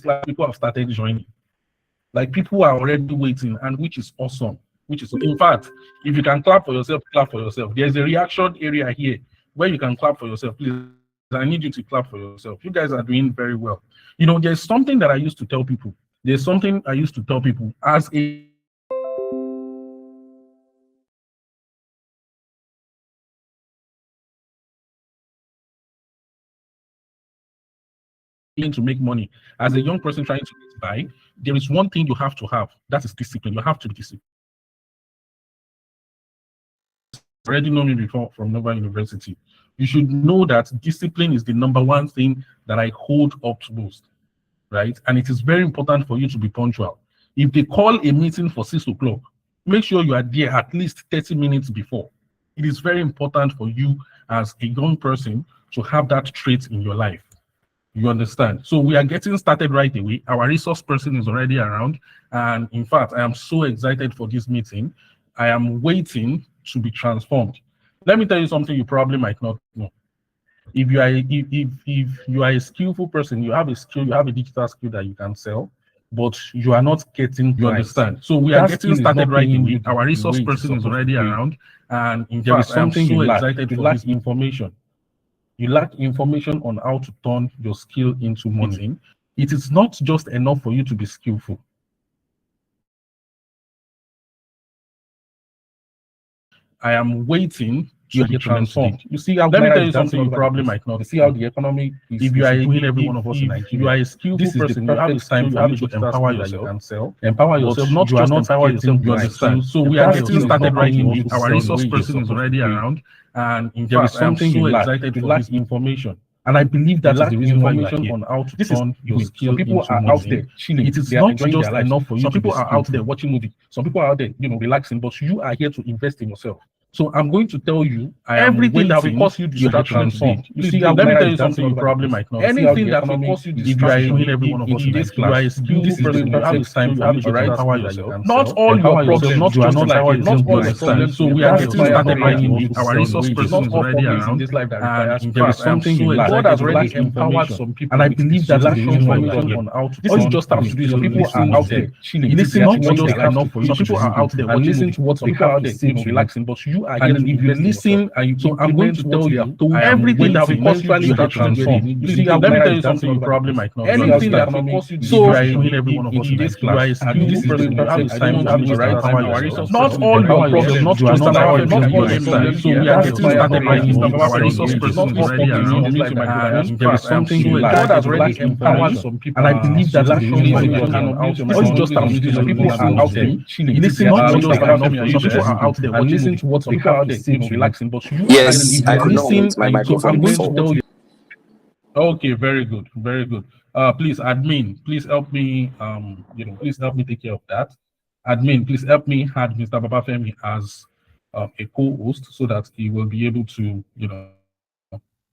class, people have started joining. Like people are already waiting, and which is awesome. Which is, in fact, if you can clap for yourself, clap for yourself. There's a reaction area here where you can clap for yourself. Please, I need you to clap for yourself. You guys are doing very well. You know, there's something that I used to tell people. There's something I used to tell people as a to make money, as a young person trying to get by, there is one thing you have to have. That is discipline. You have to be disciplined. Already know me before from Nova University. You should know that discipline is the #1 thing that I hold up to most, right? And it is very important for you to be punctual. If they call a meeting for 6 o'clock, make sure you are there at least 30 minutes before. It is very important for you as a young person to have that trait in your life. You understand? So we are getting started right away. Our resource person is already around. And in fact, I am so excited for this meeting. I am waiting to be transformed. Let me tell you something you probably might not know. If you are if you are a skillful person, you have a skill, you have a digital skill that you can sell, but you are not getting, you understand? So we are getting started right away. Our resource person is already around. And in fact, I am so excited for this information. You lack information on how to turn your skill into money. It is not just enough for you to be skillful. I am waiting to get transformed. You see how, let me tell you something you probably might not see how the economy is. If you are every one of us in Nigeria, you are a skillful person, you have this time to empower yourself and sell. Empower yourself, not just empower yourself, you understand. So we are getting started right away. Our resource person is already around, and in fact, I am so excited for this information. And I believe that is the reason why you are here. On how to turn your skill into money. Some people are out there chilling. It is not just enough for you. Some people are out there watching movies. Some people are out there, relaxing. But you are here to invest in yourself. So I'm going to tell you everything that will cause you distraction today. You see, let me tell you something you probably might not. Anything that will cause you distraction. If you are every one of us in this class, you are a skillful person. You have this time. You have to empower yourself. Not all your problems. Not just like not all your problems. So we are getting started right away. Our resource person is already around. And there is something you lack. God has already empowered some people. And I believe that is the reason why we are here. On how to. This is just how to do. Some people are out there chilling. Listen to what just enough for you. Some people are out there and listen to what people are out there relaxing. But you are here to if you listen and you, so I'm going to tell you everything that will cause you to transform. You see, let me tell you something you probably might not. Anything that will cause you to so every one of us in this class. This is person. You have the time. You have the right time. Not all your problems. Not just our problems. Not all your problems. So we are getting started right now. Our resource person is already around. There is something God has already empowered some people, and I believe that is the reason why you are just how some people are out there chilling. Listen, not just some people are out there and listen to what some people are relaxing, but you yes, I could not mute my microphone before. Okay, very good, very good. Please, admin, please help me. Please help me take care of that. Admin, please help me add Mr. Babafemi as a co-host so that he will be able to,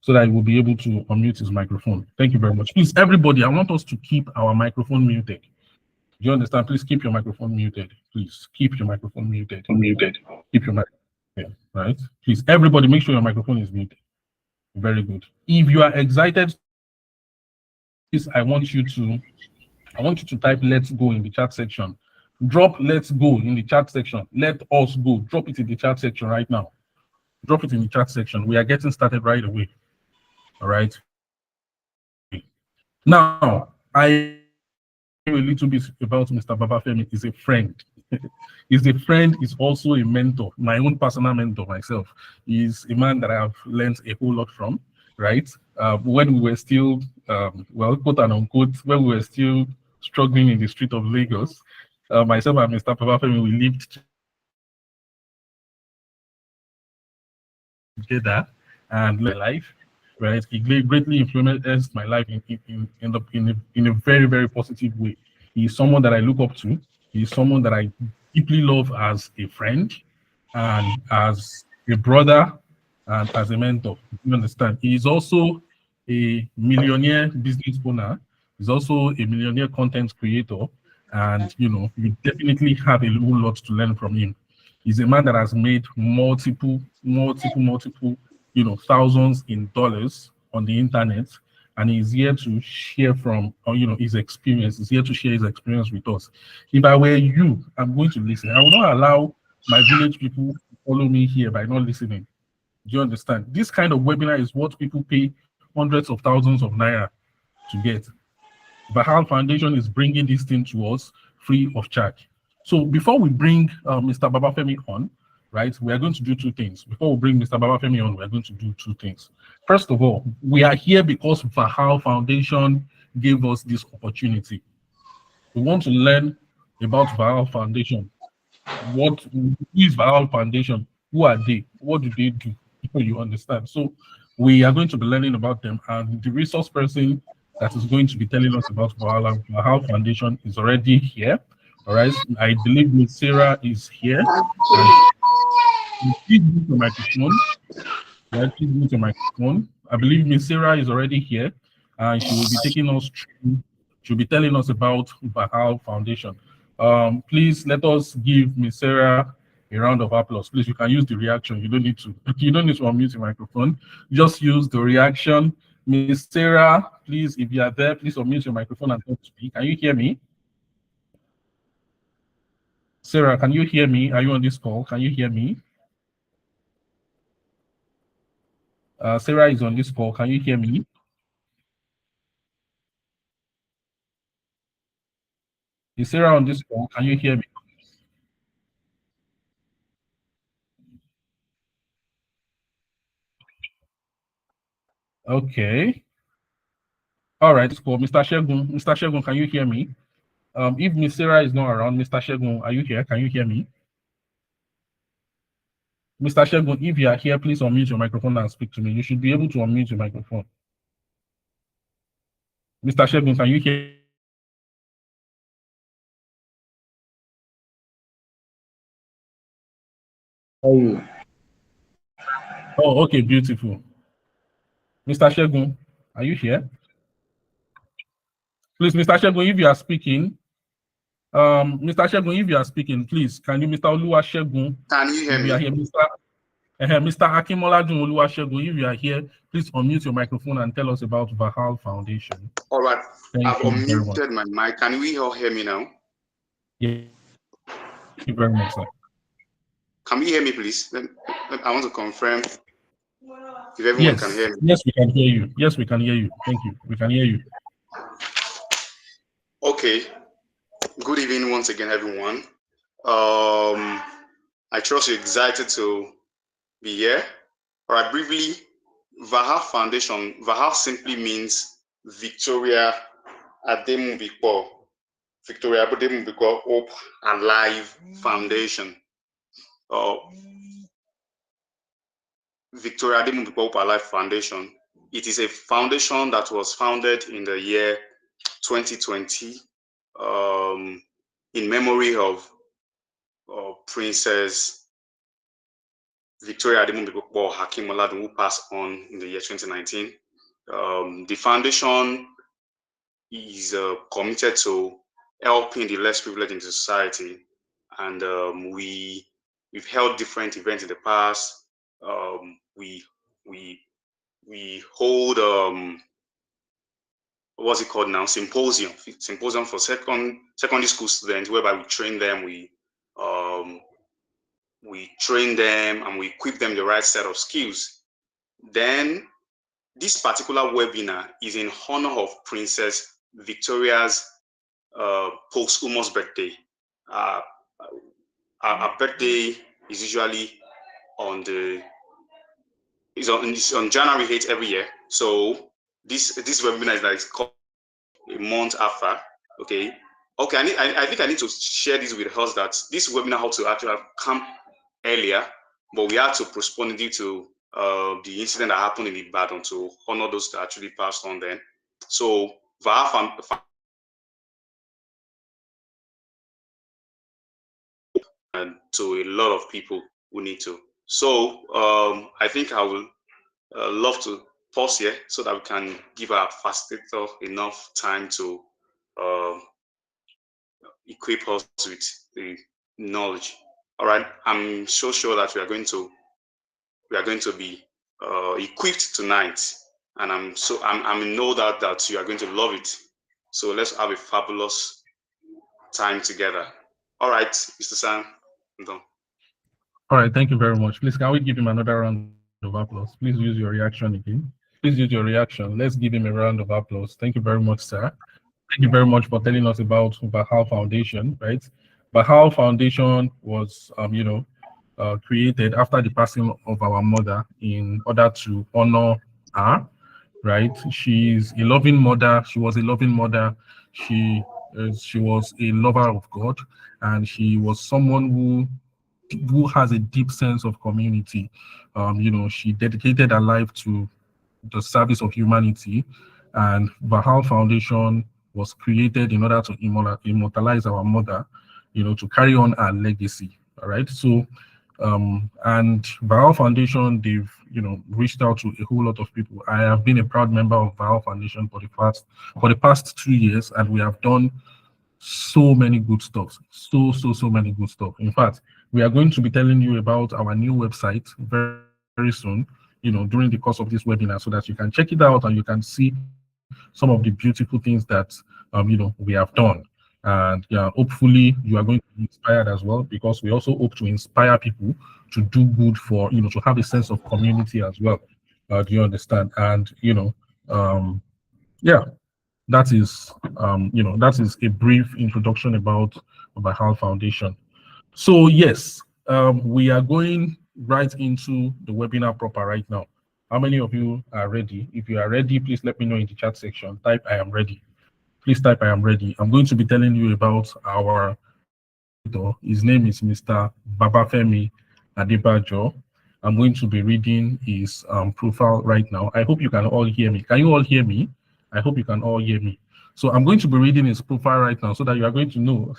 so that he will be able to unmute his microphone. Thank you very much. Please, everybody, I want us to keep our microphone muted. Do you understand? Please keep your microphone muted. Please keep your microphone muted. Keep your microphone. Yeah, right. Please, everybody, make sure your microphone is muted. Very good. If you are excited, please, I want you to type "let's go" in the chat section. Drop "let's go" in the chat section. Let us go. Drop it in the chat section right now. Drop it in the chat section. We are getting started right away. All right. Now, I know a little bit about Mr. Babafemi. He's a friend. He's a friend, he's also a mentor, my own personal mentor myself. He's a man that I have learned a whole lot from, right? When we were still, quote and unquote, when we were still struggling in the street of Lagos, myself and Mr. Babafemi, we lived together and life, right? He greatly influenced my life in a very, very positive way. He's someone that I look up to. He's someone that I deeply love as a friend and as a brother and as a mentor. You understand? He is also a millionaire business owner. He's also a millionaire content creator. And, you definitely have a whole lot to learn from him. He's a man that has made multiple, thousands in dollars on the internet. and he's here to share from, his experience. He's here to share his experience with us. If I were you, I'm going to listen. I will not allow my village people to follow me here by not listening. Do you understand? This kind of webinar is what people pay hundreds of thousands of naira to get. VAHAL Foundation is bringing this thing to us free of charge. So before we bring Mr. Babafemi on, right, we are going to do two things. Before we bring Mr. Babafemi on, we are going to do two things. First of all, we are here because VAHAL Foundation gave us this opportunity. We want to learn about VAHAL Foundation. Who is VAHAL Foundation? Who are they? What do they do? You understand? So we are going to be learning about them, and the resource person that is going to be telling us about VAHAL Foundation is already here. All right. I believe Miss Sarah is here. And please mute your microphone. Right, please mute your microphone. I believe Miss Sarah is already here, and she will be taking us through. She'll be telling us about VAHAL Foundation. Please let us give Miss Sarah a round of applause. Please, you can use the reaction. You don't need to. You don't need to unmute your microphone. Just use the reaction. Miss Sarah, please, if you are there, please unmute your microphone and talk to me. Can you hear me? Sarah, can you hear me? Are you on this call? Can you hear me? Sarah is on this call. Can you hear me? Is Sarah on this call? Can you hear me? Okay. All right, cool. Mr. Shegun, can you hear me? If Miss Sarah is not around, Mr. Shegun, are you here? Can you hear me? Mr. Shegun, if you are here, please unmute your microphone and speak to me. You should be able to unmute your microphone. Mr. Shegun, can you hear? Oh, okay, beautiful. Mr. Shegun, are you here? Please, Mr. Shegun, if you are speaking, Mr. Shegun, if you are speaking, please, can you, Mr. Oluwa Shegun? Can you hear me? Are here, Mr. Akimolajun Oluwasegun, if you are here, please unmute your microphone and tell us about VAHAL Foundation. All right. I've Thank you very unmuted much. my mic. Can we all hear me now? Yeah. Thank you very much, sir. Can we hear me, please? I want to confirm if everyone can hear me. Yes, we can hear you. Yes, we can hear you. Thank you. We can hear you. Okay. Good evening once again, everyone. I trust you're excited to be here. All right, briefly, VAHAL Foundation. VAHAL simply means Victoria Ademubikpo. Victoria Ademubikpo Hope Alive Foundation. Victoria Ademubikpo Hope Alive Foundation. It is a foundation that was founded in the year 2020 in memory of Princess Victoria Ademubikpo Hakim-Oladun, who passed on in the year 2019. The foundation is committed to helping the less privileged in society, and we've held different events in the past. We hold what's it called now? Symposium for secondary school students, whereby we train them, we train them and we equip them the right set of skills. Then this particular webinar is in honor of Princess Victoria's posthumous birthday. Our birthday is usually on January 8th every year. So this webinar is like called a month after. Okay. I think I need to share this with us that this webinar had to actually come earlier, but we had to postpone it due to the incident that happened in Ibadan to honor those that actually passed on then. So VAHAL to a lot of people who need to. So I think I will love to pause here so that we can give our facilitator enough time to equip us with the knowledge. All right, I'm so sure that we are going to be equipped tonight. and I'm in no doubt that you are going to love it. So let's have a fabulous time together. All right, Mr. Sam, I'm done. All right, thank you very much. Please, can we give him another round of applause? Please use your reaction again. Please use your reaction. Let's give him a round of applause. Thank you very much, sir. Thank you very much for telling us about VAHAL Foundation, right? VAHAL Foundation was, created after the passing of our mother in order to honor her, right? She's a loving mother. She was a loving mother. She was a lover of God, and she was someone who has a deep sense of community. She dedicated her life to the service of humanity, and VAHAL Foundation was created in order to immortalize our mother, to carry on our legacy. All right. So, and VAHAL Foundation, they've, reached out to a whole lot of people. I have been a proud member of VAHAL Foundation for the past 2 years, and we have done so many good stuff. So many good stuff. In fact, we are going to be telling you about our new website very soon, during the course of this webinar, so that you can check it out and you can see some of the beautiful things that we have done. And yeah, hopefully you are going to be inspired as well, because we also hope to inspire people to do good for, to have a sense of community as well. Do you understand? And yeah, that is a brief introduction about VAHAL Foundation. So yes, we are going right into the webinar proper right now. How many of you are ready? If you are ready, please let me know in the chat section. Type "I am ready." Please type "I am ready." I'm going to be telling you about our moderator. His name is Mr. Babafemi Adebajo. I'm going to be reading his profile right now. I hope you can all hear me. Can you all hear me? I hope you can all hear me. So I'm going to be reading his profile right now, so that you are going to know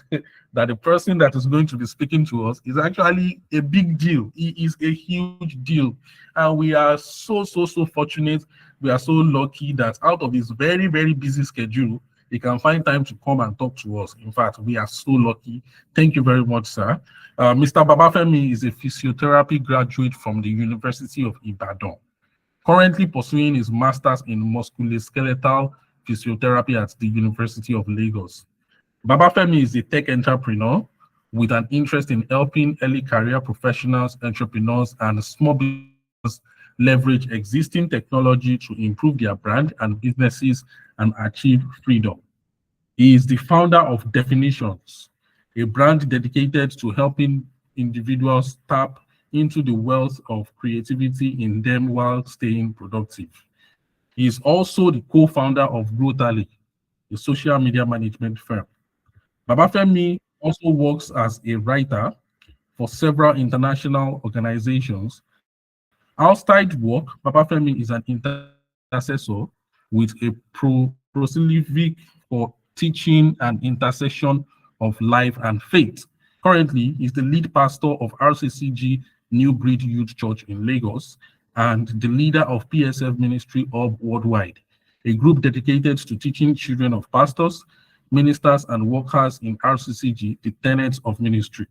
that the person that is going to be speaking to us is actually a big deal. He is a huge deal. And we are so fortunate. We are so lucky that out of his very busy schedule, he can find time to come and talk to us. In fact, we are so lucky. Thank you very much, sir. Mr. Babafemi is a physiotherapy graduate from the University of Ibadan, currently pursuing his master's in musculoskeletal physiotherapy at the University of Lagos. Babafemi is a tech entrepreneur with an interest in helping early career professionals, entrepreneurs, and small businesses leverage existing technology to improve their brand and businesses and achieve freedom. He is the founder of Definitions, a brand dedicated to helping individuals tap into the wealth of creativity in them while staying productive. He is also the co-founder of Growtally, a social media management firm. Babafemi also works as a writer for several international organizations. Outside work, Babafemi is an intercessor with a prolific for teaching and intercession of life and faith. Currently, he's the lead pastor of RCCG New Breed Youth Church in Lagos and the leader of PSF Ministry Hub Worldwide, a group dedicated to teaching children of pastors, ministers, and workers in RCCG the tenets of ministry.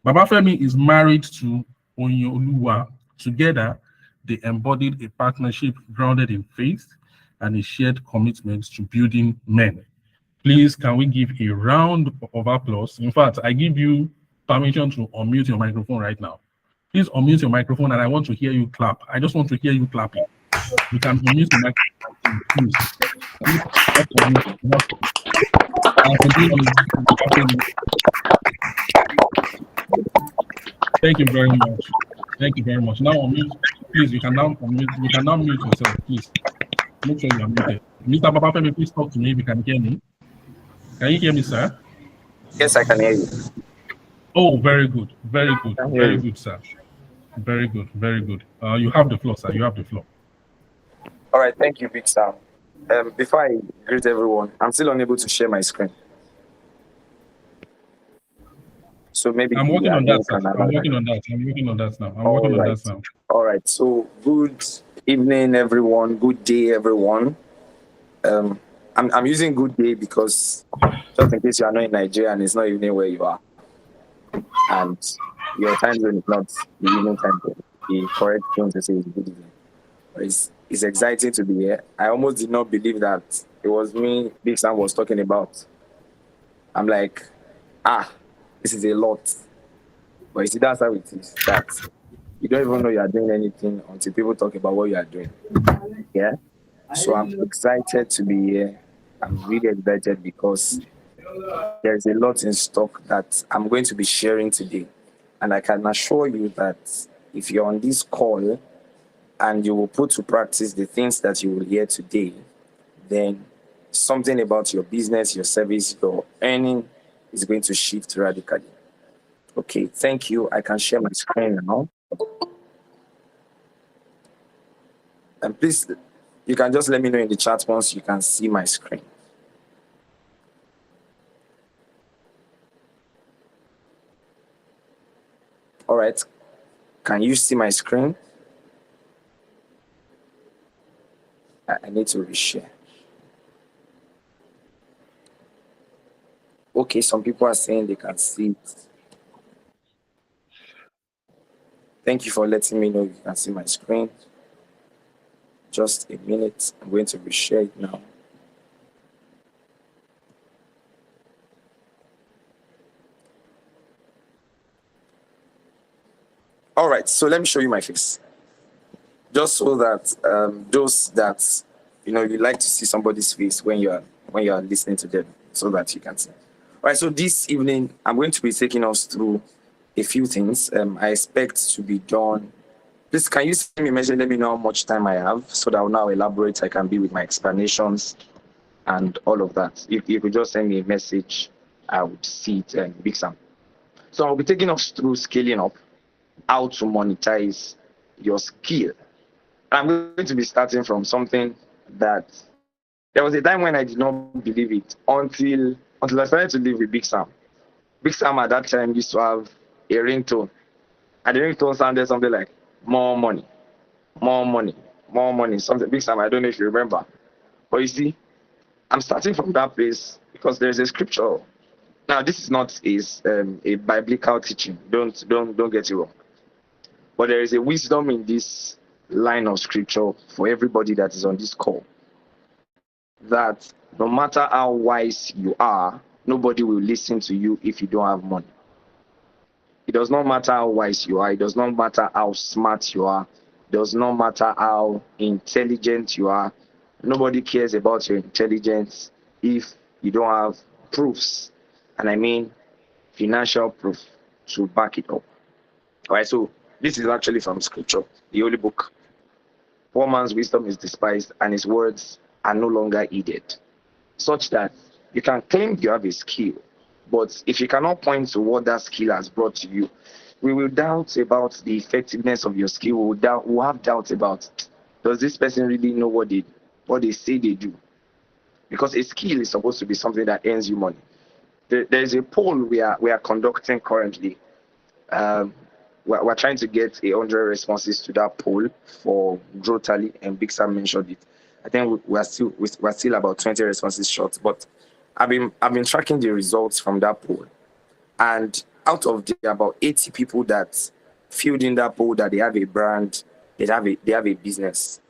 Babafemi is married to Onyoluwa. Together, they embodied a partnership grounded in faith and a shared commitment to building men. Please, can we give a round of applause? In fact, I give you permission to unmute your microphone right now. Please unmute your microphone, and I want to hear you clap. I just want to hear you clapping. You can unmute your microphone, please. Thank you very much. Thank you very much. Now unmute, please. You can now unmute. You can now mute yourself, please. Make sure you are muted. Mr. Babafemi, please talk to me if you can hear me. Can you hear me, sir? Yes, I can hear you. Oh, very good. Very good. Very good, sir. Very good. Very good. You have the floor, sir. You have the floor. All right. Thank you, Big Sam. Before I greet everyone, I'm still unable to share my screen. So maybe I'm working on that, sir. I'm working on that. I'm working on that now. I'm working on that now. All right. So good evening, everyone. Good day, everyone. I'm using good day because just in case you are not in Nigeria and it's not evening where you are, and your time zone is not the evening time zone, the correct thing to say is good evening. It's exciting to be here. I almost did not believe that it was me Big Sam was talking about. I'm like, this is a lot. But you see, that's how it is. That you don't even know you are doing anything until people talk about what you are doing. Yeah. So I'm excited to be here. I'm really excited because there's a lot in stock that I'm going to be sharing today. And I can assure you that if you're on this call and you will put to practice the things that you will hear today, then something about your business, your service, your earning is going to shift radically. Okay, thank you. I can share my screen now. And please, you can just let me know in the chat once you can see my screen. All right. Can you see my screen? I need to reshare. Okay, some people are saying they can see it. Thank you for letting me know you can see my screen. Just a minute. I'm going to reshare it now. All right, so let me show you my face. Just so that those that you like to see somebody's face when you are listening to them, so that you can see. All right, so this evening I'm going to be taking us through a few things. I expect to be done. Please, can you send me a message? Let me know how much time I have, so that I'll now elaborate. I can be with my explanations and all of that. If you could just send me a message, I would see it. Big Sam. So I'll be taking us through scaling up, how to monetize your skill. I'm going to be starting from something that there was a time when I did not believe it until I started to live with Big Sam. Big Sam at that time used to have a ringtone, and the ringtone sounded something like more money, more money, more money. Something Big Sam, I don't know if you remember. But you see, I'm starting from that place because there's a scripture. Now, this is not a biblical teaching. Don't get it wrong. But there is a wisdom in this line of scripture for everybody that is on this call. That no matter how wise you are, nobody will listen to you if you don't have money. It does not matter how wise you are. It does not matter how smart you are. It does not matter how intelligent you are. Nobody cares about your intelligence if you don't have proofs. And I mean financial proof to back it up. All right, so this is actually from scripture, the holy book. Poor man's wisdom is despised, and his words are no longer heeded. Such that you can claim you have a skill, but if you cannot point to what that skill has brought to you, we will doubt about the effectiveness of your skill. We'll have doubts about, does this person really know what they say they do? Because a skill is supposed to be something that earns you money. There's a poll we are conducting currently. We're trying to get 100 responses to that poll for Grow Tally, and Big Sam mentioned it. I think we're still about 20 responses short, but I've been tracking the results from that poll, and out of the about 80 people that filled in that poll that they have a brand, they have a business,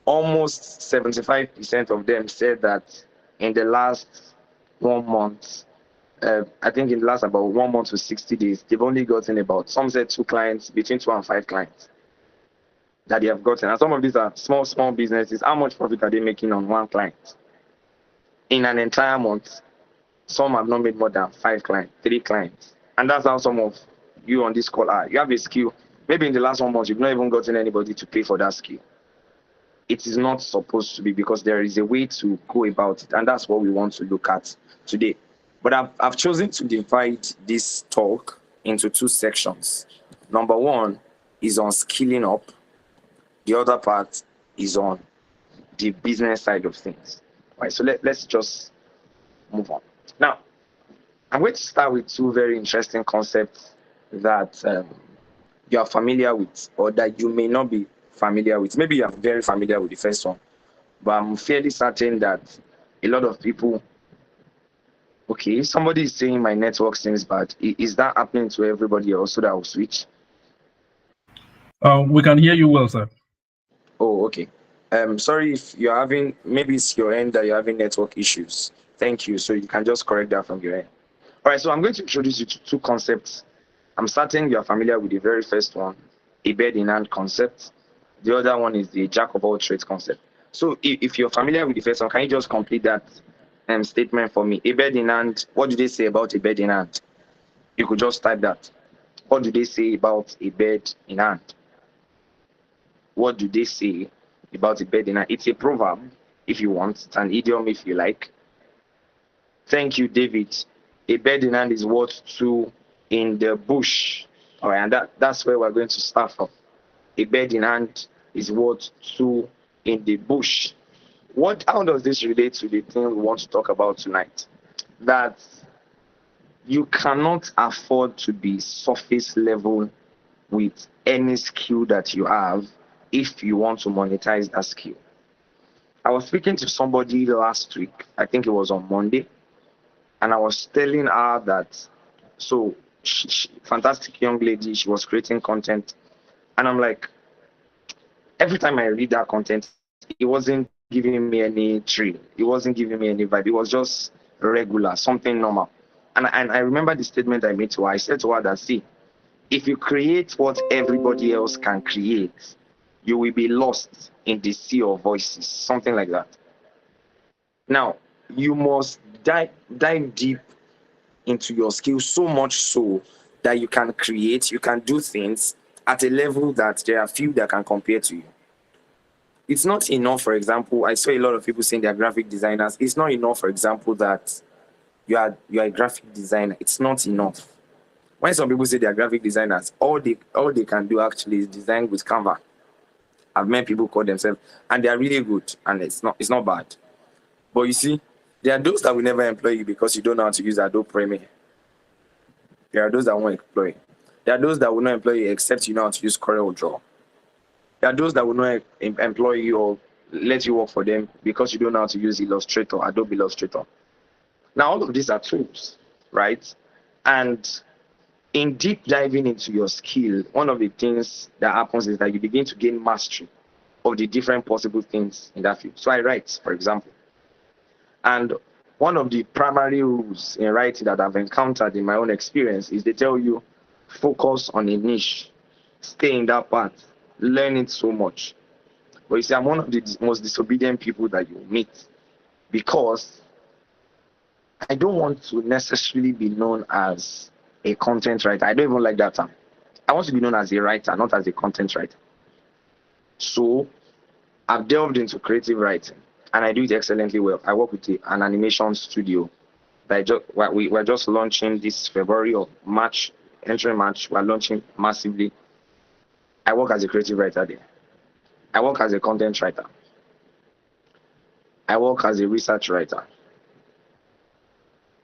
almost 75% of them said that in the last 1 month, I think in the last about 1 month to 60 days, they've only gotten about, some said 2 clients, between 2 and 5 clients that they have gotten. And some of these are small businesses. How much profit are they making on 1 client? In an entire month, some have not made more than 5 clients, 3 clients. And that's how some of you on this call are. You have a skill. Maybe in the last 1 month, you've not even gotten anybody to pay for that skill. It is not supposed to be, because there is a way to go about it. And that's what we want to look at today. But I've chosen to divide this talk into 2 sections. Number 1 is on skilling up. The other part is on the business side of things. All right, so let's just move on. Now, I'm going to start with 2 very interesting concepts that you are familiar with, or that you may not be familiar with. Maybe you are very familiar with the first one, but I'm fairly certain that a lot of people. Okay, somebody is saying my network seems bad. Is that happening to everybody else, so that I'll switch? We can hear you well, sir. Oh, okay. Sorry if you're having, maybe it's your end that you're having network issues. Thank you. So you can just correct that from your end. All right, so I'm going to introduce you to two concepts. I'm certain you're familiar with the very first one, a bird in hand concept. The other one is the jack of all trades concept. So if you're familiar with the first one, can you just complete that statement for me? A bird in hand, what do they say about a bird in hand? You could just type that. What do they say about a bird in hand? What do they say about a bird in hand? It's a proverb, if you want. It's an idiom, if you like. Thank you, David. A bird in hand is worth two in the bush. All right, and that's where we're going to start from. A bird in hand is worth two in the bush. How does this relate to the thing we want to talk about tonight? That you cannot afford to be surface level with any skill that you have if you want to monetize that skill. I was speaking to somebody last week, I think it was on Monday, and I was telling her that, so she, fantastic young lady, she was creating content, and I'm like, every time I read that content, it wasn't giving me any thrill, it wasn't giving me any vibe, it was just regular, something normal. And I remember the statement I made to her. I said to her that, see, if you create what everybody else can create, you will be lost in the sea of voices, something like that. Now, you must dive deep into your skills, so much so that you can create, you can do things at a level that there are few that can compare to you. It's not enough, for example, I saw a lot of people saying they're graphic designers. It's not enough, for example, that you are a graphic designer. It's not enough. When some people say they're graphic designers, all they can do actually is design with Canva. I've met people call themselves, and they are really good, and it's not bad. But you see, there are those that will never employ you because you don't know how to use Adobe Premiere. There are those that won't employ. There are those that will not employ you except you know how to use Corel Draw. There are those that will not employ you or let you work for them because you don't know how to use Illustrator, Adobe Illustrator. Now, all of these are tools, right? And in deep diving into your skill, one of the things that happens is that you begin to gain mastery of the different possible things in that field. So I write, for example. And one of the primary rules in writing that I've encountered in my own experience is they tell you, focus on a niche, stay in that path, learn it so much. But you see, I'm one of the most disobedient people that you meet because I don't want to necessarily be known as a content writer. I don't even like that term. I want to be known as a writer, not as a content writer. So I've delved into creative writing, and I do it excellently well. I work with an animation studio that we're just launching this February or March, entering March. We're launching massively. I work as a creative writer there. I work as a content writer. I work as a research writer.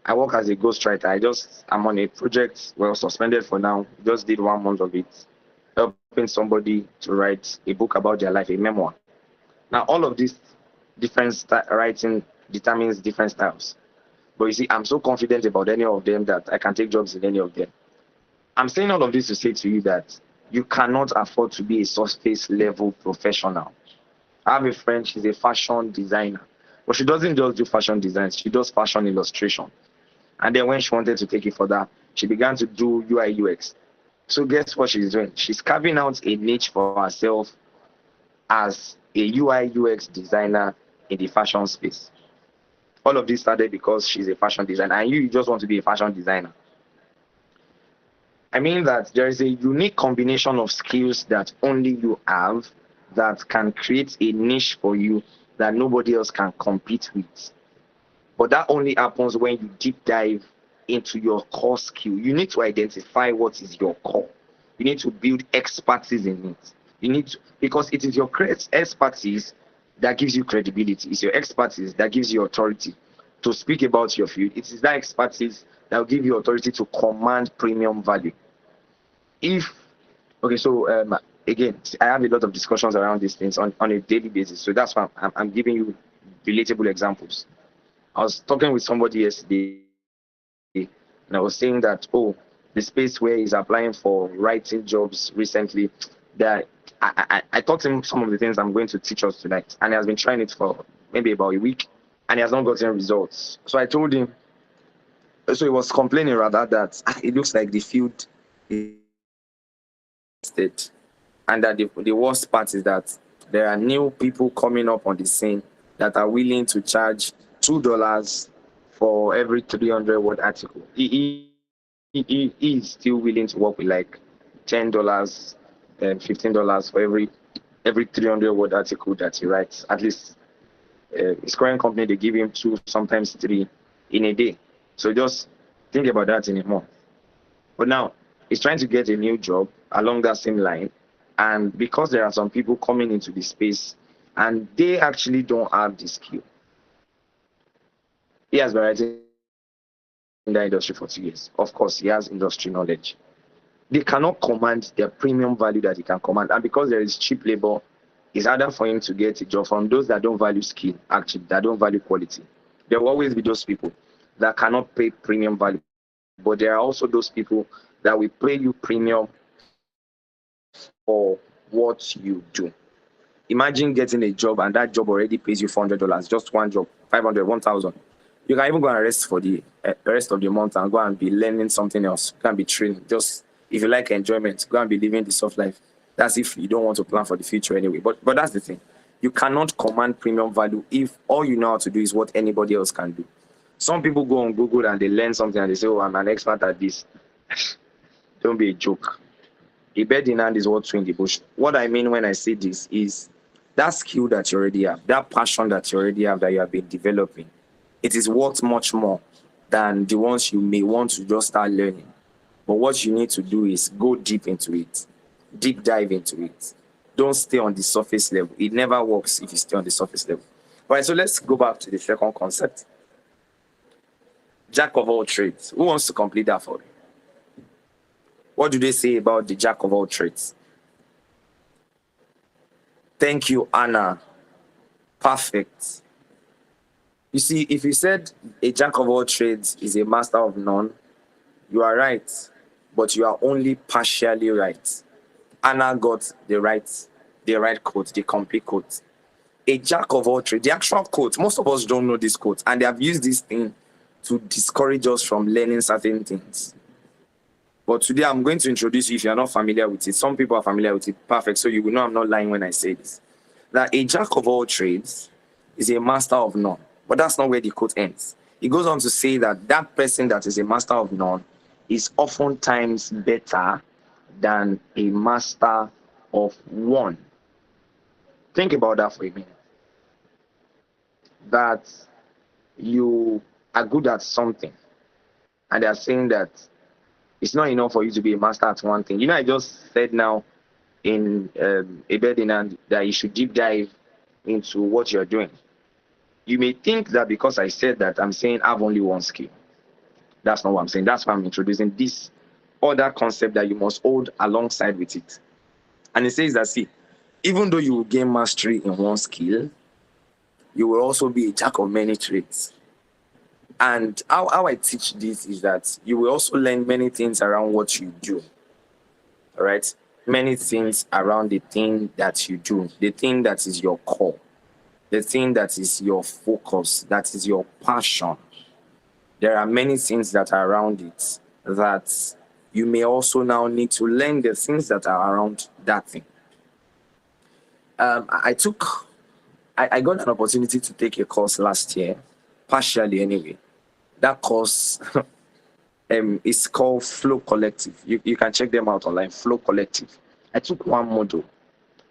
I work as a ghostwriter. I'm on a project, well, suspended for now. Just did 1 month of it, helping somebody to write a book about their life, a memoir. Now, all of this different writing determines different styles. But you see, I'm so confident about any of them that I can take jobs in any of them. I'm saying all of this to say to you that you cannot afford to be a surface level professional. I have a friend, she's a fashion designer, but she doesn't just do fashion design, she does fashion illustration. And then when she wanted to take it further, she began to do UI UX. So guess what she's doing? She's carving out a niche for herself as a UI UX designer in the fashion space. All of this started because she's a fashion designer, and you just want to be a fashion designer. I mean that there is a unique combination of skills that only you have that can create a niche for you that nobody else can compete with. But that only happens when you deep dive into your core skill. You need to identify what is your core. You need to build expertise in it. Because it is your expertise that gives you credibility. It's your expertise that gives you authority to speak about your field. It is that expertise that will give you authority to command premium value. Again, I have a lot of discussions around these things on a daily basis. So that's why I'm giving you relatable examples. I was talking with somebody yesterday, and I was saying that, the space where he's applying for writing jobs recently, that I taught him some of the things I'm going to teach us tonight, and he has been trying it for maybe about a week, and he has not gotten results. So I told him, so he was complaining rather that it looks like the field is dead, and that the worst part is that there are new people coming up on the scene that are willing to charge $2 for every 300-word article. He is still willing to work with like $10 and $15 for every 300-word article that he writes. At least his current company, they give him 2, sometimes 3 in a day. So just think about that in a month. But now he's trying to get a new job along that same line, and because there are some people coming into the space and they actually don't have the skill. He has been writing in the industry for 2 years. Of course, he has industry knowledge. They cannot command the premium value that he can command, and because there is cheap labor, it's harder for him to get a job from those that don't value skill, actually, that don't value quality. There will always be those people that cannot pay premium value, but there are also those people that will pay you premium for what you do. Imagine getting a job and that job already pays you $400, just one job, 500, 1,000. You can even go and rest for the rest of the month and go and be learning something else. You can be training. Just if you like enjoyment, go and be living the soft life. That's if you don't want to plan for the future anyway. But that's the thing. You cannot command premium value if all you know how to do is what anybody else can do. Some people go on Google and they learn something and they say, oh, I'm an expert at this. Don't be a joke. A bird in hand is what two in the bush. What I mean when I say this is that skill that you already have, that passion that you already have, that you have been developing, it is worth much more than the ones you may want to just start learning. But what you need to do is go deep into it, deep dive into it. Don't stay on the surface level. It never works if you stay on the surface level. All right, so let's go back to the second concept. Jack of all trades. Who wants to complete that for me? What do they say about the jack of all trades? Thank you, Anna. Perfect. You see, if you said a jack of all trades is a master of none, you are right, but you are only partially right. Anna got the right quote, the complete quote. A jack of all trades, the actual quote, most of us don't know this quote, and they have used this thing to discourage us from learning certain things. But today I'm going to introduce you, if you're not familiar with it. Some people are familiar with it. Perfect. So you will know I'm not lying when I say this. That a jack of all trades is a master of none. But that's not where the quote ends. It goes on to say that that person that is a master of none is oftentimes better than a master of one. Think about that for a minute. That you are good at something, and they are saying that it's not enough for you to be a master at one thing. You know, I just said now in a bed in hand that you should deep dive into what you're doing. You may think that because I said that, I'm saying I have only one skill. That's not what I'm saying. That's why I'm introducing this other concept that you must hold alongside with it. And it says that, see, even though you will gain mastery in one skill, you will also be a jack of many trades. And how I teach this is that you will also learn many things around what you do. All right? Many things around the thing that you do, the thing that is your core, the thing that is your focus, that is your passion. There are many things that are around it that you may also now need to learn the things that are around that thing. I got an opportunity to take a course last year, partially anyway. That course is called Flow Collective. You can check them out online, Flow Collective. I took one module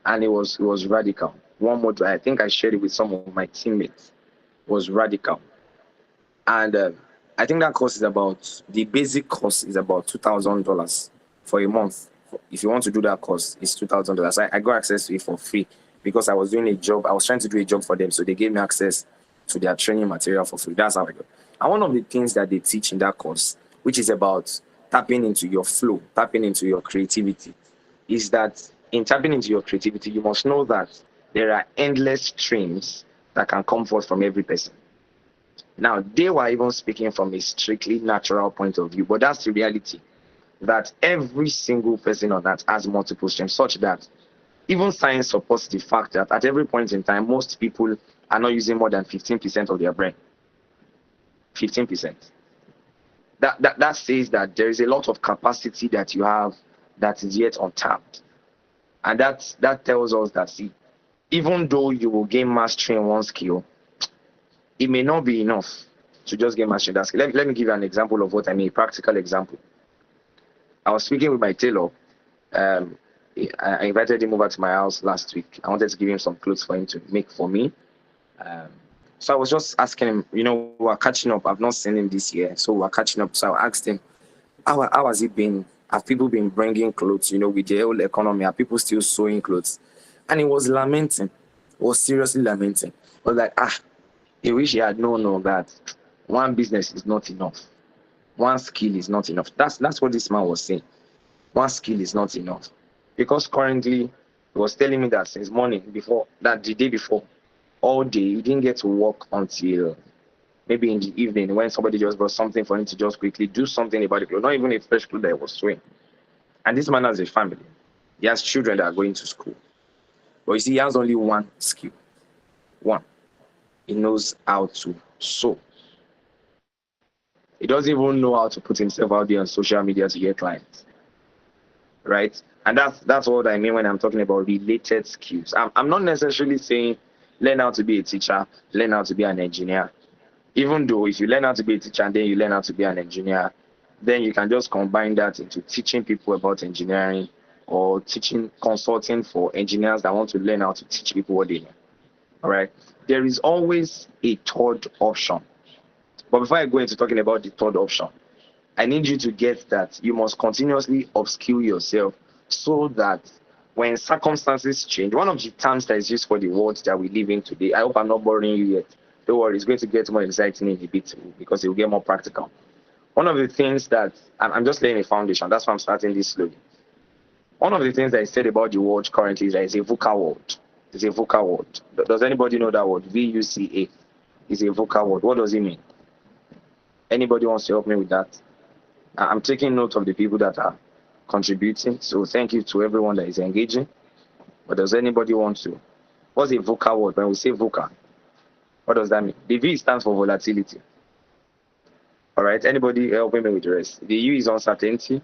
and it was radical. One module, I think I shared it with some of my teammates, was radical. And I think that course is about, the basic course is about $2,000 for a month. If you want to do that course, it's $2,000. I got access to it for free because I was doing a job. I was trying to do a job for them, so they gave me access to their training material for free. That's how I got. And one of the things that they teach in that course, which is about tapping into your flow, tapping into your creativity, is that in tapping into your creativity, you must know that there are endless streams that can come forth from every person. Now, they were even speaking from a strictly natural point of view, but that's the reality, that every single person on that has multiple streams, such that Even science supports the fact that at every point in time, most people are not using more than 15% of their brain. 15%. That says that there is a lot of capacity that you have that is yet untapped. And that tells us that, see, even though you will gain mastery in one skill, it may not be enough to just gain mastery in that skill. Let me give you an example of what I mean, a practical example. I was speaking with my tailor. I invited him over to my house last week. I wanted to give him some clothes for him to make for me. So I was just asking him, we're catching up. I've not seen him this year, so we're catching up. So I asked him, how has it been? Have people been bringing clothes, with the whole economy? Are people still sewing clothes? And he was lamenting. He was seriously lamenting. I was like, he wish he had known that one business is not enough. One skill is not enough. That's what this man was saying. One skill is not enough. Because currently, he was telling me that since morning, the day before, all day, he didn't get to work until maybe in the evening when somebody just brought something for him to just quickly do something about the clothes, not even a fresh clothes that he was sewing. And this man has a family. He has children that are going to school. But you see, he has only one skill. One. He knows how to sew. He doesn't even know how to put himself out there on social media to get clients. Right? And that's what I mean when I'm talking about related skills. I'm not necessarily saying learn how to be a teacher, learn how to be an engineer. Even though if you learn how to be a teacher and then you learn how to be an engineer, then you can just combine that into teaching people about engineering or consulting for engineers that want to learn how to teach people what they know. All right. There is always a third option. But before I go into talking about the third option, I need you to get that you must continuously upskill yourself so that when circumstances change, one of the terms that is used for the world that we live in today, I hope I'm not boring you yet. Don't worry, it's going to get more exciting in a bit because it will get more practical. One of the things that I'm just laying a foundation, that's why I'm starting this slowly. One of the things that is said about the world currently is that it's a VUCA world. It's a VUCA world. Does anybody know that word? VUCA is a VUCA word. What does it mean? Anybody wants to help me with that? I'm taking note of the people that are contributing. So thank you to everyone that is engaging. But does anybody want to? What's a VUCA word? When we say VUCA, what does that mean? The V stands for volatility. All right. Anybody helping me with the rest? The U is uncertainty.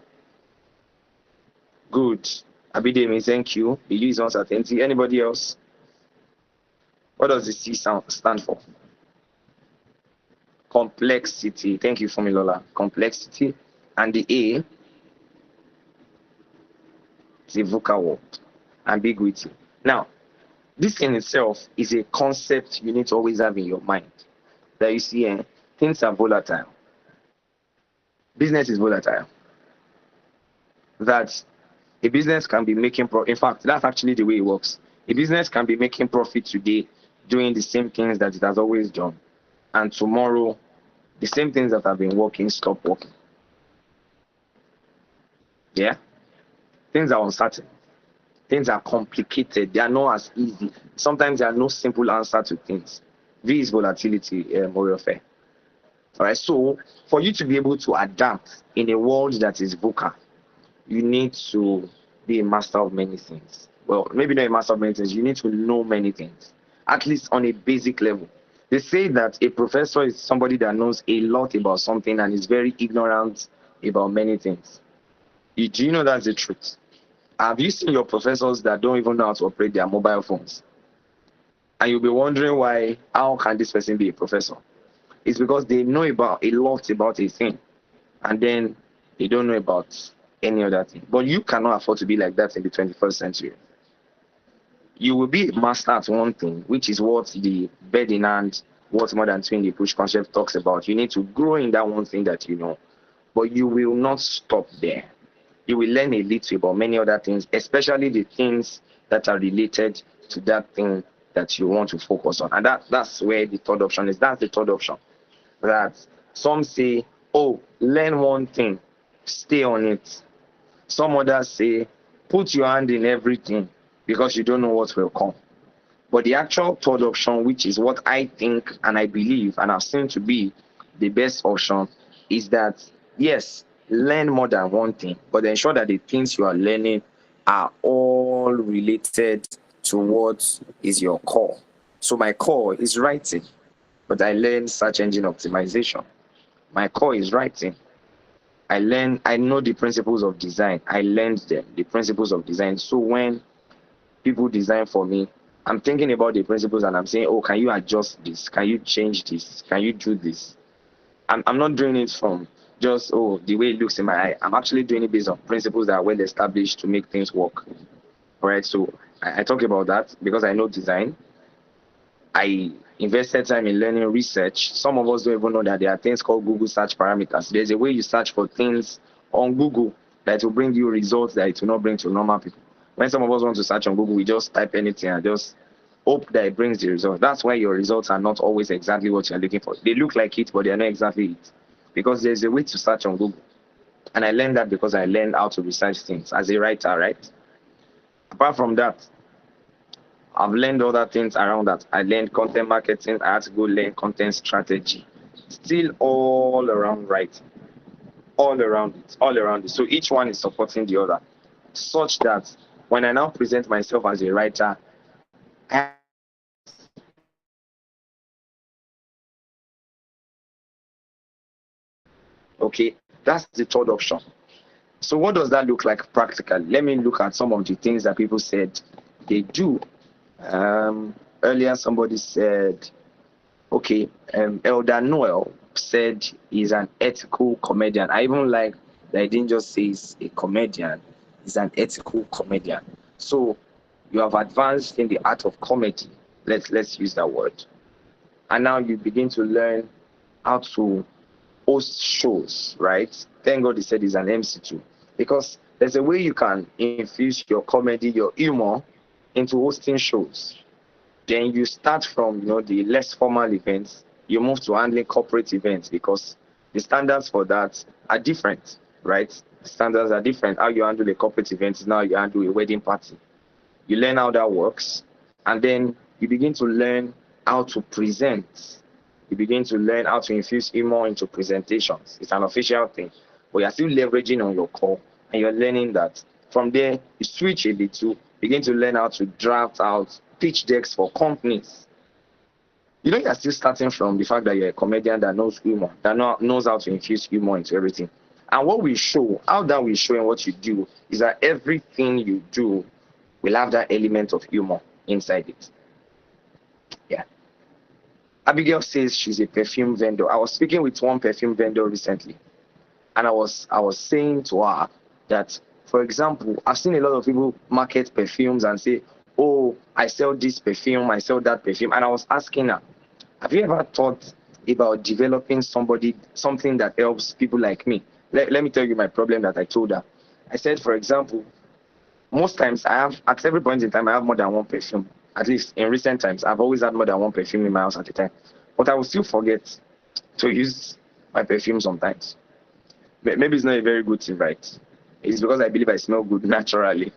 Good. Abidemi, thank you. The U is uncertainty. Anybody else? What does the C stand for? Complexity. Thank you, Fumilola. Complexity. And the A is a VUCA word. Ambiguity. Now, this in itself is a concept you need to always have in your mind. That you see, things are volatile. Business is volatile. That a business can be making profit. In fact, that's actually the way it works. A business can be making profit today, doing the same things that it has always done. And tomorrow, the same things that have been working stop working. Yeah? Things are uncertain. Things are complicated. They are not as easy. Sometimes there are no simple answer to things. V is volatility, Moriofe. All right. So for you to be able to adapt in a world that is VUCA, you need to be a master of many things. Well, maybe not a master of many things. You need to know many things, at least on a basic level. They say that a professor is somebody that knows a lot about something and is very ignorant about many things. Do you know that's the truth? Have you seen your professors that don't even know how to operate their mobile phones? And you'll be wondering how can this person be a professor? It's because they know about a lot about a thing, and then they don't know about any other thing. But you cannot afford to be like that in the 21st century. You will be a master at one thing, which is what the bird in hand, what more than twin the push concept talks about. You need to grow in that one thing that you know, but you will not stop there. You will learn a little about many other things, especially the things that are related to that thing that you want to focus on. And that's where the third option is. That's the third option. That some say, oh, learn one thing, stay on it. Some others say, put your hand in everything because you don't know what will come. But the actual third option, which is what I think and I believe and I've seen to be the best option, is that, yes, learn more than one thing, but ensure that the things you are learning are all related to what is your core. So my core is writing, but I learned search engine optimization. My core is writing. I know the principles of design. I learned them, the principles of design. So when people design for me, I'm thinking about the principles and I'm saying, oh, can you adjust this? Can you change this? Can you do this? I'm not doing it from just, oh, the way it looks in my eye. I'm actually doing it based on principles that are well established to make things work. All right. So I talk about that because I know design. I invested time in learning research. Some of us don't even know that there are things called Google search parameters. There's a way you search for things on Google that will bring you results that it will not bring to normal people. When some of us want to search on Google, we just type anything and just hope that it brings the result. That's why your results are not always exactly what you're looking for. They look like it, but they're not exactly it. Because there's a way to search on Google. And I learned that because I learned how to research things as a writer, right? Apart from that, I've learned other things around that. I learned content marketing. I had to go learn content strategy. Still all around writing. All around it. All around it. So each one is supporting the other. Such that when I now present myself as a writer, okay, that's the third option. So what does that look like practically? Let me look at some of the things that people said they do. Earlier somebody said, okay, Elder Noel said he's an ethical comedian. I even like that he didn't just say he's a comedian, he's an ethical comedian. So you have advanced in the art of comedy. Let's use that word. And now you begin to learn how to host shows, right? Thank God he said he's an MC too. Because there's a way you can infuse your comedy, your humor into hosting shows. Then you start from the less formal events, you move to handling corporate events because the standards for that are different, right? The standards are different. How you handle a corporate event is now you handle a wedding party. You learn how that works, and then you begin to learn how to present. You begin to learn how to infuse humor into presentations. It's an official thing, but you're still leveraging on your core, and you're learning that. From there, you switch a little, begin to learn how to draft out pitch decks for companies. You're still starting from the fact that you're a comedian that knows humor, that knows how to infuse humor into everything. And what we show, how that we show and what you do, is that everything you do will have that element of humor inside it. Yeah. Abigail says she's a perfume vendor. I was speaking with one perfume vendor recently, and I was saying to her that, for example, I've seen a lot of people market perfumes and say, oh, I sell this perfume, I sell that perfume. And I was asking her, have you ever thought about developing something that helps people like me? Let me tell you my problem that I told her. I said, for example, most times at every point in time, I have more than one perfume. At least in recent times, I've always had more than one perfume in my house at a time. But I will still forget to use my perfume sometimes. Maybe it's not a very good thing, right? It's because I believe I smell good naturally.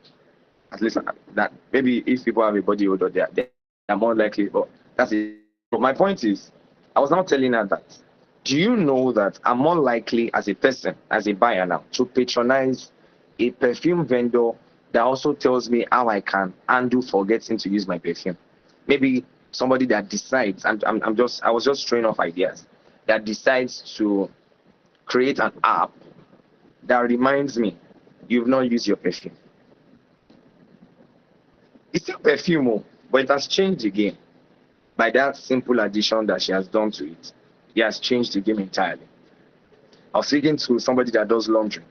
At least that maybe if people have a body odor, they're more likely. But that's it. But my point is, I was now telling her that, do you know that I'm more likely as a person, as a buyer now, to patronize a perfume vendor that also tells me how I can handle forgetting to use my perfume? Maybe somebody that decides, I was just throwing off ideas, that decides to create an app that reminds me you've not used your perfume. It's still perfume, but it has changed the game. By that simple addition that she has done to it, it has changed the game entirely. I was speaking to somebody that does laundry,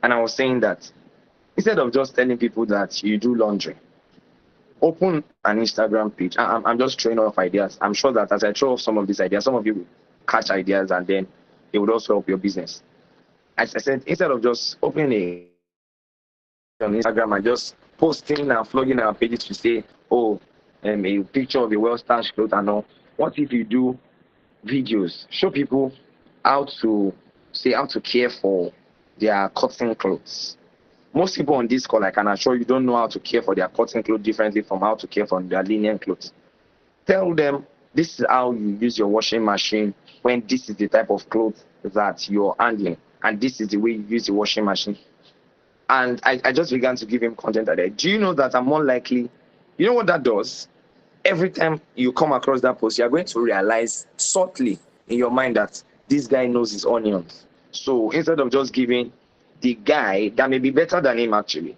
and I was saying that instead of just telling people that you do laundry, open an Instagram page. I'm just throwing off ideas. I'm sure that as I throw off some of these ideas, some of you will catch ideas and then it would also help your business. As I said, instead of just opening on Instagram and just posting and flogging our pages to say, oh, a picture of a well-starched clothes and all, what if you do videos? Show people how to care for their cotton clothes. Most people on this call, I can assure you, don't know how to care for their cotton clothes differently from how to care for their linen clothes. Tell them this is how you use your washing machine when this is the type of clothes that you're handling, and this is the way you use the washing machine. And I just began to give him content that day. Do you know that I'm more likely? You know what that does? Every time you come across that post, you're going to realize subtly in your mind that this guy knows his onions. So instead of just giving the guy that may be better than him actually,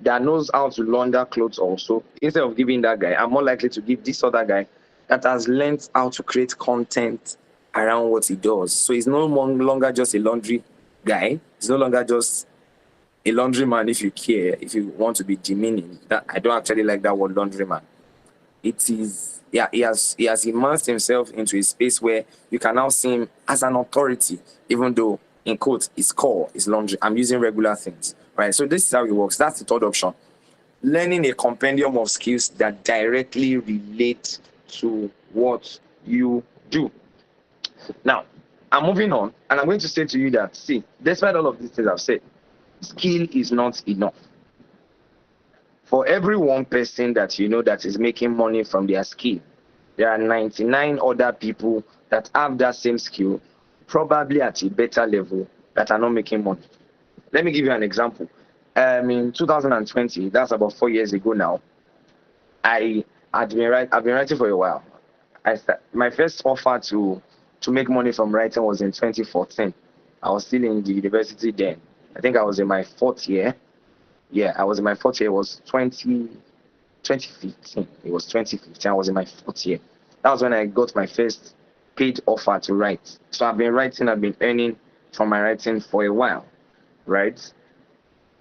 that knows how to launder clothes also, instead of giving that guy, I'm more likely to give this other guy that has learned how to create content around what he does. So he's no longer just a laundry guy. He's no longer just a laundryman, if you care, if you want to be demeaning. That I don't actually like that word laundryman. It is, yeah, he has immersed himself into a space where you can now see him as an authority, even though in quotes his core is laundry. I'm using regular things. Right. So this is how it works. That's the third option. Learning a compendium of skills that directly relate to what you do. Now, I'm moving on, and I'm going to say to you that, see, despite all of these things I've said, skill is not enough. For every one person that you know that is making money from their skill, there are 99 other people that have that same skill, probably at a better level, that are not making money. Let me give you an example. In 2020, that's about 4 years ago now, I've been writing for a while. My first offer to make money from writing was in 2014. I was still in the university then. I think I was in my fourth year. Yeah, I was in my fourth year. It was 2015. It was 2015. I was in my fourth year. That was when I got my first paid offer to write. So I've been writing, I've been earning from my writing for a while, right?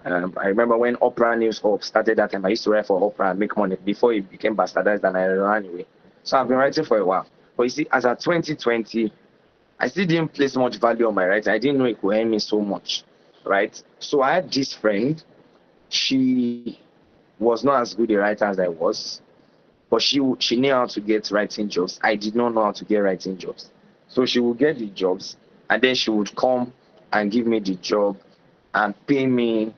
I remember when Opera News Hub started that time, I used to write for Opera and make money before it became bastardized and I ran away. So I've been writing for a while. But you see, as of 2020, I still didn't place much value on my writing. I didn't know it could earn me so much, right? So I had this friend. She was not as good a writer as I was, but she knew how to get writing jobs. I did not know how to get writing jobs. So she would get the jobs, and then she would come and give me the job and pay me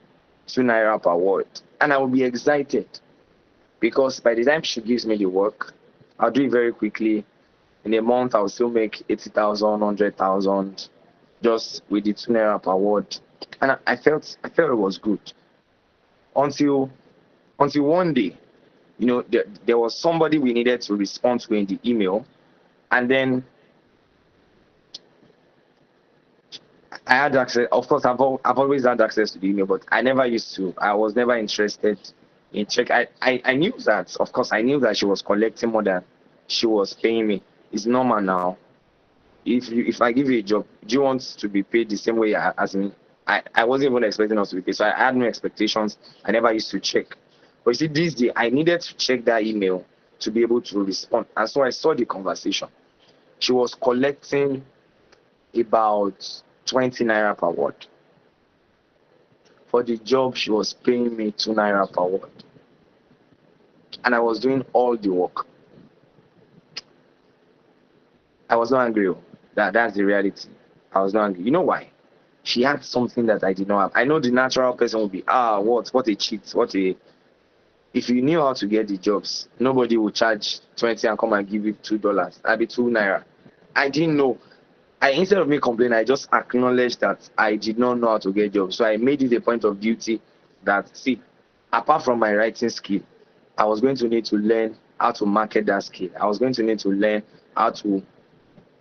2 naira per word. And I would be excited because by the time she gives me the work, I'll do it very quickly. In a month, I'll still make 80,000, 100,000 just with the 2 naira per word. And I felt it was good. Until one day, you know, there was somebody we needed to respond to in the email. And then I had access. Of course, I've always had access to the email, but I was never interested in check. I knew that, of course, I knew that she was collecting more than she was paying me. It's normal now. If I give you a job, do you want to be paid the same way as me? I wasn't even expecting us to be paid, so I had no expectations. I never used to check. But you see, this day, I needed to check that email to be able to respond. And so I saw the conversation. She was collecting about 20 naira per word. For the job, she was paying me 2 naira per word. And I was doing all the work. I was not angry. That's the reality. I was not angry. You know why? She had something that I did not have. I know the natural person would be, what a cheat, If you knew how to get the jobs, nobody would charge 20 and come and give you $2. That'd be 2 naira. I didn't know. Instead of me complaining, I just acknowledged that I did not know how to get jobs. So I made it a point of duty that, see, apart from my writing skill, I was going to need to learn how to market that skill. I was going to need to learn how to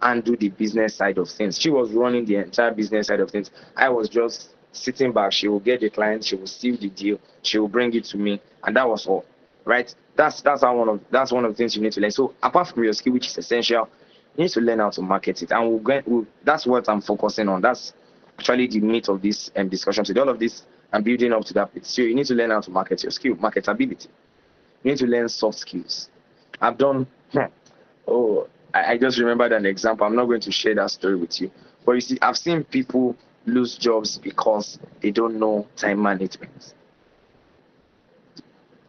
handle the business side of things. She was running the entire business side of things. I was just sitting back. She will get the client, she will seal the deal, she will bring it to me, and that was all. Right? That's one of the things you need to learn. So apart from your skill, which is essential, you need to learn how to market it. And that's what I'm focusing on. That's actually the meat of this discussion. So all of this, I'm building up to that bit. So you need to learn how to market your skill, marketability. You need to learn soft skills. I've done I just remembered an example. I'm not going to share that story with you. But you see, I've seen people lose jobs because they don't know time management.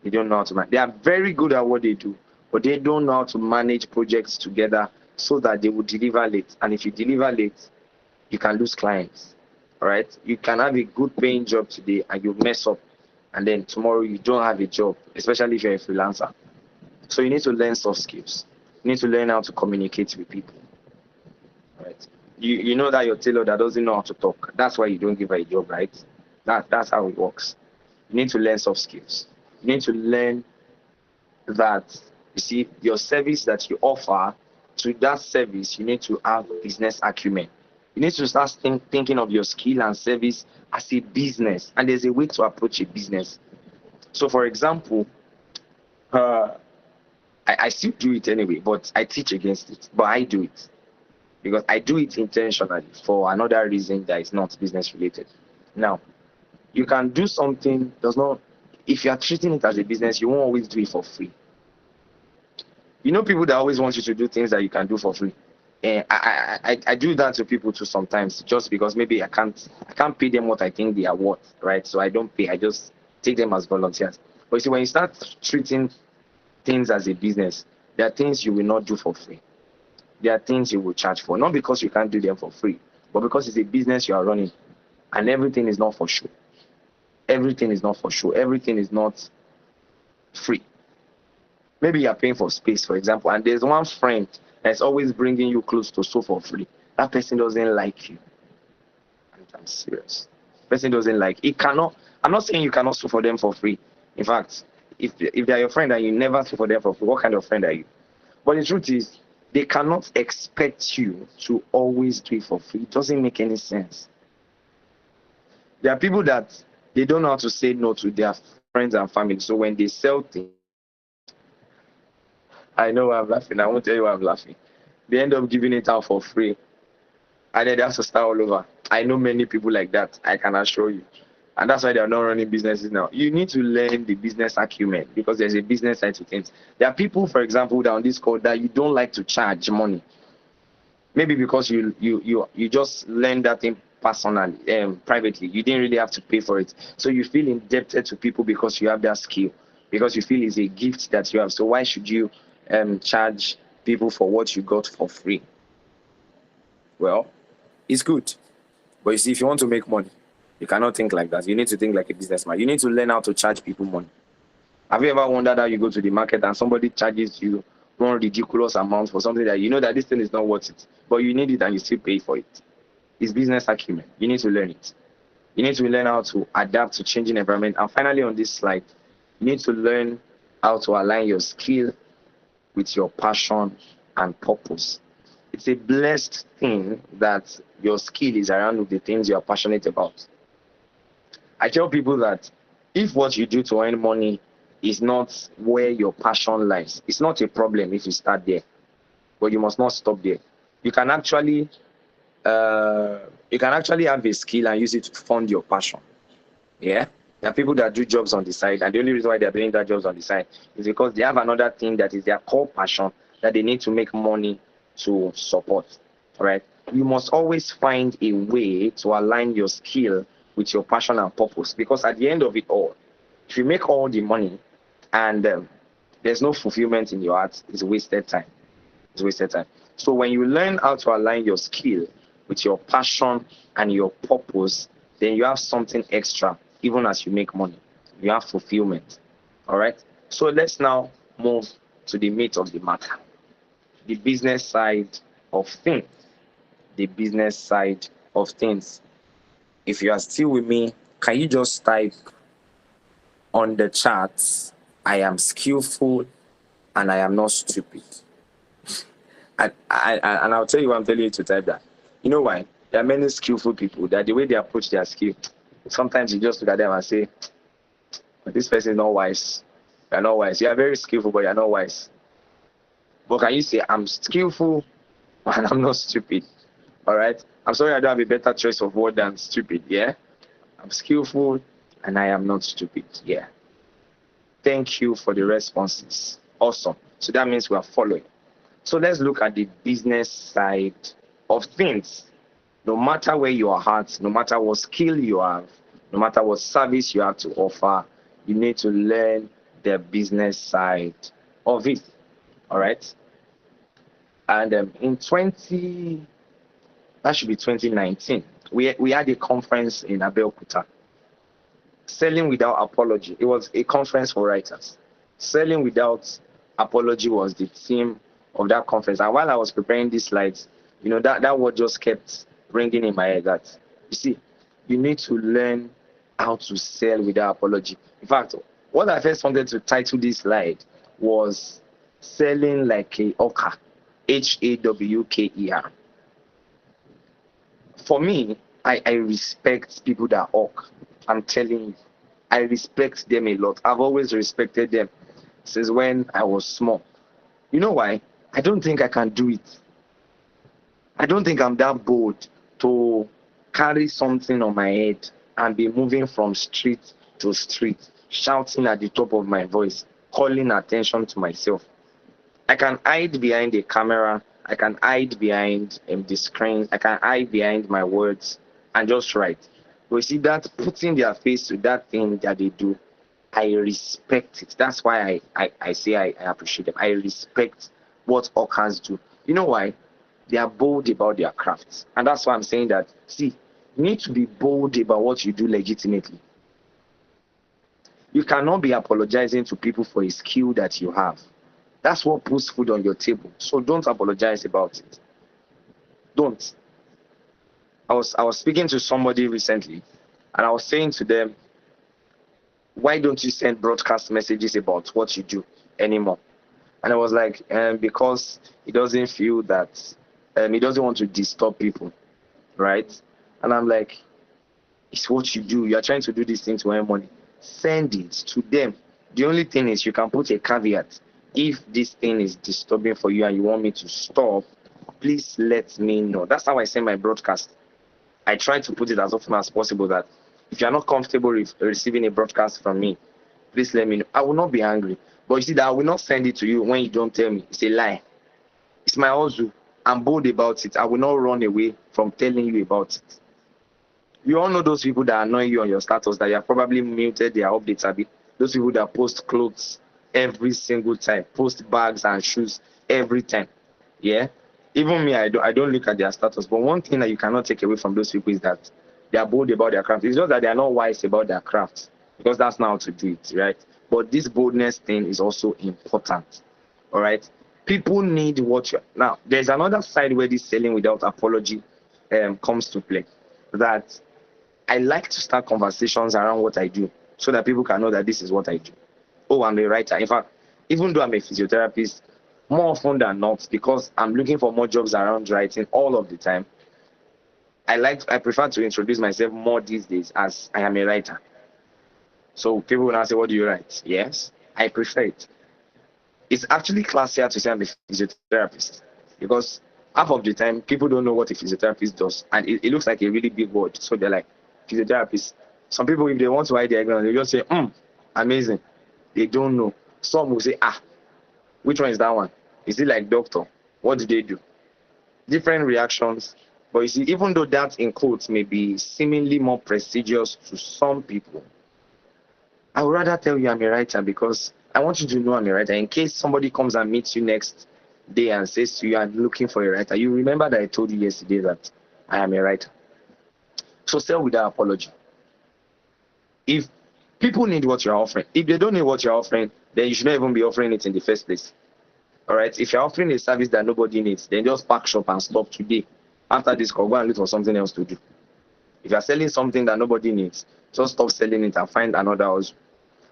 They don't know how to manage. They are very good at what they do, but they don't know how to manage projects together so that they will deliver late. And if you deliver late, you can lose clients. All right? You can have a good paying job today and you mess up, and then tomorrow you don't have a job, especially if you're a freelancer. So you need to learn soft skills. You need to learn how to communicate with people. Right? You know that your tailor that doesn't know how to talk. That's why you don't give her a job, right? That's how it works. You need to learn soft skills. You need to learn that, you see, your service that you offer, to that service, you need to have business acumen. You need to start thinking of your skill and service as a business, and there's a way to approach a business. So, for example, I still do it anyway, but I teach against it. But I do it because I do it intentionally for another reason that is not business related. Now, you can do something, does not, if you are treating it as a business, you won't always do it for free. You know, people that always want you to do things that you can do for free. And I do that to people too sometimes, just because maybe I can't pay them what I think they are worth, right? So I don't pay. I just take them as volunteers. But you see, when you start treating things as a business, there are things you will not do for free. There are things you will charge for, not because you can't do them for free, but because it's a business you are running, and everything is not for show. Everything is not for show. Everything is not free. Maybe you are paying for space, for example, and there's one friend that's always bringing you close to so for free. That person doesn't like you. I'm serious. Person doesn't like. It cannot. I'm not saying you cannot sue for them for free. In fact, if they're your friend and you never sue for them for free, what kind of friend are you? But the truth is, they cannot expect you to always do it for free. It doesn't make any sense. There are people that they don't know how to say no to their friends and family. So when they sell things, I know I'm laughing. I won't tell you why I'm laughing. They end up giving it out for free, and then they have to start all over. I know many people like that, I can assure you. And that's why they are not running businesses now. You need to learn the business acumen, because there's a business side to things. There are people, for example, that on this call that you don't like to charge money. Maybe because you just learn that thing personally, privately. You didn't really have to pay for it. So you feel indebted to people because you have that skill, because you feel it's a gift that you have. So why should you charge people for what you got for free? Well, it's good. But you see, if you want to make money, you cannot think like that. You need to think like a businessman. You need to learn how to charge people money. Have you ever wondered how you go to the market and somebody charges you one ridiculous amount for something that you know that this thing is not worth it, but you need it and you still pay for it? It's business acumen. You need to learn it. You need to learn how to adapt to changing environment. And finally, on this slide, you need to learn how to align your skill with your passion and purpose. It's a blessed thing that your skill is around with the things you are passionate about. I tell people that if what you do to earn money is not where your passion lies, it's not a problem if you start there, but you must not stop there. You can actually have a skill and use it to fund your passion. Yeah, there are people that do jobs on the side, and the only reason why they're doing that jobs on the side is because they have another thing that is their core passion that they need to make money to support. All right, you must always find a way to align your skill with your passion and purpose, because at the end of it all, if you make all the money and there's no fulfillment in your heart, it's wasted time. It's wasted time. So when you learn how to align your skill with your passion and your purpose, then you have something extra. Even as you make money, you have fulfillment. All right. So let's now move to the meat of the matter, the business side of things. The business side of things. If you are still with me, can you just type on the chat, I am skillful and I am not stupid? And I'll tell you why I'm telling you to type that. You know why? There are many skillful people that the way they approach their skill, sometimes you just look at them and say, this person is not wise. You're not wise. You are very skillful, but you're not wise. But can you say, I'm skillful and I'm not stupid? All right? I'm sorry I don't have a better choice of word than stupid, yeah? I'm skillful and I am not stupid, yeah. Thank you for the responses. Awesome. So that means we are following. So let's look at the business side of things. No matter where you are at, no matter what skill you have, no matter what service you have to offer, you need to learn the business side of it. All right. And in 2019, we had a conference in Abeokuta. Selling without apology. It was a conference for writers. Selling without apology was the theme of that conference. And while I was preparing these slides, you know, that word just kept ringing in my head, that you see, you need to learn how to sell without apology. In fact, what I first wanted to title this slide was selling like a hawker, HAWKER. For me, I respect people that hawk. I'm telling you, I respect them a lot. I've always respected them since when I was small. You know why? I don't think I can do it. I don't think I'm that bold to carry something on my head and be moving from street to street, shouting at the top of my voice, calling attention to myself. I can hide behind a camera. I can hide behind the screen. I can hide behind my words and just write. But you see, that putting their face to that thing that they do, I respect it. That's why I say I appreciate them. I respect what orcas do. You know why? They are bold about their crafts. And that's why I'm saying that, see, you need to be bold about what you do legitimately. You cannot be apologizing to people for a skill that you have. That's what puts food on your table. So don't apologize about it. Don't. I was speaking to somebody recently, and I was saying to them, why don't you send broadcast messages about what you do anymore? And I was like, because he doesn't feel that, he doesn't want to disturb people, right? And I'm like, it's what you do. You're trying to do this thing to earn money. Send it to them. The only thing is you can put a caveat. If this thing is disturbing for you and you want me to stop, please let me know. That's how I send my broadcast. I try to put it as often as possible that if you're not comfortable with receiving a broadcast from me, please let me know. I will not be angry. But you see that I will not send it to you when you don't tell me. It's a lie. It's my hustle. I'm bold about it. I will not run away from telling you about it. You all know those people that annoy you on your status that you have probably muted their updates, Abby. Those people that post clothes every single time, post bags and shoes every time. Yeah. Even me, I don't look at their status. But one thing that you cannot take away from those people is that they are bold about their craft. It's just that they are not wise about their craft, because that's not how to do it, right? But this boldness thing is also important. All right. People need what you now. There's another side where this selling without apology comes to play. That I like to start conversations around what I do so that people can know that this is what I do. Oh, I'm a writer. In fact, even though I'm a physiotherapist, more often than not, because I'm looking for more jobs around writing all of the time, I prefer to introduce myself more these days as I am a writer. So people will now say, what do you write? Yes, I prefer it. It's actually classier to say I'm a physiotherapist, because half of the time people don't know what a physiotherapist does, and it looks like a really big word. So they're like, physiotherapist. Some people, if they want to hide their ignorance, they just say, amazing. They don't know. Some will say, which one is that one? Is it like doctor? What do they do? Different reactions. But you see, even though that in quotes may be seemingly more prestigious to some people, I would rather tell you I'm a writer, because I want you to know I'm a writer. In case somebody comes and meets you next day and says to you, I'm looking for a writer, you remember that I told you yesterday that I am a writer. So sell without apology. If people need what you're offering, if they don't need what you're offering, then you shouldn't even be offering it in the first place. All right. If you're offering a service that nobody needs, then just pack shop and stop today. After this call, go and look for something else to do. If you're selling something that nobody needs, just stop selling it and find another house.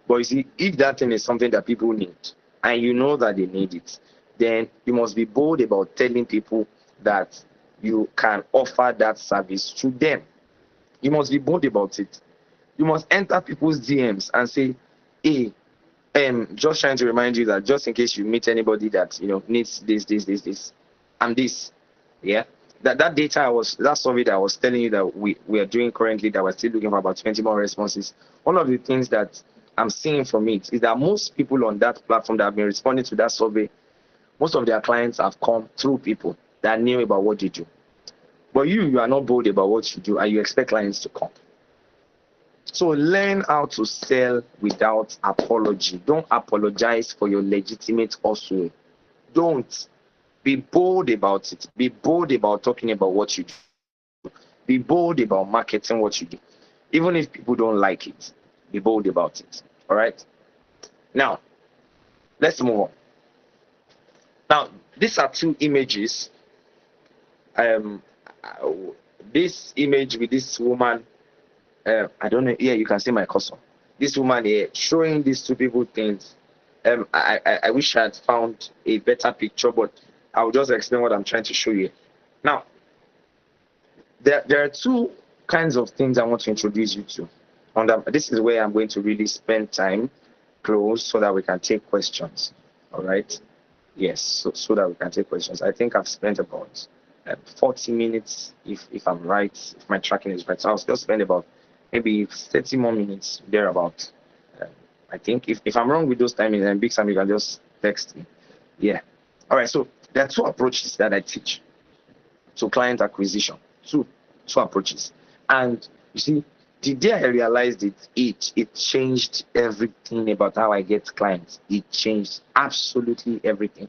But you see, if that thing is something that people need and you know that they need it, then you must be bold about telling people that you can offer that service to them. You must be bold about it. You must enter people's DMs and say, hey, just trying to remind you that just in case you meet anybody that needs this, and this, yeah. That data that survey that I was telling you that we are doing currently, that we're still looking for about 20 more responses. One of the things that I'm seeing from it is that most people on that platform that have been responding to that survey, most of their clients have come through people that knew about what you do. But you are not bold about what you do, and you expect clients to come. So learn how to sell without apology. Don't apologize for your legitimate hustle. Don't. Be bold about it. Be bold about talking about what you do. Be bold about marketing what you do. Even if people don't like it, be bold about it. All right? Now, let's move on. Now, these are two images. This image with this woman I don't know. Yeah, you can see my cursor. This woman here showing these two people things. I wish I had found a better picture, but I'll just explain what I'm trying to show you. Now, there are two kinds of things I want to introduce you to. This is where I'm going to really spend time close so that we can take questions. All right. Yes, so that we can take questions. I think I've spent about 40 minutes, if I'm right, if my tracking is right. So I'll still spend about maybe 30 more minutes thereabout. I think if I'm wrong with those timings, then Big Sam, you can just text me. Yeah. All right. So there are two approaches that I teach to client acquisition. Two approaches. And you see, the day I realized it changed everything about how I get clients. It changed absolutely everything.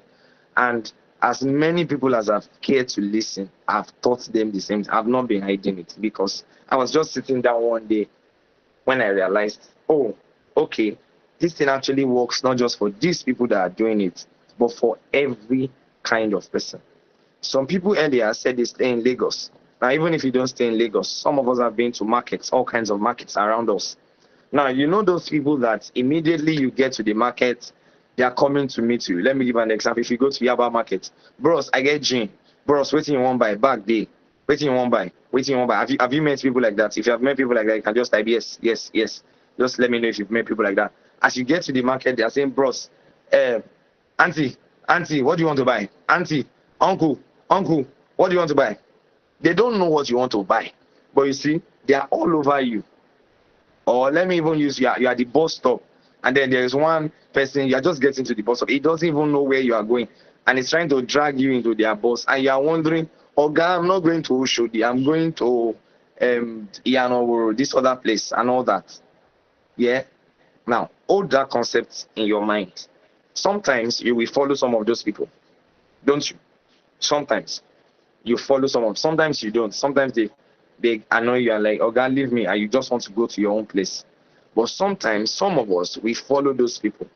And as many people as have cared to listen, I've taught them the same. I've not been hiding it, because I was just sitting down one day when I realized, oh, okay, this thing actually works not just for these people that are doing it, but for every kind of person. Some people earlier said they stay in Lagos. Now, even if you don't stay in Lagos, some of us have been to markets, all kinds of markets around us. Now, you know those people that immediately you get to the market, they are coming to meet you. Let me give an example. If you go to Yaba Market, bros, I get gin. Bros, waiting you won't buy, back day. Waiting you won't buy, waiting you won't buy. Have you met people like that? If you have met people like that, you can just type yes, yes, yes. Just let me know if you've met people like that. As you get to the market, they are saying, bros, auntie, what do you want to buy? Auntie, uncle, what do you want to buy? They don't know what you want to buy, but you see, they are all over you. Or let me even use you are at the bus stop, and then there is one person, you are just getting to the bus stop. He doesn't even know where you are going, and he's trying to drag you into their bus, and you are wondering, oh God, I'm not going to Oshodi, I'm going to Iyanoworo, this other place, and all that. Yeah. Now, hold that concept in your mind. Sometimes you will follow some of those people, don't you? Sometimes you follow someone, sometimes you don't. Sometimes they annoy you and like, oh God, leave me, and you just want to go to your own place. But sometimes some of us, we follow those people,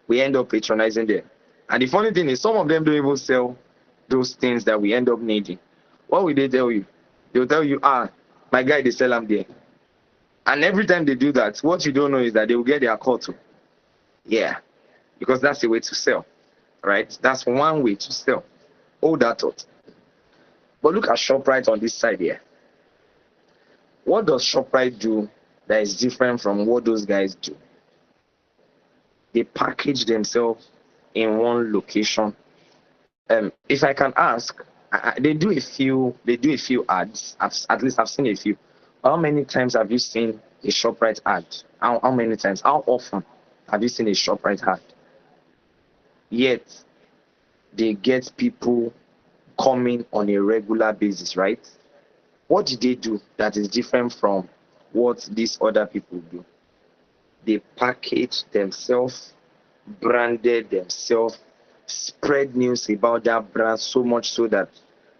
we end up patronizing them. And the funny thing is, some of them don't even sell those things that we end up needing. What will they tell you? They'll tell you, my guy, they sell them there. And every time they do that, what you don't know is that they will get their call too. Yeah, because that's the way to sell, right? That's one way to sell. Hold that thought. But look at ShopRite on this side here. What does ShopRite do that is different from what those guys do? They package themselves in one location. If I can ask, they do a few ads. At least I've seen a few. How many times have you seen a ShopRite ad? How many times? How often have you seen a ShopRite ad? Yet they get people coming on a regular basis, right? What did they do that is different from what these other people do? They package themselves, branded themselves, spread news about that brand so much so that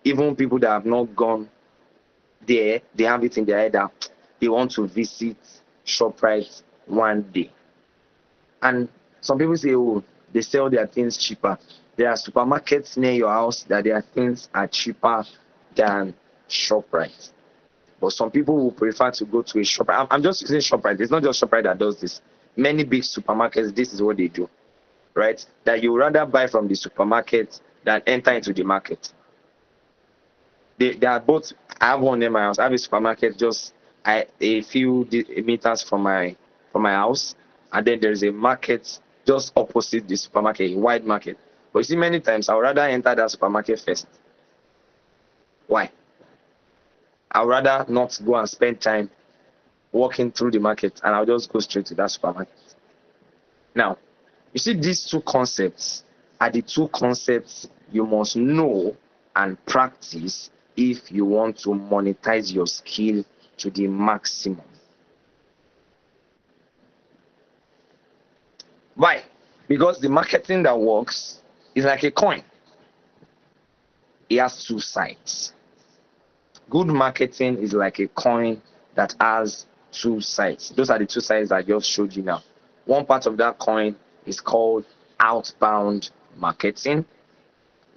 even people that have not gone there, they have it in their head that they want to visit ShopRite one day. And some people say, oh, they sell their things cheaper. There are supermarkets near your house that their things are cheaper than ShopRite. But some people will prefer to go to a ShopRite. I'm just using ShopRite. It's not just ShopRite that does this. Many big supermarkets, this is what they do, right? That you rather buy from the supermarket than enter into the market. They are both. I have one in my house. I have a supermarket just a few meters from my house, and then there's a market just opposite the supermarket, a wide market. But you see, many times I would rather enter that supermarket first. Why? I would rather not go and spend time walking through the market, and I'll just go straight to that supermarket. Now, you see, these two concepts are the two concepts you must know and practice if you want to monetize your skill to the maximum. Why? Because the marketing that works is like a coin. It has two sides. Good marketing is like a coin that has two sides. Those are the two sides I just showed you now. One part of that coin is called outbound marketing.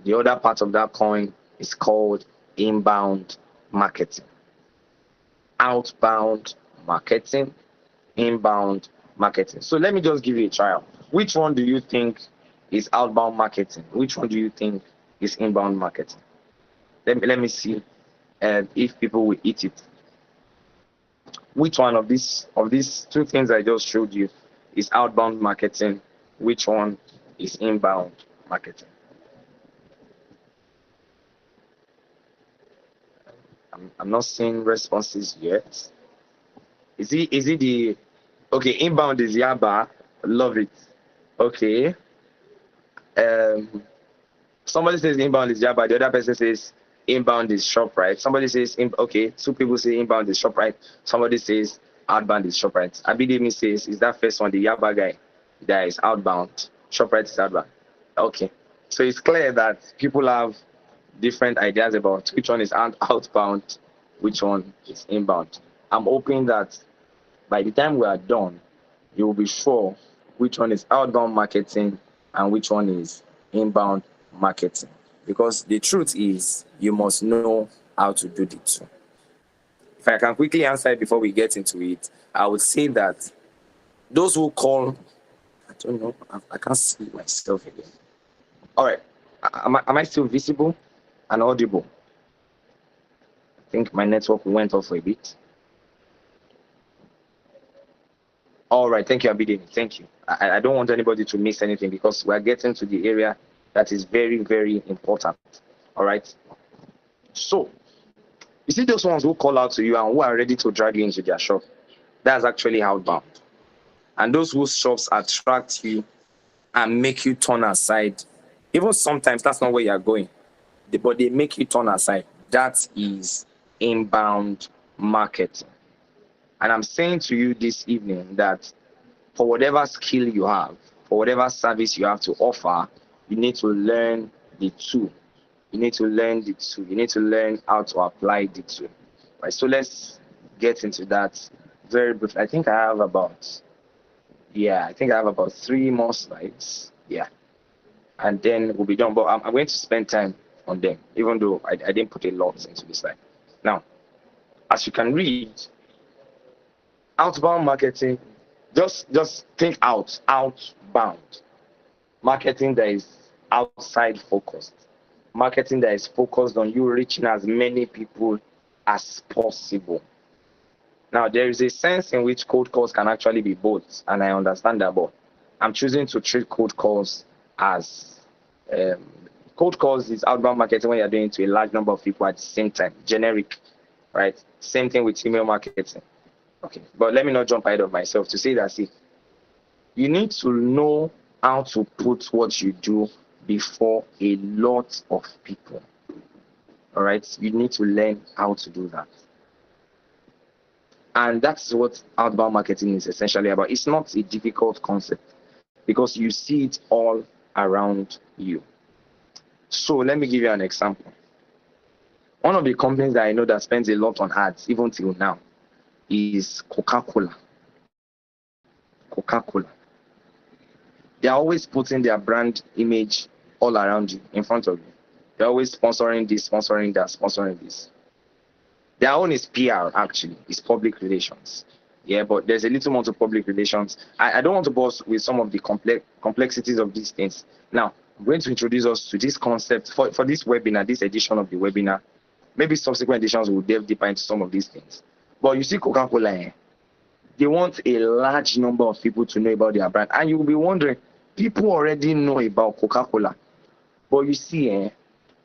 The other part of that coin is called inbound marketing. Outbound marketing, inbound marketing. So let me just give you a trial. Which one do you think is outbound marketing? Which one do you think is inbound marketing? Let me see if people will eat it. Which one of these two things I just showed you is outbound marketing? Which one is inbound marketing? I'm not seeing responses yet. Is it the okay? Inbound is Yaba. Love it. Okay. Somebody says inbound is Yaba. The other person says inbound is ShopRite. Somebody says okay. Two people say inbound is ShopRite. Somebody says outbound is ShopRite. Abidemi says is that first one the Yaba guy that is outbound. ShopRite is outbound. Okay. So it's clear that people have different ideas about which one is outbound, which one is inbound. I'm hoping that by the time we are done, you will be sure which one is outbound marketing and which one is inbound marketing. Because the truth is, you must know how to do the two. If I can quickly answer it before we get into it, I would say that those who call, I don't know, I can't see myself again. All right, am I still visible and audible? I think my network went off a bit. All right, thank you, Abidin. Thank you. I don't want anybody to miss anything because we're getting to the area that is very, very important. All right. So, you see those ones who call out to you and who are ready to drag you into their shop. That's actually outbound. And those whose shops attract you and make you turn aside. Even sometimes that's not where you're going, but they make you turn aside. That is inbound marketing. And I'm saying to you this evening that for whatever skill you have, for whatever service you have to offer, you need to learn the two. You need to learn the two. You need to learn how to apply the two. Right. So let's get into that very briefly. I think I have about 3 more slides. Yeah. And then we'll be done. But I'm going to spend time on them, even though I didn't put a lot into this slide. Now, as you can read, outbound marketing, just think outbound. Marketing that is outside focused. Marketing that is focused on you reaching as many people as possible. Now, there is a sense in which cold calls can actually be both, and I understand that, but I'm choosing to treat cold calls as cold calls is outbound marketing when you're doing it to a large number of people at the same time, generic, right? Same thing with email marketing. Okay, but let me not jump ahead of myself to say that, see, you need to know how to put what you do before a lot of people. All right, you need to learn how to do that. And that's what outbound marketing is essentially about. It's not a difficult concept because you see it all around you. So let me give you an example. One of the companies that I know that spends a lot on ads, even till now, is Coca-Cola. Coca-Cola. They're always putting their brand image all around you, in front of you. They're always sponsoring this, sponsoring that, sponsoring this. Their own is PR, actually. It's public relations. Yeah, but there's a little more to public relations. I don't want to bore with some of the complexities of these things. Now, I'm going to introduce us to this concept for this webinar, this edition of the webinar. Maybe subsequent editions will delve deeper into some of these things. But you see Coca-Cola, they want a large number of people to know about their brand. And you'll be wondering, people already know about Coca-Cola. But you see,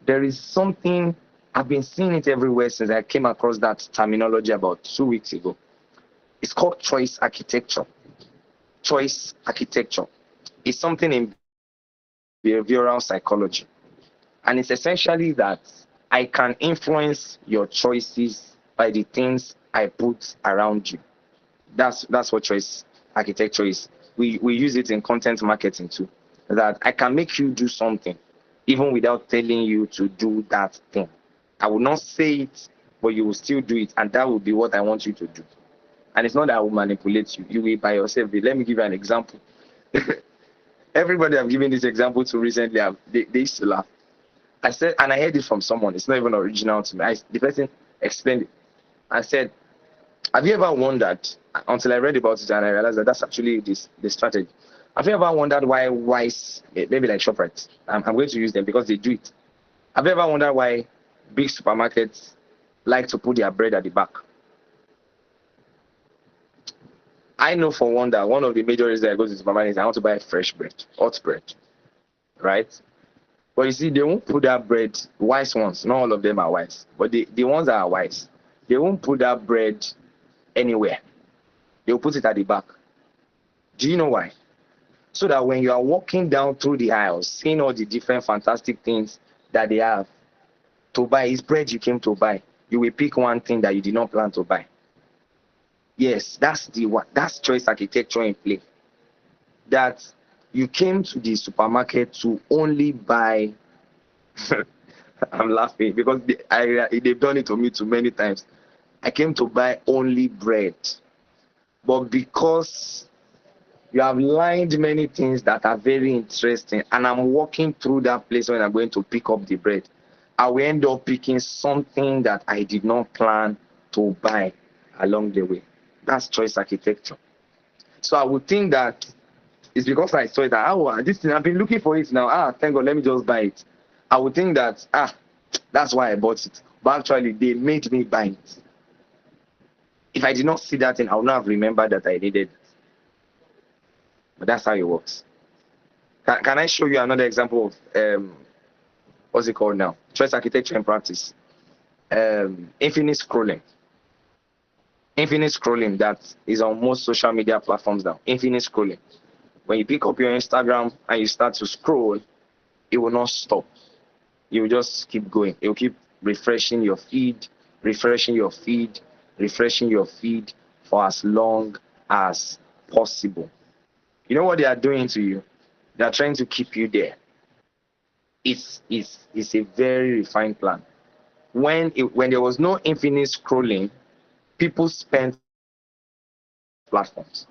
there is something, I've been seeing it everywhere since I came across that terminology about 2 weeks ago. It's called choice architecture. Choice architecture is something in behavioral psychology. And it's essentially that I can influence your choices by the things I put around you. That's what choice architecture is. We use it in content marketing too. That I can make you do something even without telling you to do that thing. I will not say it, but you will still do it, and that will be what I want you to do. And it's not that I will manipulate you. You will by yourself. Let me give you an example. Everybody I've given this example to recently, they used to laugh. I said, and I heard it from someone. It's not even original to me. The person explained it. I said, Have you ever wondered, until I read about it and I realized that that's actually the strategy. Have you ever wondered why Wise, maybe like ShopRite, I'm going to use them because they do it. Have you ever wondered why big supermarkets like to put their bread at the back? I know for one that one of the major reasons I go to the supermarket is I want to buy fresh bread, hot bread, right? But you see, they won't put that bread, wise ones, not all of them are wise, but the ones that are wise, they won't put that bread anywhere. They'll put it at the back. Do you know why? So that when you are walking down through the aisles, seeing all the different fantastic things that they have to buy, it's bread you came to buy. You will pick one thing that you did not plan to buy. Yes, that's choice architecture in play. That you came to the supermarket to only buy. I'm laughing because they've done it to me too many times. I came to buy only bread, but because you have lined many things that are very interesting, and I'm walking through that place when I'm going to pick up the bread, I will end up picking something that I did not plan to buy along the way. That's choice architecture. So I would think that it's because I saw it that, this thing, I've been looking for it now. Thank God, let me just buy it. I would think that, that's why I bought it. But actually, they made me buy it. If I did not see that thing, I would not have remembered that I needed it. But that's how it works. Can I show you another example of, what's it called now? Choice architecture in practice. Infinite scrolling. Infinite scrolling that is on most social media platforms now. Infinite scrolling. When you pick up your Instagram and you start to scroll, it will not stop. You will just keep going. It will keep refreshing your feed, refreshing your feed, refreshing your feed for as long as possible. You know what they are doing to you? They are trying to keep you there. It's a very refined plan. When there was no infinite scrolling, people spent platforms.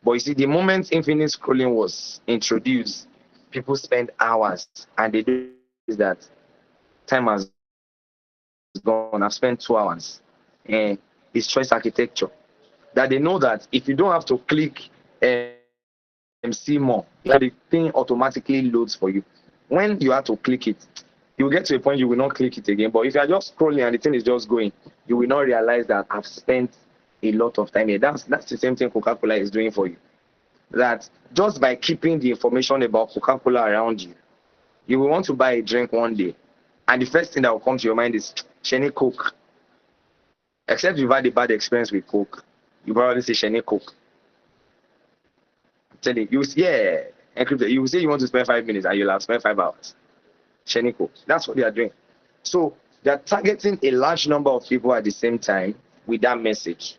But you see, the moment infinite scrolling was introduced, people spend hours, and they do is that time has gone. I've spent 2 hours, and it's choice architecture. That they know that if you don't have to click see more, the thing automatically loads for you. When you have to click it, you will get to a point you will not click it again. But if you are just scrolling and the thing is just going, you will not realize that I've spent a lot of time here. That's the same thing Coca-Cola is doing for you. That just by keeping the information about Coca-Cola around you, you will want to buy a drink one day, and the first thing that will come to your mind is Sheni Coke. Except you've had a bad experience with Coke, you probably say Sheni Coke. I'm telling you, you will say you want to spend 5 minutes and you'll have spent 5 hours. Sheni Coke. That's what they are doing. So they are targeting a large number of people at the same time with that message.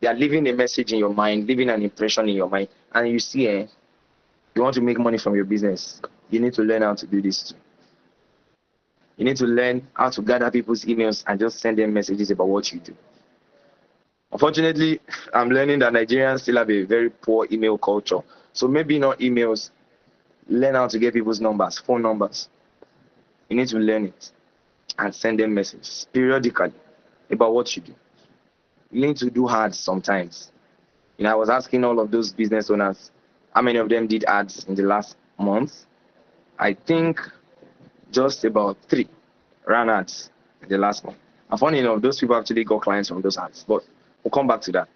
They are leaving a message in your mind, leaving an impression in your mind. And you see, you want to make money from your business, you need to learn how to do this too. You need to learn how to gather people's emails and just send them messages about what you do. Unfortunately, I'm learning that Nigerians still have a very poor email culture. So maybe not emails, learn how to get people's numbers, phone numbers. You need to learn it and send them messages periodically about what you do. You need to do ads sometimes. I was asking all of those business owners, how many of them did ads in the last month? I think just about 3 ran ads in the last month. And funny enough, those people actually got clients from those ads, but we'll come back to that.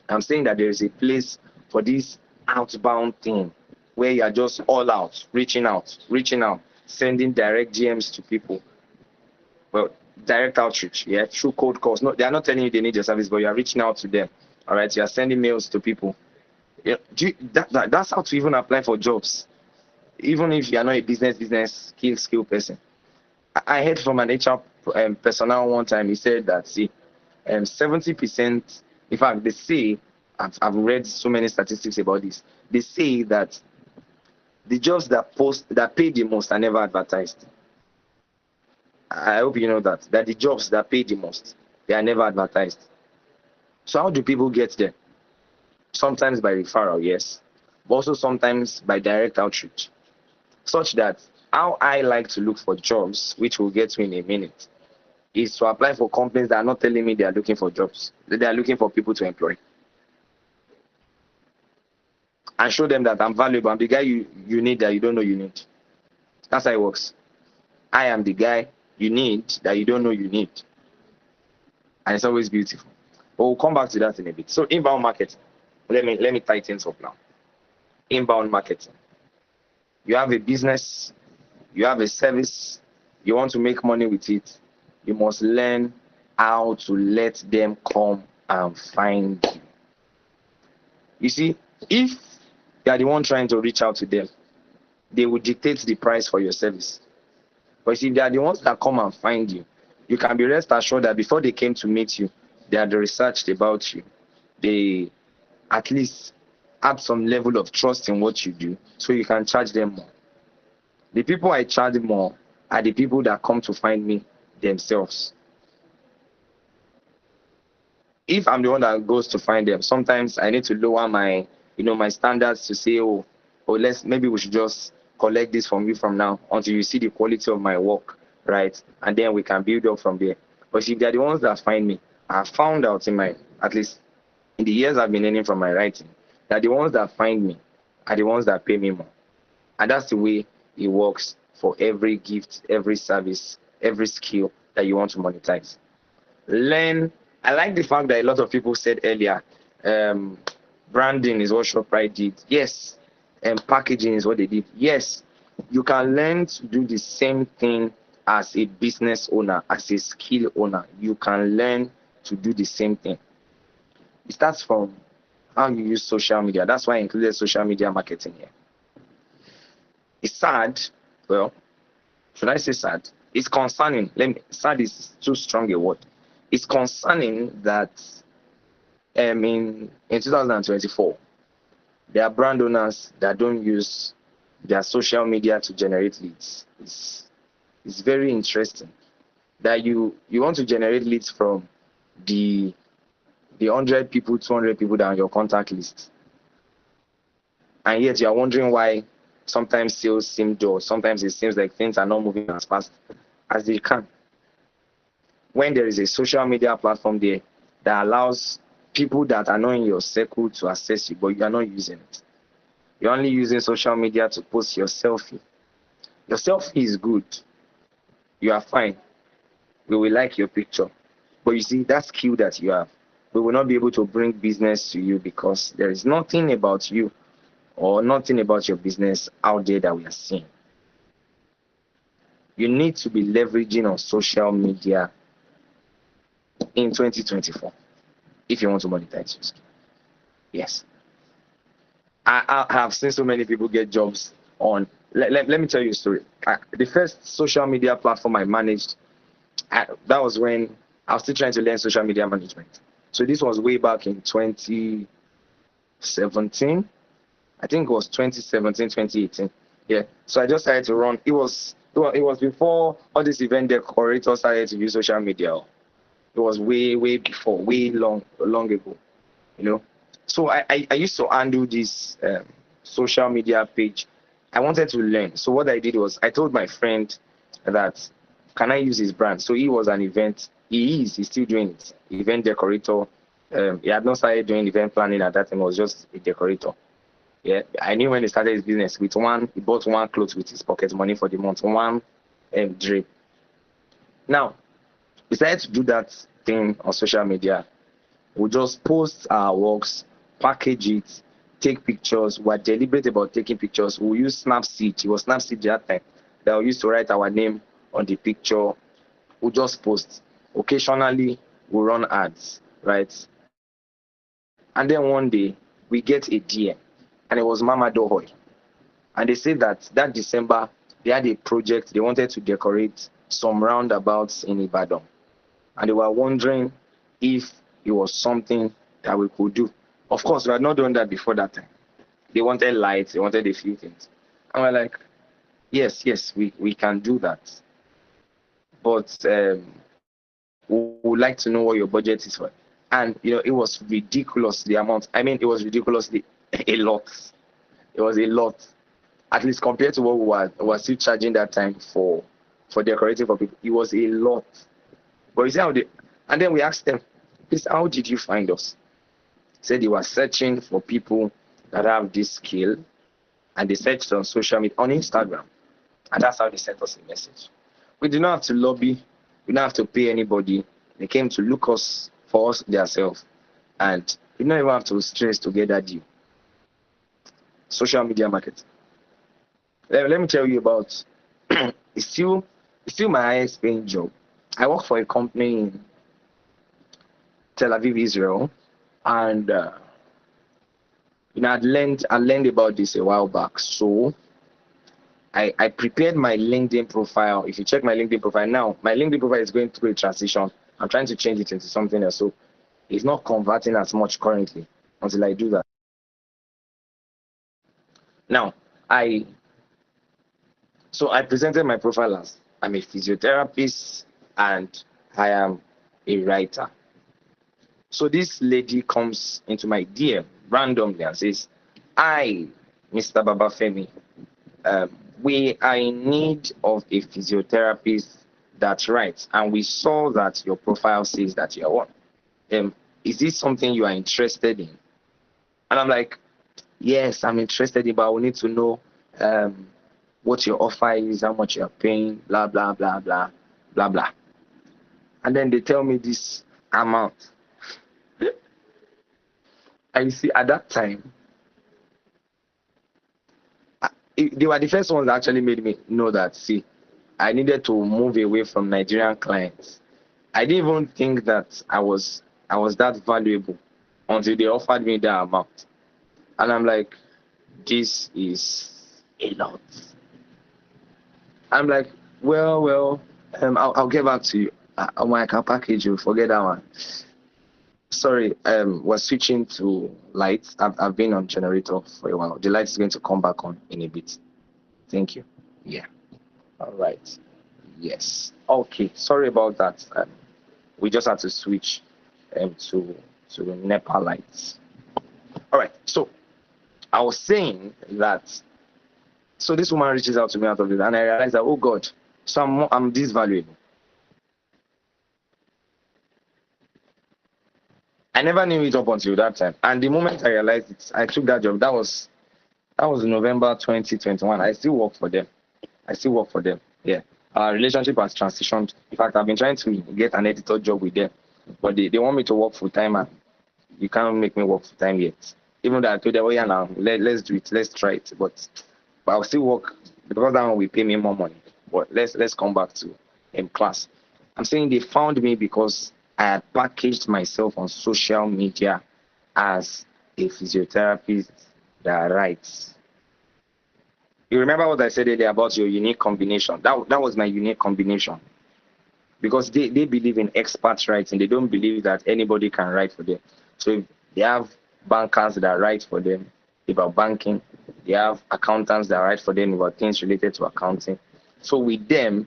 I'm saying that there is a place for this outbound thing where you are just all out, reaching out, sending direct GMs to people. Well, direct outreach, through cold calls. No, they are not telling you they need your service, but you are reaching out to them. All right, you are sending mails to people. That's how to even apply for jobs, even if you are not a business skill person. I heard from an HR personnel one time. He said that 70%. In fact, they say, I've read so many statistics about this. They say that the jobs that pay the most are never advertised. I hope you know that the jobs that pay the most, they are never advertised. So how do people get there? Sometimes by referral, yes, but also sometimes by direct outreach. Such that how I like to look for jobs, which we'll get to in a minute, is to apply for companies that are not telling me they are looking for jobs. They are looking for people to employ. And show them that I'm valuable. I'm the guy you need that you don't know you need. That's how it works. I am the guy you need that you don't know you need. And it's always beautiful. But we'll come back to that in a bit. So inbound marketing. Let me tie things up now. Inbound marketing. You have a business, you have a service, you want to make money with it. You must learn how to let them come and find you. You see, if you are the one trying to reach out to them, they will dictate the price for your service. But if they are the ones that come and find you, you can be rest assured that before they came to meet you, they had researched about you. They at least have some level of trust in what you do, so you can charge them more. The people I charge more are the people that come to find me themselves. If I'm the one that goes to find them, sometimes I need to lower my, my standards to say, maybe we should just collect this from you from now until you see the quality of my work, right? And then we can build up from there. But if they're the ones that find me, I found out at least in the years I've been learning from my writing, that the ones that find me are the ones that pay me more. And that's the way it works for every gift, every service, every skill that you want to monetize. Learn. I like the fact that a lot of people said earlier, branding is what ShopRite did. Yes. And packaging is what they did. Yes. You can learn to do the same thing as a business owner, as a skill owner. You can learn to do the same thing. It starts from how you use social media. That's why I included social media marketing here. It's sad. Well, should I say sad? It's concerning. Sad is too strong a word. It's concerning that in 2024, there are brand owners that don't use their social media to generate leads. It's very interesting that you want to generate leads from the 100 people, 200 people that are on your contact list. And yet you are wondering why sometimes sales seem dull. Sometimes it seems like things are not moving as fast as they can. When there is a social media platform there that allows people that are not in your circle to access you, but you are not using it. You're only using social media to post your selfie. Your selfie is good. You are fine. We will like your picture. But you see, that skill that you have, we will not be able to bring business to you because there is nothing about you or nothing about your business out there that we are seeing. You need to be leveraging on social media in 2024 if you want to monetize your skill. Yes. I have seen so many people get jobs on. Let me tell you a story. The first social media platform I managed, that was when I was still trying to learn social media management. So this was way back in 2017. I think it was 2017, 2018. Yeah. So I just started to run. It was before all these event decorators started to use social media. It was way before, way long ago. So I used to handle this social media page. I wanted to learn. So what I did was I told my friend that, can I use his brand? So he was an event. He's still doing it. Event decorator. He had not started doing event planning at that time. He was just a decorator. Yeah, I knew when he started his business he bought one clothes with his pocket money for the month, one drip. Now, we started to do that thing on social media. We just post our works, package it, take pictures. We're deliberate about taking pictures. We use Snapseed. It was Snapseed that time that we used to write our name on the picture. We just post. Occasionally, we run ads, right? And then one day, we get a DM, and it was Mama Dohoy. And they said that December, they had a project. They wanted to decorate some roundabouts in Ibadan. And they were wondering if it was something that we could do. Of course, we had not done that before that time. They wanted lights, they wanted a few things. And we're like, yes, we can do that. But we would like to know what your budget is for. And, it was ridiculous, the amount. I mean, it was ridiculously a lot. It was a lot. At least compared to what we were still charging that time for decorating for people. It was a lot. But you see how they, and then we asked them, please, how did you find us? Said they were searching for people that have this skill, and they searched on social media, on Instagram, and that's how they sent us a message. We did not have to lobby, we didn't have to pay anybody. They came to look us for us themselves, and we don't even have to stress to get that deal. Social media market. Let me tell you about it's still my highest paying job. I work for a company in Tel Aviv, Israel, and I learned about this a while back. So I prepared my LinkedIn profile. If you check my LinkedIn profile now, my LinkedIn profile is going through a transition. I'm trying to change it into something else. So it's not converting as much currently until I do that. Now, I presented my profile as I'm a physiotherapist and I am a writer. So this lady comes into my DM randomly and says, "Hi, Mr. Babafemi, we are in need of a physiotherapist that writes, and we saw that your profile says that you're one. Is this something you are interested in?" And I'm like, "Yes, I'm interested in, but I will need to know what your offer is, how much you're paying, blah, blah, blah, blah, blah, blah." And then they tell me this amount. And you see, at that time, they were the first ones that actually made me know that, see, I needed to move away from Nigerian clients. I didn't even think that I was that valuable until they offered me that amount. And I'm like, this is a lot. I'm like, well, I'll get back to you. I can package you, forget that one. Sorry, we're switching to lights. I've been on generator for a while. The light is going to come back on in a bit. Thank you. Yeah. All right. Yes. Okay. Sorry about that. We just had to switch to NEPA lights. All right. So I was saying that. So this woman reaches out to me out of it, and I realized that, oh God, so I'm this valuable. I never knew it up until that time. And the moment I realized it, I took that job. That was November 2021. I still work for them. Yeah. Our relationship has transitioned. In fact, I've been trying to get an editor job with them, but they want me to work full time, and you can't make me work full time yet. Even though I told them, oh yeah, now let's do it, let's try it. But I'll still work because that one will pay me more money. But let's come back to class. I'm saying they found me because I had packaged myself on social media as a physiotherapist that writes. You remember what I said earlier about your unique combination? That was my unique combination. Because they believe in expert writing. They don't believe that anybody can write for them. So if they have bankers that write for them about banking, they have accountants that write for them about things related to accounting. So with them,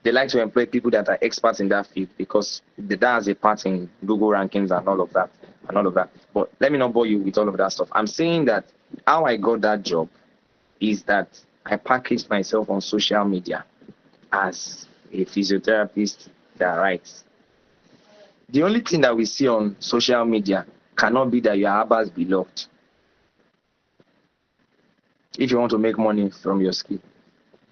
they like to employ people that are experts in that field because that has a part in Google rankings and all of that. But let me not bore you with all of that stuff. I'm saying that how I got that job is that I packaged myself on social media as a physiotherapist that writes. The only thing that we see on social media cannot be that you are Abba's beloved. If you want to make money from your skill,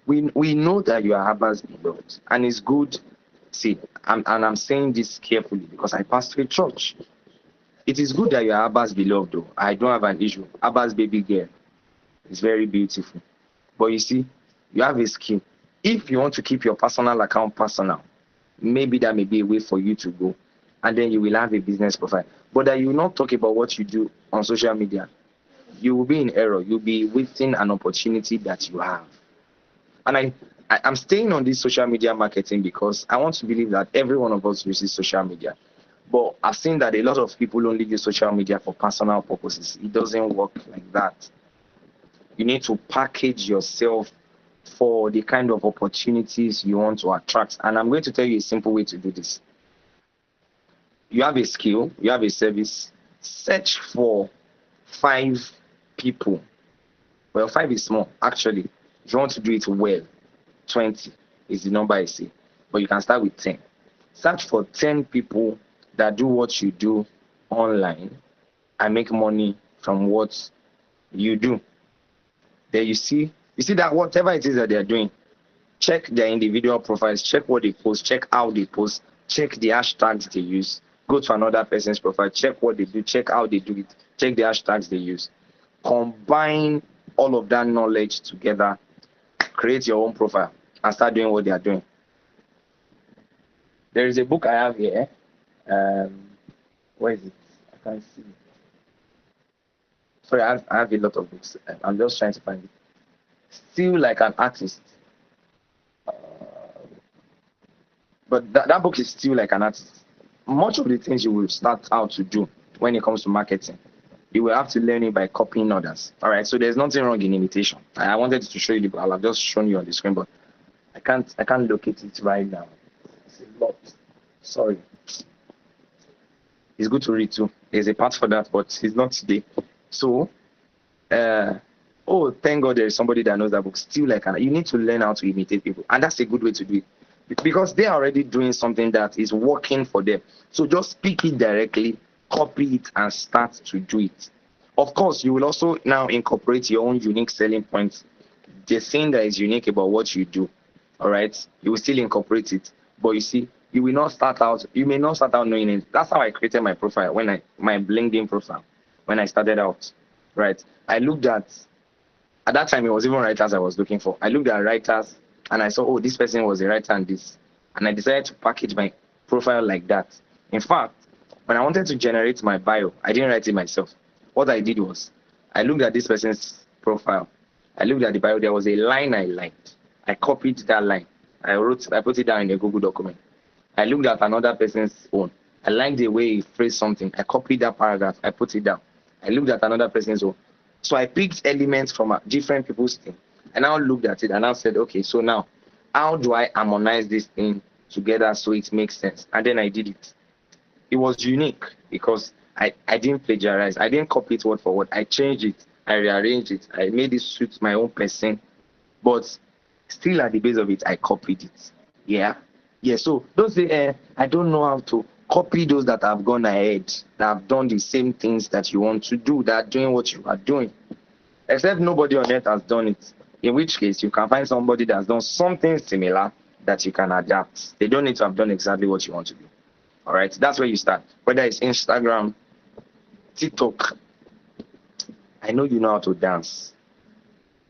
we know that you are Abba's beloved, and it's good. See, I'm saying this carefully because I pastor a church. It is good that you are Abba's beloved, though. I don't have an issue. Abba's baby girl is very beautiful, but you see, you have a skill. If you want to keep your personal account personal, maybe that may be a way for you to go, and then you will have a business profile. But that you will not talk about what you do on social media, you will be in error. You'll be wasting an opportunity that you have. And I'm staying on this social media marketing because I want to believe that every one of us uses social media. But I've seen that a lot of people only use social media for personal purposes. It doesn't work like that. You need to package yourself for the kind of opportunities you want to attract. And I'm going to tell you a simple way to do this. You have a skill, you have a service, search for 5 people. Well, 5 is small, actually. If you want to do it well, 20 is the number I say. But you can start with 10. Search for 10 people that do what you do online and make money from what you do. There you see that whatever it is that they're doing, check their individual profiles, check what they post, check how they post, check the hashtags they use. Go to another person's profile, check what they do, check how they do it, check the hashtags they use. Combine all of that knowledge together, create your own profile, and start doing what they are doing. There is a book I have here. Where is it? I can't see it. Sorry, I have a lot of books. I'm just trying to find it. Still Like an Artist. But that book is Still Like an Artist. Much of the things you will start out to do when it comes to marketing, you will have to learn it by copying others. All right, so there's nothing wrong in imitation. I wanted to show you the book. I'll have just shown you on the screen, but I can't locate it right now. It's a lot. Sorry. It's good to read too. There's a part for that, but it's not today. So, thank God there is somebody that knows that book. Still Like an, you need to learn how to imitate people, and that's a good way to do it, because they are already doing something that is working for them. So just speak it directly, copy it, and start to do it. Of course, you will also now incorporate your own unique selling points, the thing that is unique about what you do. All right, you will still incorporate it, but you see, you may not start out knowing it. That's how I created my profile my LinkedIn profile when I started out. Right, I looked at that time it was even writers I was looking for. I looked at writers and I saw, this person was a writer and this, and I decided to package my profile like that. In fact, when I wanted to generate my bio, I didn't write it myself. What I did was, I looked at this person's profile, I looked at the bio, there was a line I liked. I copied that line. I put it down in a Google document. I looked at another person's own. I liked the way he phrased something. I copied that paragraph. I put it down. I looked at another person's own. So I picked elements from different people's thing. I now looked at it and I said, okay, so now, how do I harmonize this thing together so it makes sense? And then I did it. It was unique because I didn't plagiarize. I didn't copy it word for word. I changed it. I rearranged it. I made it suit my own person. But still at the base of it, I copied it. Yeah. So don't say, I don't know how to copy those that have gone ahead, that have done the same things that you want to do, that are doing what you are doing. Except nobody on earth has done it. In which case, you can find somebody that's done something similar that you can adapt. They don't need to have done exactly what you want to do. All right, that's where you start. Whether it's Instagram, TikTok. I know you know how to dance,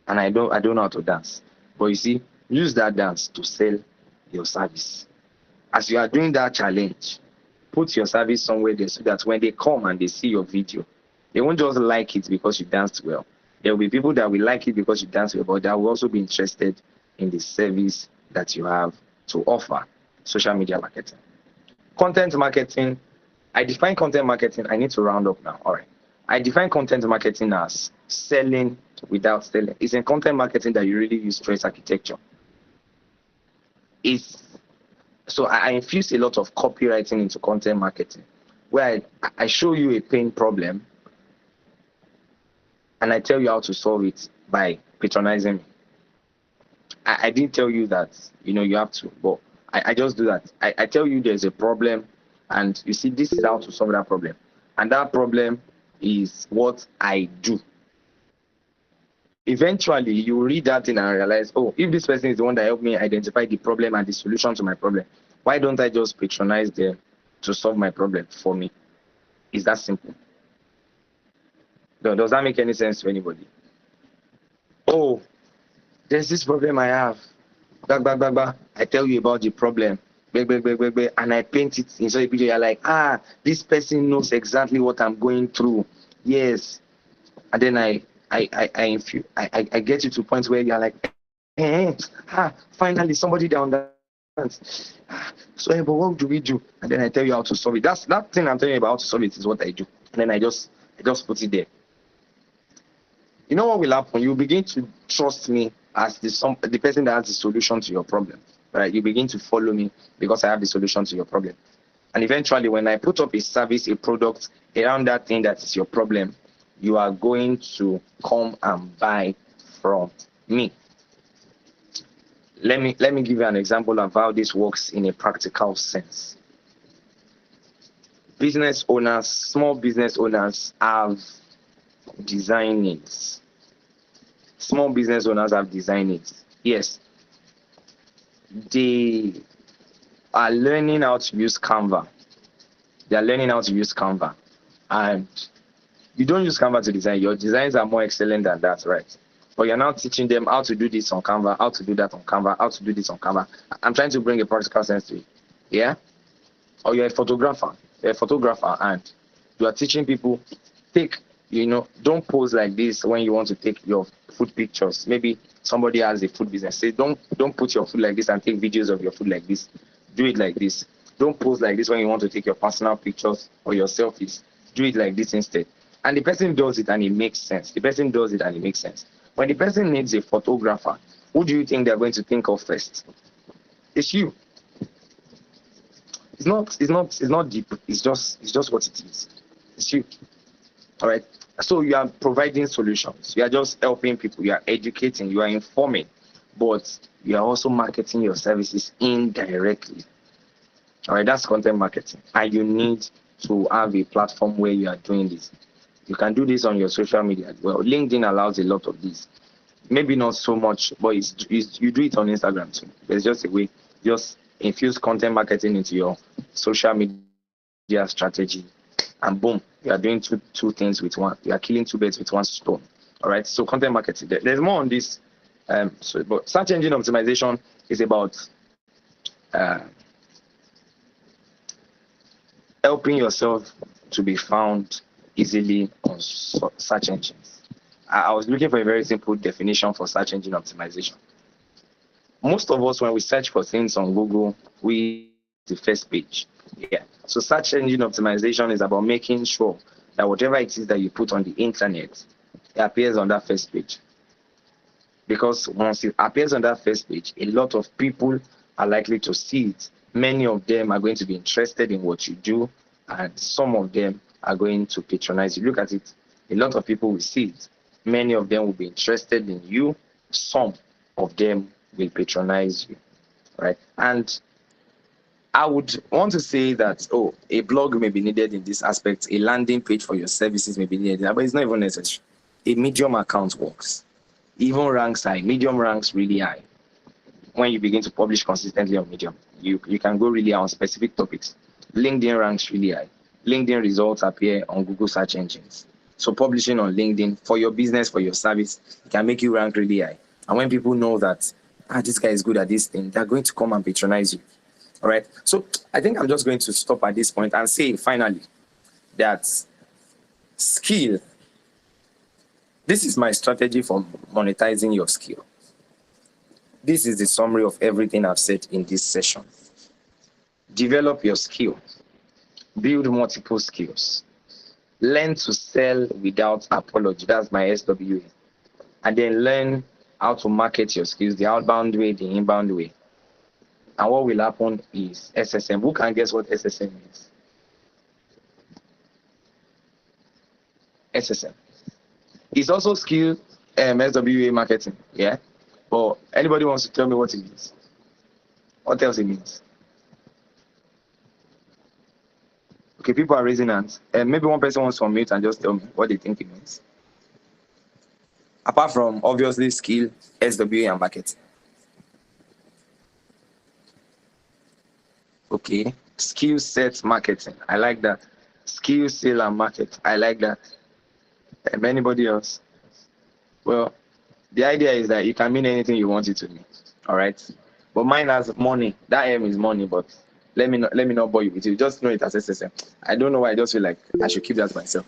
and I don't know how to dance. But you see, use that dance to sell your service. As you are doing that challenge, put your service somewhere there so that when they come and they see your video, they won't just like it because you danced well. There will be people that will like it because you dance well, but that will also be interested in the service that you have to offer. Social media marketing. Content marketing. I define content marketing. I need to round up now. All right. I define content marketing as selling without selling. It's in content marketing that you really use trace architecture. So I infuse a lot of copywriting into content marketing, where I show you a pain problem and I tell you how to solve it by patronizing me. I didn't tell you that, you have to, but I just do that. I tell you there's a problem and you see, this is how to solve that problem. And that problem is what I do. Eventually, you read that thing and realize, if this person is the one that helped me identify the problem and the solution to my problem, why don't I just patronize them to solve my problem for me? It's that simple. Does that make any sense to anybody? There's this problem I have. I tell you about the problem. And I paint it inside the picture. You're like, this person knows exactly what I'm going through. Yes. And then I get you to a point where you're like, finally somebody that understands. So, but what do we do? And then I tell you how to solve it. That thing I'm telling you about how to solve it is what I do. And then I just put it there. You know what will happen? You begin to trust me as the person that has the solution to your problem. Right? You begin to follow me because I have the solution to your problem. And eventually, when I put up a service, a product around that thing that is your problem, you are going to come and buy from me. Let me give you an example of how this works in a practical sense. Business owners, small business owners have design needs. Small business owners have design needs. Yes, they are learning how to use Canva. They are learning how to use Canva. And you don't use Canva to design. Your designs are more excellent than that, right? But you're now teaching them how to do this on Canva, how to do that on Canva, how to do this on Canva. I'm trying to bring a practical sense to it. Yeah? Or you're a photographer. You're a photographer and you are teaching people, don't pose like this when you want to take your food pictures. Maybe somebody has a food business. Say, don't put your food like this and take videos of your food like this. Do it like this. Don't pose like this when you want to take your personal pictures or your selfies. Do it like this instead. And the person does it and it makes sense. The person does it and it makes sense. When the person needs a photographer, who do you think they're going to think of first? It's you. It's not deep. It's just what it is. It's you. All right. So you are providing solutions. You are just helping people. You are educating. You are informing, but you are also marketing your services indirectly. All right. That's content marketing, and you need to have a platform where you are doing this. You can do this on your social media as well. LinkedIn allows a lot of this. Maybe not so much, but you do it on Instagram too. There's just a way. Just infuse content marketing into your social media strategy, and boom, you are doing two things with one. You are killing two birds with one stone. All right. So content marketing. There's more on this. But search engine optimization is about helping yourself to be found easily on search engines. I was looking for a very simple definition for search engine optimization. Most of us, when we search for things on Google, we the first page. Yeah. So search engine optimization is about making sure that whatever it is that you put on the internet, it appears on that first page. Because once it appears on that first page, a lot of people are likely to see it. Many of them are going to be interested in what you do, and some of them are going to patronize you. Look at it. A lot of people will see it. Many of them will be interested in you. Some of them will patronize you, right? And I would want to say that, a blog may be needed in this aspect. A landing page for your services may be needed, but it's not even necessary. A Medium account works. Even ranks high. Medium ranks really high. When you begin to publish consistently on Medium, you can go really high on specific topics. LinkedIn ranks really high. LinkedIn results appear on Google search engines. So publishing on LinkedIn for your business, for your service, it can make you rank really high. And when people know that, this guy is good at this thing, they're going to come and patronize you. All right. So I think I'm just going to stop at this point and say finally that skill. This is my strategy for monetizing your skill. This is the summary of everything I've said in this session. Develop your skill. Build multiple skills. Learn to sell without apology. That's my SWA. And then learn how to market your skills, the outbound way, the inbound way. And what will happen is SSM. Who can guess what SSM means? SSM. It's also skill SWA marketing. Yeah. But anybody wants to tell me what it means? What else it means? Okay, people are raising hands. Maybe one person wants to unmute and just tell me what they think it means. Apart from obviously skill, SWA, and marketing. Okay, skill set marketing. I like that. Skill, sale, and market. I like that. Anybody else? Well, the idea is that you can mean anything you want it to mean. All right. But mine has money. That M is money, but let me not bore you with it. Just know it as SSM. I don't know why. I just feel like I should keep that myself.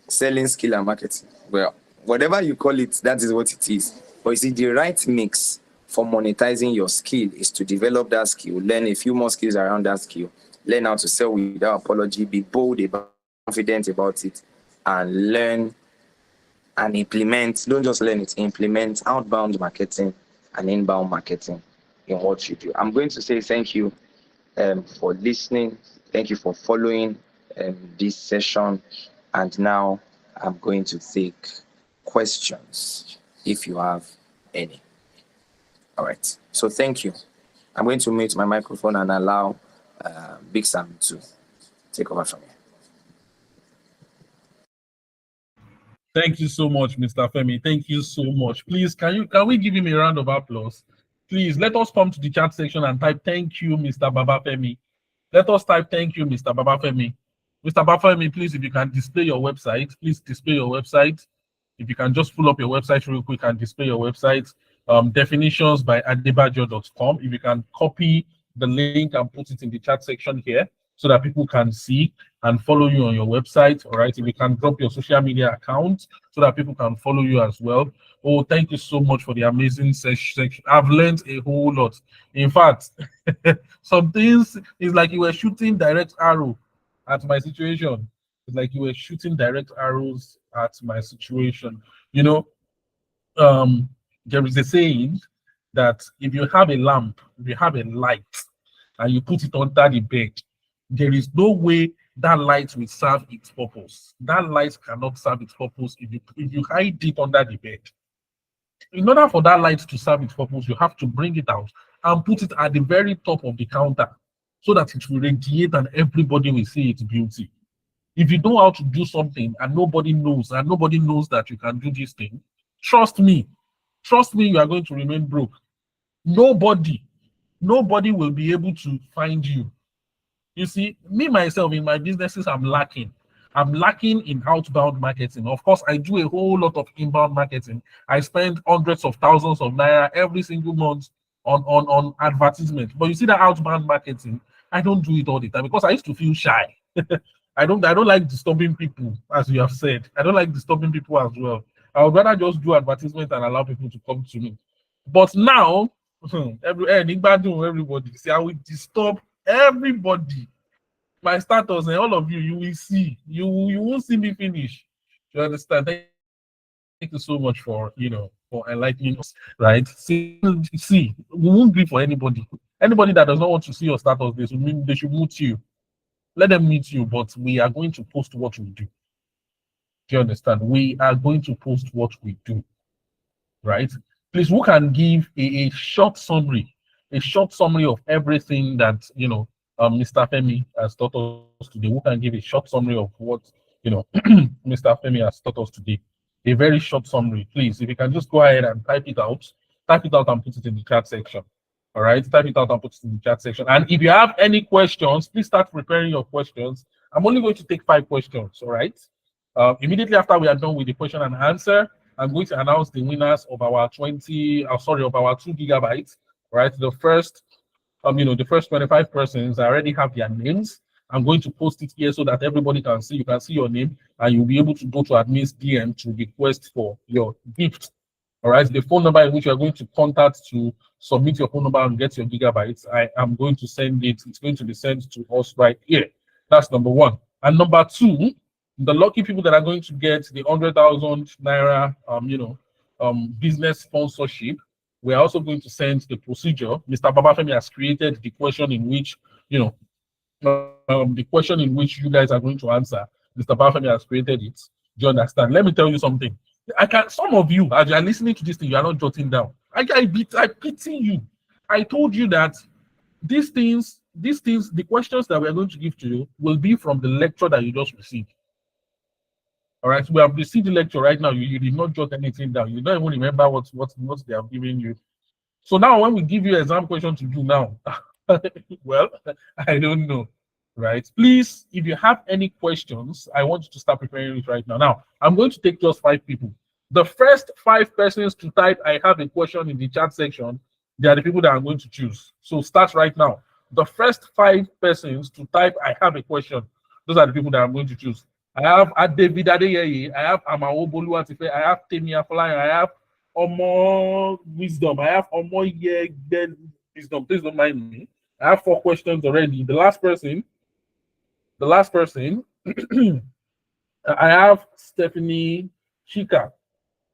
Selling, skill, and marketing. Well, whatever you call it, that is what it is. But you see, the right mix for monetizing your skill is to develop that skill, learn a few more skills around that skill, learn how to sell without apology, be bold about, confident about it, and learn and implement. Don't just learn it, implement outbound marketing and inbound marketing in what you do. I'm going to say thank you for listening. Thank you for following this session. And now I'm going to take questions if you have any. All right. So thank you. I'm going to mute my microphone and allow Big Sam to take over from here. Thank you so much, Mr. Femi. Thank you so much. Please, can we give him a round of applause? Please let us come to the chat section and type thank you, Mr. Baba Femi. Let us type thank you, Mr. Baba Femi. Mr. Baba Femi, please, if you can display your website, please display your website. If you can just pull up your website real quick and display your website, definitions by adebajo.com. If you can copy the link and put it in the chat section here so that people can see and follow you on your website. All right. If you can drop your social media account so that people can follow you as well. Oh, thank you so much for the amazing section. I've learned a whole lot. In fact, some things is like you were shooting direct arrow at my situation. It's like you were shooting direct arrows at my situation. You know, there is a saying that if you have a lamp, if you have a light, and you put it under the bed, there is no way that light will serve its purpose. That light cannot serve its purpose if you hide it under the bed. In order for that light to serve its purpose, you have to bring it out and put it at the very top of the counter so that it will radiate and everybody will see its beauty. If you know how to do something and nobody knows that you can do this thing, trust me, you are going to remain broke. Nobody will be able to find you. You see, me myself in my businesses, I'm lacking in outbound marketing. Of course, I do a whole lot of inbound marketing. I spend hundreds of thousands of naira every single month on advertisement. But you see that outbound marketing, I don't do it all the time because I used to feel shy. I don't like disturbing people, as you have said. I don't like disturbing people as well. I would rather just do advertisement and allow people to come to me. But now, everybody, see, I will disturb everybody. My status and all of you, you will see. You won't see me finish. You understand? Thank you so much for enlightening us, right? See, we won't grieve for anybody. Anybody that does not want to see your status, they should mute you. Let them meet you, but we are going to post what we do. Do you understand? We are going to post what we do, right? Please, who can give a short summary of everything that Mr. Femi has taught us today? Who can give a short summary of what Mr. Femi has taught us today? A very short summary, please. If you can just go ahead and type it out and put it in the chat section. All right, type it out and put it in the chat section. And if you have any questions, please start preparing your questions. I'm only going to take 5 questions. All right. Immediately after we are done with the question and answer, I'm going to announce the winners of our 2 gigabytes. Right, the first 25 persons. I already have their names. I'm going to post it here so that everybody can see. You can see your name, and you'll be able to go to admin's DM to request for your gift. All right, the phone number in which you are going to contact to submit your phone number and get your gigabytes, I am going to send it. It's going to be sent to us right here. That's number 1. And number 2, the lucky people that are going to get the 100,000 naira, business sponsorship, we're also going to send the procedure. Mr. Babafemi has created the question in which, the question in which you guys are going to answer. Mr. Babafemi has created it. Do you understand? Let me tell you something. Some of you, as you are listening to this thing, you are not jotting down. I pity you. I told you that these things, the questions that we're going to give to you will be from the lecture that you just received. All right, so we have received the lecture right now. You did not jot anything down. You don't even remember what they have given you. So now when we give you exam question to do now, well, I don't know. Right? Please, if you have any questions, I want you to start preparing it right now. Now, I'm going to take just 5 people. The first 5 persons to type I have a question in the chat section, they are the people that I'm going to choose. So start right now. The first 5 persons to type I have a question, those are the people that I'm going to choose. I have David Adeyeye, I have Amao Boluwatife, I have Temi Afolayan, I have Omo Wisdom, I have Omo Wisdom. Please don't mind me. I have 4 questions already. The last person, I have Stephanie Chika.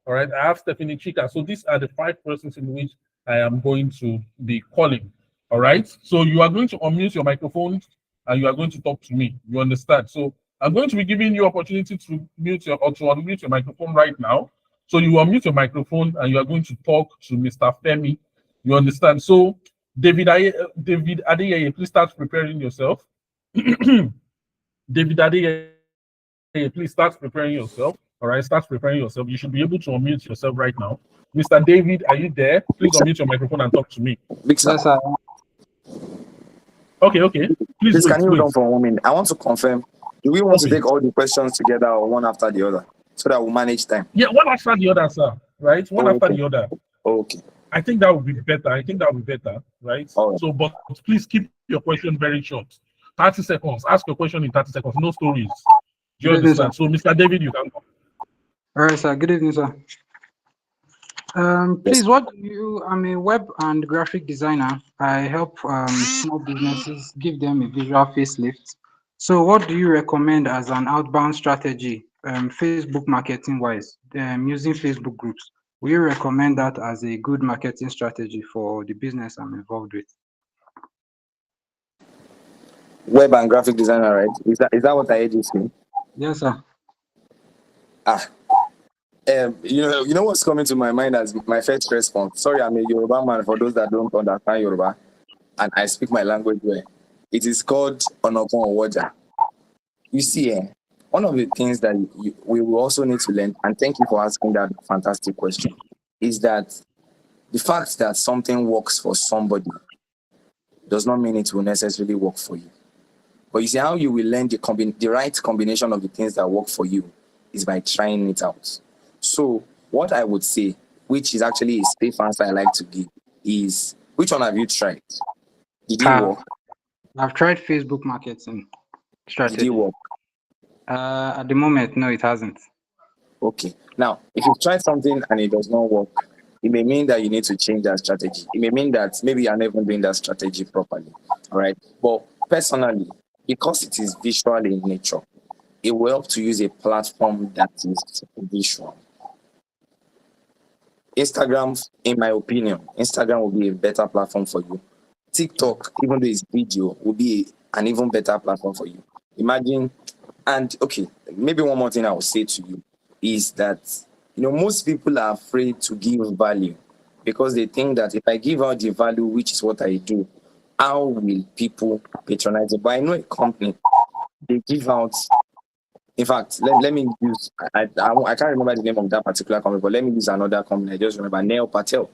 All right, I have Stephanie Chika. So these are the 5 persons in which I am going to be calling. All right, so you are going to unmute your microphone and you are going to talk to me. You understand? So I'm going to be giving you opportunity to unmute your microphone right now. So you unmute your microphone and you are going to talk to Mr. Femi. You understand? So, David Adeyeye, please start preparing yourself. David Adeyeye, please start preparing yourself. All right, start preparing yourself. You should be able to unmute yourself right now. Mr. David, are you there? Please unmute your microphone and talk to me. Yes, sir. Okay. Please can you hold on for 1 minute? I want to confirm. Do we want to take all the questions together or one after the other so that we'll manage time? Yeah, one after the other, sir. Right? One after the other. Okay. I think that would be better. Right? Right. So, but please keep your question very short. 30 seconds. Ask your question in 30 seconds. No stories. Do you understand? So, Mr. David, you can go. All right, sir. Good evening, sir. Please, what do you? I'm a web and graphic designer. I help small businesses, give them a visual facelift. So, what do you recommend as an outbound strategy, Facebook marketing wise, using Facebook groups? Will you recommend that as a good marketing strategy for the business I'm involved with? Web and graphic designer, right? Is that what I heard you say? Yes, sir. You know what's coming to my mind as my first response? Sorry, I'm a Yoruba man for those that don't understand Yoruba, and I speak my language well. It is called Onokon Owoja. You see, one of the things that we will also need to learn, and thank you for asking that fantastic question, is that the fact that something works for somebody does not mean it will necessarily work for you. But you see, how you will learn the right combination of the things that work for you is by trying it out. So what I would say, which is actually a safe answer I like to give, is which one have you tried? Did it work? I've tried Facebook marketing strategy. Did it work? At the moment, no, it hasn't. Okay. Now, if you've tried something and it does not work, it may mean that you need to change that strategy. It may mean that maybe you're not even doing that strategy properly. All right. But personally, because it is visual in nature, it will help to use a platform that is visual. Instagram, in my opinion, Instagram will be a better platform for you. TikTok, even though it's video, will be an even better platform for you. Imagine, and okay, maybe one more thing I will say to you is that, most people are afraid to give value because they think that if I give out the value, which is what I do, how will people patronize it? But I know a company, they give out. In fact, let me use, I can't remember the name of that particular company, but let me use another company. I just remember Neil Patel.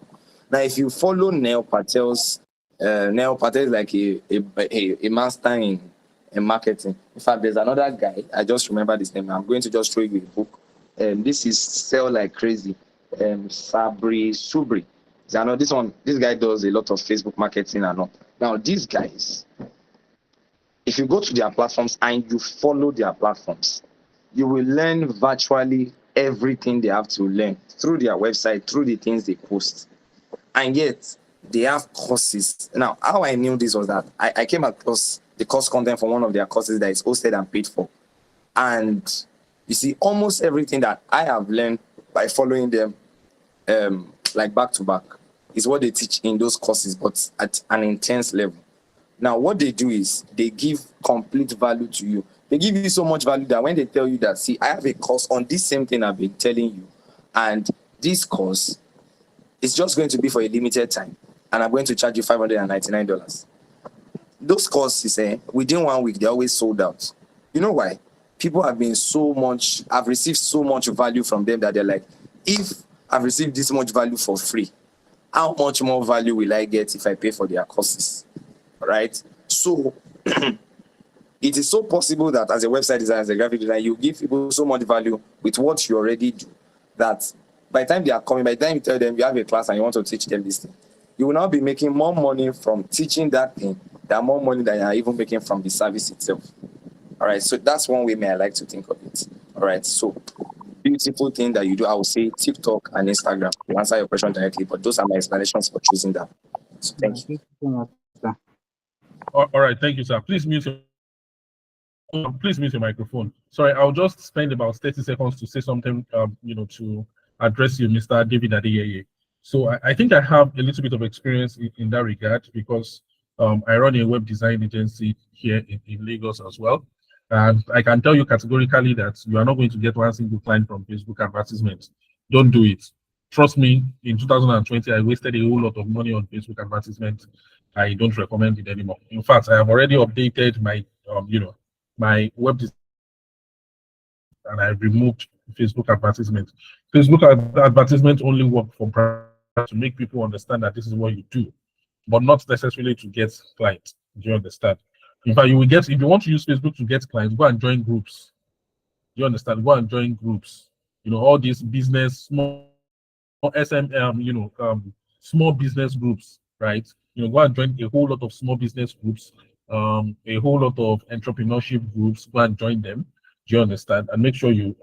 Now, if you follow Neil Patel is like a master in marketing. In fact, there's another guy, I just remember his name. I'm going to just show you a book. This is Sell Like Crazy. Sabri Subri. This guy does a lot of Facebook marketing and all. Now, these guys, if you go to their platforms and you follow their platforms, you will learn virtually everything they have to learn through their website, through the things they post. And yet, they have courses. Now, how I knew this was that I came across the course content from one of their courses that is hosted and paid for. And you see, almost everything that I have learned by following them, like back to back, is what they teach in those courses, but at an intense level. Now, what they do is they give complete value to you. They give you so much value that when they tell you that, see, I have a course on this same thing I've been telling you, and this course is just going to be for a limited time, and I'm going to charge you $599. Those courses, within 1 week, they're always sold out. You know why? People have I've received so much value from them that they're like, if I've received this much value for free, how much more value will I get if I pay for their courses? Right? So it is so possible that as a website designer, as a graphic designer, you give people so much value with what you already do that by the time they are coming, by the time you tell them you have a class and you want to teach them this thing, you will now be making more money from teaching that thing than more money than you are even making from the service itself. All right, so that's one way I like to think of it. All right, so beautiful thing that you do, I would say TikTok and Instagram to answer your question directly, but those are my explanations for choosing that. So thank you. All right, thank you, sir. Please mute your microphone. Sorry, I'll just spend about 30 seconds to say something, to address you, Mr. David Adeyeye. So I think I have a little bit of experience in that regard because I run a web design agency here in Lagos as well. And I can tell you categorically that you are not going to get one single client from Facebook advertisements. Don't do it. Trust me, in 2020, I wasted a whole lot of money on Facebook advertisement. I don't recommend it anymore. In fact, I have already updated my, my web design, and I removed Facebook advertisement. Facebook advertisement only work for brands to make people understand that this is what you do, but not necessarily to get clients. Do you understand? In fact, you will get, if you want to use Facebook to get clients, go and join groups. Do you understand? Go and join groups. All these business, small SM, small business groups, right? Go and join a whole lot of small business groups, a whole lot of entrepreneurship groups. Go and join them. Do you understand? And make sure you,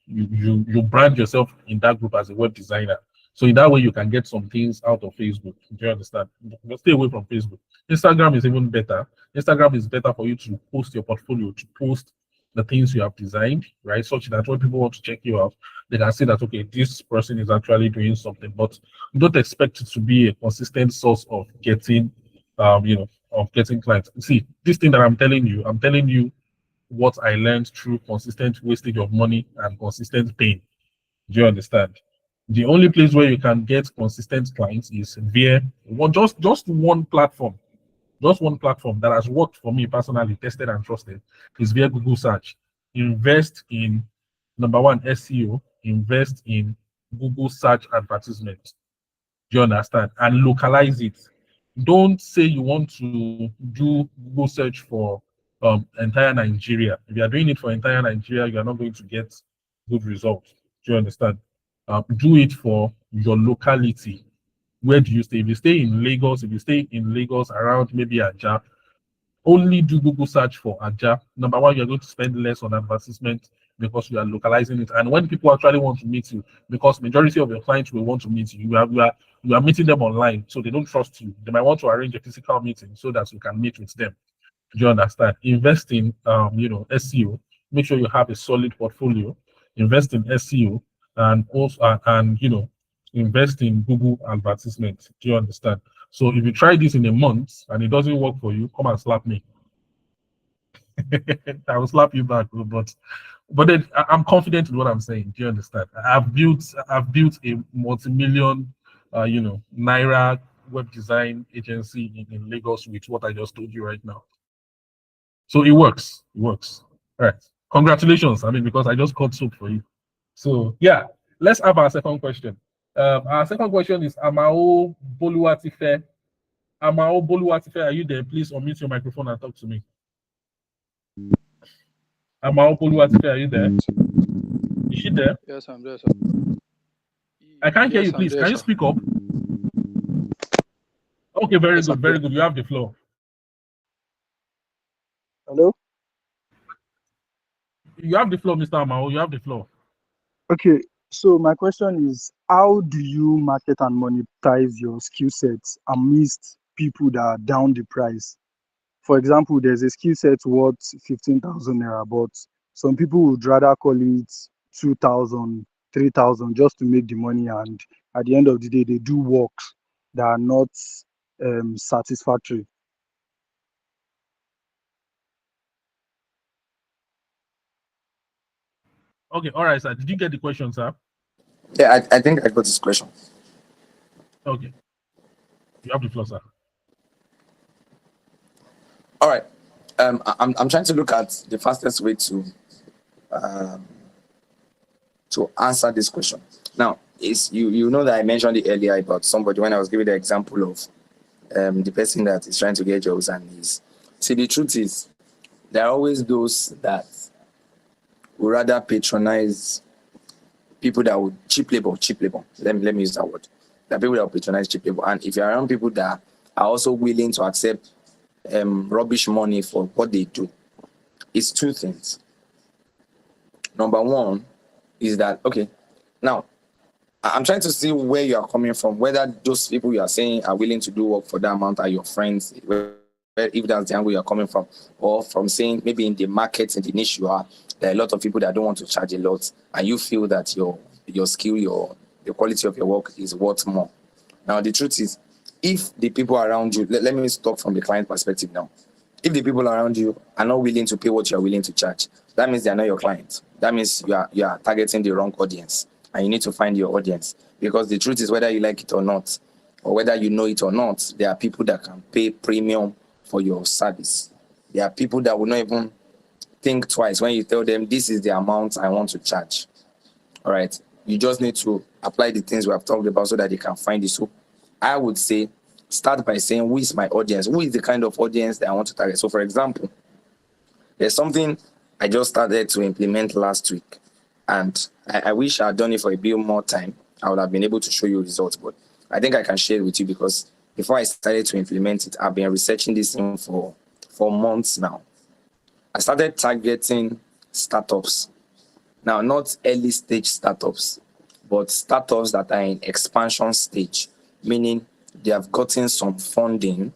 you brand yourself in that group as a web designer. So in that way, you can get some things out of Facebook. Do you understand? But stay away from Facebook. Instagram is even better. Instagram is better for you to post your portfolio, to post the things you have designed, right? Such that when people want to check you out, they can see that, okay, this person is actually doing something. But don't expect it to be a consistent source of getting, of getting clients. See, this thing that I'm telling you what I learned through consistent wastage of money and consistent pain. Do you understand? The only place where you can get consistent clients is via just one platform. Just one platform that has worked for me personally, tested and trusted, is via Google search. Invest in number one, SEO, invest in Google search advertisement. Do you understand? And localize it. Don't say you want to do Google search for entire Nigeria. If you are doing it for entire Nigeria, you are not going to get good results. Do you understand? Do it for your locality. Where do you stay? If you stay in Lagos, around maybe Ajah, only do Google search for Ajah. Number one, you're going to spend less on advertisement because you are localizing it. And when people actually want to meet you, because majority of your clients will want to meet you, you are meeting them online, so they don't trust you. They might want to arrange a physical meeting so that you can meet with them. Do you understand? Invest in SEO. Make sure you have a solid portfolio. Invest in SEO and also invest in Google advertisement. Do you understand? So if you try this in a month and it doesn't work for you, come and slap me. I will slap you back, but then I'm confident in what I'm saying. Do you understand? I've built a multi-million, naira web design agency in Lagos with what I just told you right now. So it works. It works. All right. Congratulations. I mean, because I just caught soup for you. So yeah, let's have our second question. Our second question is Amao Boluwatife. Amao Boluwatife, are you there? Please unmute your microphone and talk to me. Amao Boluwatife, are you there? Is she there? Yes, I'm there, sir. I can't hear you, please. Can you speak up? Okay, very good, very good. You have the floor. Hello? You have the floor, Mr. Amao. You have the floor. Okay, so my question is, how do you market and monetize your skill sets amidst people that are down the price? For example, there's a skill set worth 15,000 naira, but some people would rather call it 2,000, 3,000 just to make the money. And at the end of the day, they do works that are not satisfactory. Okay, all right, sir. Did you get the question, sir? Yeah, I think I got this question. Okay. You have the floor, sir. All right. I'm trying to look at the fastest way to answer this question. Now, is you know that I mentioned it earlier about somebody when I was giving the example of the person that is trying to get jobs and is. See, the truth is, there are always those that would rather patronize people that would cheap labor. Let me use that word. There are people that will patronize cheap labor, and if you're around people that are also willing to accept rubbish money for what they do, it's two things. Number one is that, okay, now I'm trying to see where you are coming from, whether those people you are saying are willing to do work for that amount are your friends, if that's the angle you're coming from, or from saying maybe in the market, in the niche you are, there are a lot of people that don't want to charge a lot, and you feel that your skill, the quality of your work is worth more. Now, the truth is, if the people around you, let me talk from the client perspective now. If the people around you are not willing to pay what you're willing to charge, that means they're not your client. That means you are targeting the wrong audience. and you need to find your audience. Because the truth is, whether you like it or not, or whether you know it or not, there are people that can pay premium for your service. There are people that will not even think twice when you tell them this is the amount I want to charge. All right. You just need to apply the things we have talked about so that they can find it. So I would say start by saying, who is my audience? Who is the kind of audience that I want to target? So for example, there's something I just started to implement last week. And I wish I had done it for a bit more time. I would have been able to show you results. But I think I can share it with you because before I started to implement it, I've been researching this thing for months now. I started targeting startups. Now, not early stage startups, but startups that are in expansion stage, meaning they have gotten some funding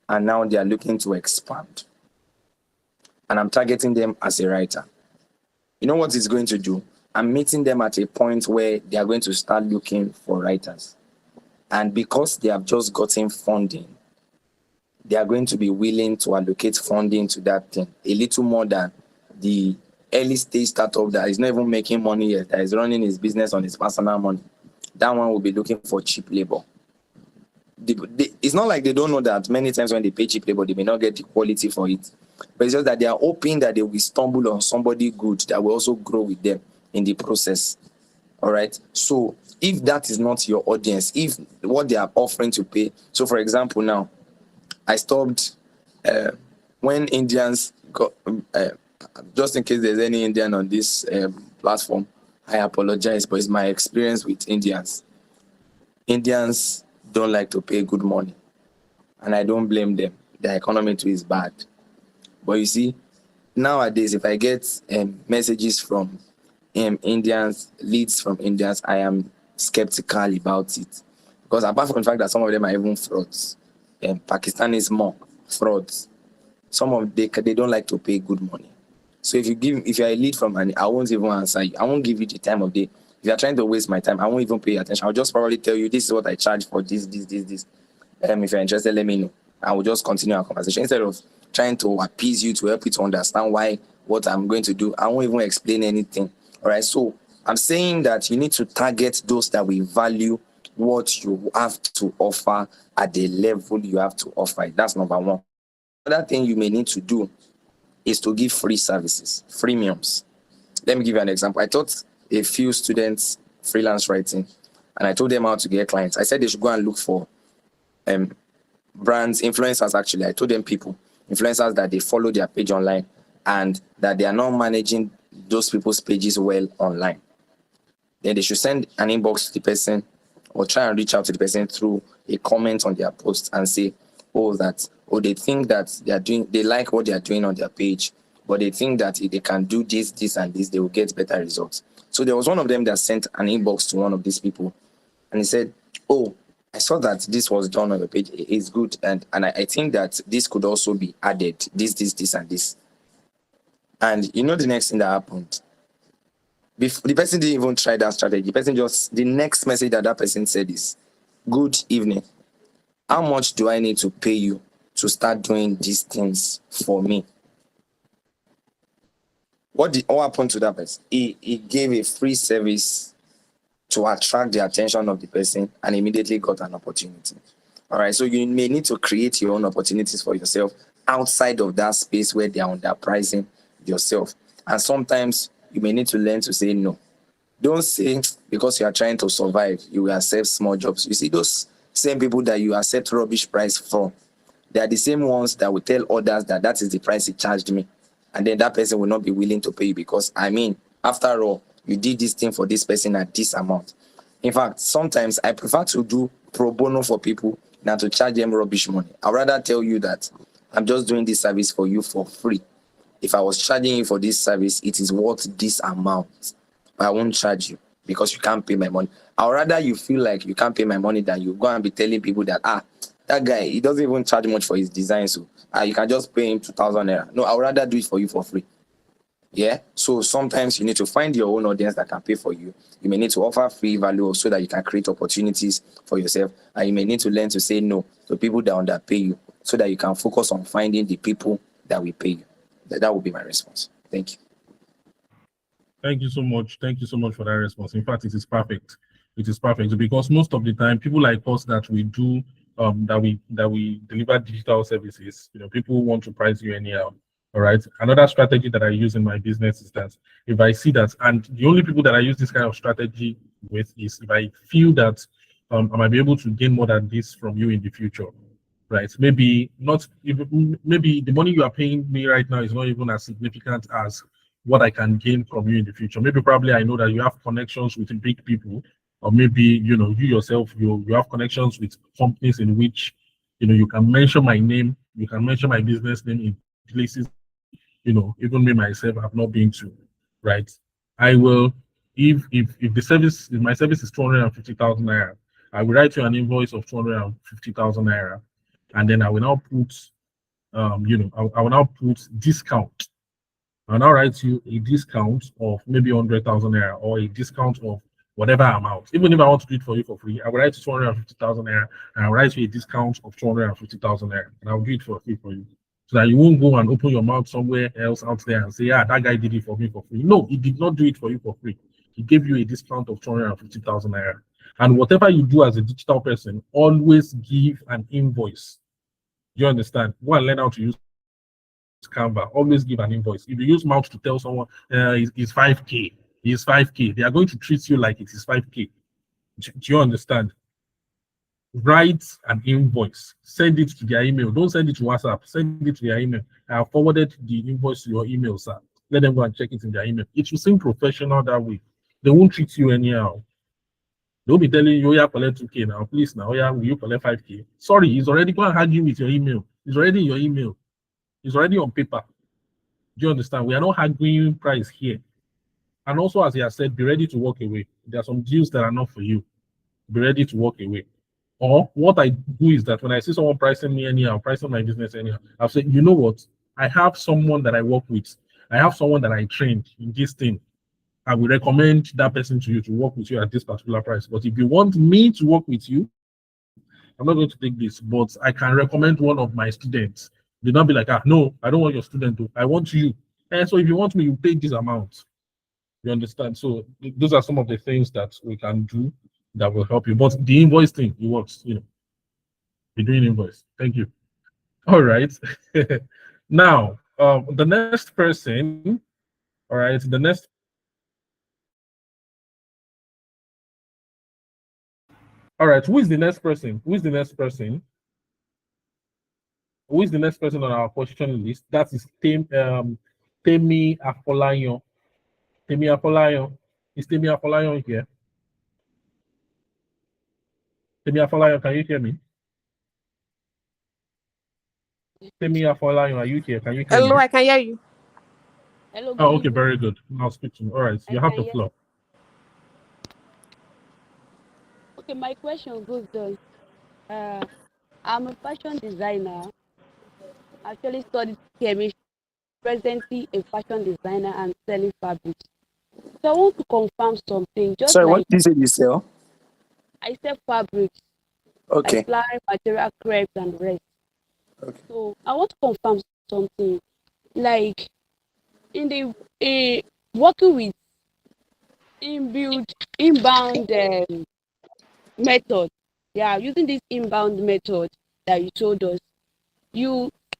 and now they are looking to expand. And I'm targeting them as a writer. You know what it's going to do? I'm meeting them at a point where they are going to start looking for writers. And because they have just gotten funding, they are going to be willing to allocate funding to that thing a little more than the early stage startup that is not even making money yet, that is running his business on his personal money. That one will be looking for cheap labor. It's not like they don't know that many times when they pay cheap labor, they may not get the quality for it. But it's just that they are hoping that they will stumble on somebody good that will also grow with them in the process. All right. So if that is not your audience, if what they are offering to pay, so for example, now I stopped when Indians got, just in case there's any Indian on this platform, I apologize, but it's my experience with Indians. Indians don't like to pay good money, and I don't blame them. The economy too is bad. But you see, nowadays, if I get messages from Indians, leads from Indians, I am skeptical about it. Because apart from the fact that some of them are even frauds, Pakistanis more frauds. Some of they don't like to pay good money. So if you're a lead from I won't even answer you. I won't give you the time of day. If you're trying to waste my time, I won't even pay attention. I'll just probably tell you this is what I charge for this. If you're interested, let me know. I will just continue our conversation instead of trying to appease you to help you to understand what I'm going to do. I won't even explain anything. All right. So I'm saying that you need to target those that will value what you have to offer at the level you have to offer it. That's number one. Another thing you may need to do is to give free services, freemiums. Let me give you an example. I taught a few students freelance writing, and I told them how to get clients. I said they should go and look for brands, influencers actually. I told them influencers that they follow their page online and that they are not managing those people's pages well online. Then they should send an inbox to the person or try and reach out to the person through a comment on their post and say, they think that they like what they are doing on their page, but they think that if they can do this, and this, they will get better results. So there was one of them that sent an inbox to one of these people, and he said, "Oh, I saw that this was done on the page. It's good, and I think that this could also be added. This, and this." And you know the next thing that happened? The person didn't even try that strategy. The next message that person said is, "Good evening. How much do I need to pay you to start doing these things for me?" What happened to that person? He gave a free service to attract the attention of the person and immediately got an opportunity. All right. So you may need to create your own opportunities for yourself outside of that space where they are underpricing yourself. And sometimes you may need to learn to say no. Don't say because you are trying to survive, you will accept small jobs. You see, those same people that you accept rubbish price from, they are the same ones that will tell others that is the price he charged me. And then that person will not be willing to pay you because, after all, you did this thing for this person at this amount. In fact, sometimes I prefer to do pro bono for people than to charge them rubbish money. I'd rather tell you that I'm just doing this service for you for free. If I was charging you for this service, it is worth this amount. I won't charge you because you can't pay my money. I'd rather you feel like you can't pay my money than you go and be telling people that, that guy, he doesn't even charge much for his design, so you can just pay him 2,000 naira. No, I'd rather do it for you for free. Yeah. So sometimes you need to find your own audience that can pay for you. You may need to offer free value so that you can create opportunities for yourself. And you may need to learn to say no to people that underpay you so that you can focus on finding the people that will pay you. That would be my response. Thank you. Thank you so much. Thank you so much for that response. In fact, it is perfect. It is perfect because most of the time, people like us that we do that we deliver digital services, people want to price you anyhow. All right. Another strategy that I use in my business is that if I see that, and the only people that I use this kind of strategy with is if I feel that I might be able to gain more than this from you in the future, right? Maybe not even, maybe the money you are paying me right now is not even as significant as what I can gain from you in the future. Maybe probably I know that you have connections with big people, or maybe you yourself you have connections with companies in which you can mention my name, you can mention my business name in places even me myself have not been to, right? I will if the service if my service is 250,000 naira, I will write you an invoice of 250,000 naira, and then I will now put I will now put discount. I'll now write you a discount of maybe 100,000 naira or a discount of whatever amount. Even if I want to do it for you for free, I will write you 250,000 naira and I'll write you a discount of 250,000 naira and I'll do it for free for you. So that you won't go and open your mouth somewhere else out there and say, yeah, that guy did it for me for free. No, he did not do it for you for free. He gave you a discount of 250,000 naira. And whatever you do as a digital person, always give an invoice. You understand? Go and learn how to use Canva. Always give an invoice. If you use mouth to tell someone it's 5K, it's 5K, they are going to treat you like it is 5K. Do you understand? Write an invoice, send it to their email. Don't send it to WhatsApp, send it to their email. I have forwarded the invoice to your email, sir. Let them go and check it in their email. It will seem professional that way. They won't treat you anyhow. They'll be telling you, oh, yeah, collect 2K now, please now. Oh, yeah, will you collect 5K? Sorry, he's already going to argue with your email. It's already in your email. It's already on paper. Do you understand? We are not arguing price here. And also, as he has said, be ready to walk away. There are some deals that are not for you. Be ready to walk away. Or what I do is that when I see someone pricing me anyhow, pricing my business anyhow, I'll say, you know what? I have someone that I work with. I have someone that I trained in this thing. I will recommend that person to you to work with you at this particular price. But if you want me to work with you, I'm not going to take this, but I can recommend one of my students. They not be like, no, I don't want your student to. I want you. And so if you want me, you pay this amount. You understand? So those are some of the things that we can do that will help you. But the invoice thing, it works, be doing invoice. Thank you. All right. Now, the next person, all right, all right, who is the next person? Who is the next person? Who is the next person on our question list? That is Temi Afolayan. Temi Afolayan. Is Temi Afolayan here? Temi Afolayan, can you hear me? Temi Afolayan, are you here? Can you hear me? Hello, I can hear you. Hello. Oh, okay, very good. Now speak to me. All right, you have the floor. Okay, my question goes thus. I'm a fashion designer. I actually studied chemistry, presently a fashion designer and selling fabrics. So I want to confirm something. Just Sorry, like what did you say you sell? I sell fabrics, Okay. like fly, material, crepes, and rest. Okay. So I want to confirm something. Like in the working with inbound method. Yeah, using this inbound method that you told us,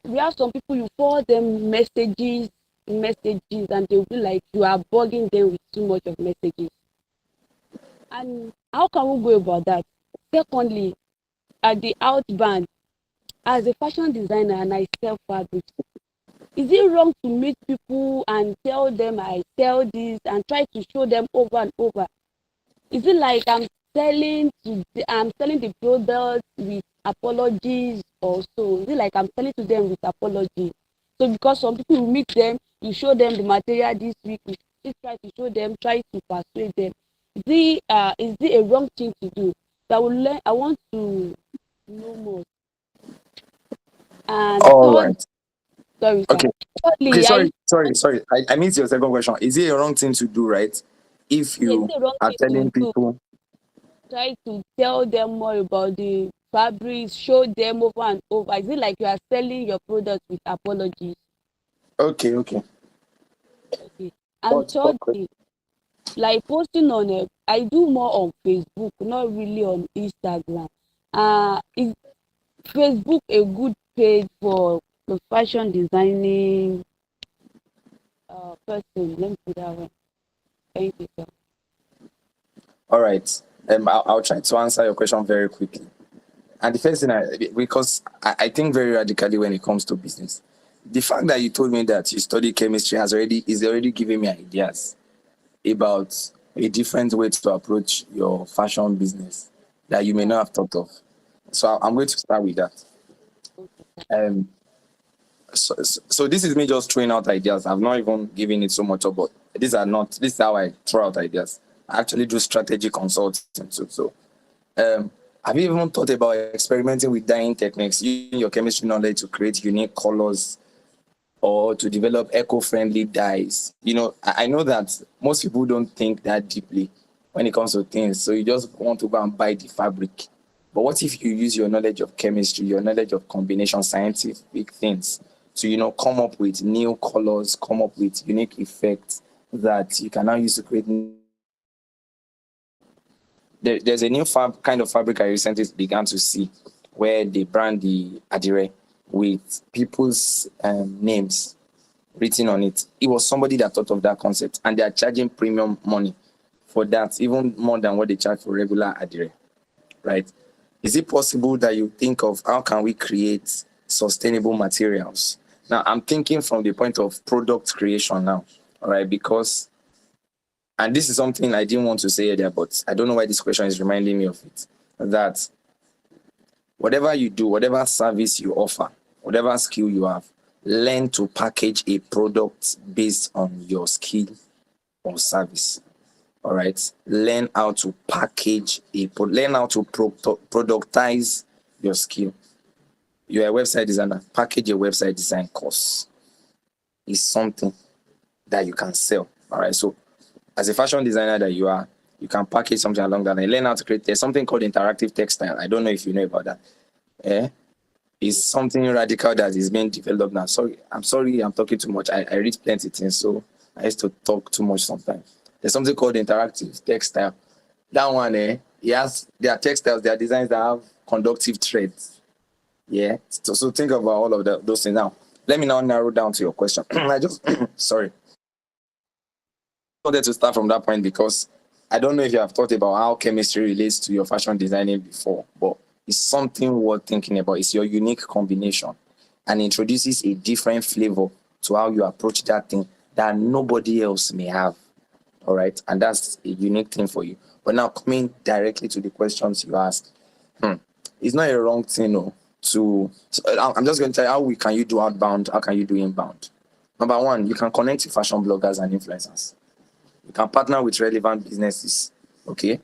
we have some people, you forward them messages, and they'll be like you are bugging them with too much of messages. And how can we go about that? Secondly, at the outbound, as a fashion designer and I sell fabrics, is it wrong to meet people and tell them I sell this and try to show them over and over? Is it like I'm selling the product with apologies or so? Is it like I'm selling to them with apology? So because some people will meet them, you show them the material this week, you still try to show them, try to persuade them. Is it a wrong thing to do? So I want to know more. And All third, right. sorry, Okay. sir. Thirdly, Okay, sorry. I missed your second question. Is it a wrong thing to do, right? If is you it a wrong are thing telling to do? people, Try to tell them more about the fabrics, show them over and over. Is it like you are selling your product with apologies? okay. Okay. And Okay. thirdly, like posting on it. I do more on Facebook, not really on Instagram. Is Facebook a good page for the fashion designing person? Let me put that way. Thank you, sir. All right. I'll try to answer your question very quickly. And the first thing, because I think very radically when it comes to business, the fact that you told me that you study chemistry is already giving me ideas about a different way to approach your fashion business that you may not have thought of. So I'm going to start with that. Um, so this is me just throwing out ideas. I've not even given it so much up, but this is how I throw out ideas. I actually do strategy consulting too. So have you even thought about experimenting with dyeing techniques, using your chemistry knowledge to create unique colors or to develop eco-friendly dyes? You know, I know that most people don't think that deeply when it comes to things. So you just want to go and buy the fabric. But what if you use your knowledge of chemistry, your knowledge of combination scientific things to, come up with new colors, come up with unique effects that you can now use to create. There's a new kind of fabric I recently began to see where they brand the adire with people's names written on it. It was somebody that thought of that concept, and they are charging premium money for that, even more than what they charge for regular adire, right? Is it possible that you think of how can we create sustainable materials? Now, I'm thinking from the point of product creation now, all right, because, and this is something I didn't want to say earlier, but I don't know why this question is reminding me of it, that whatever you do, whatever service you offer, whatever skill you have, learn to package a product based on your skill or service. All right. Learn how to package learn how to productize your skill. You're a website designer, package a website design course. Is something that you can sell. All right. So as a fashion designer that you are, you can package something along that line. Learn how to create. There's something called interactive textile. I don't know if you know about that. It's something radical that is being developed now. I'm sorry, I'm talking too much. I read plenty of things, so I used to talk too much sometimes. There's something called interactive textile. That one, there are textiles, there are designs that have conductive threads. Yeah. So think about all of those things now. Let me now narrow down to your question. I just sorry. I wanted to start from that point because I don't know if you have thought about how chemistry relates to your fashion designing before, but it's something worth thinking about. It's your unique combination and introduces a different flavor to how you approach that thing that nobody else may have. All right. And that's a unique thing for you. But now coming directly to the questions you asked, it's not a wrong thing, no. I'm just going to tell you how can you do outbound, how can you do inbound. Number one, you can connect with fashion bloggers and influencers. You can partner with relevant businesses, okay?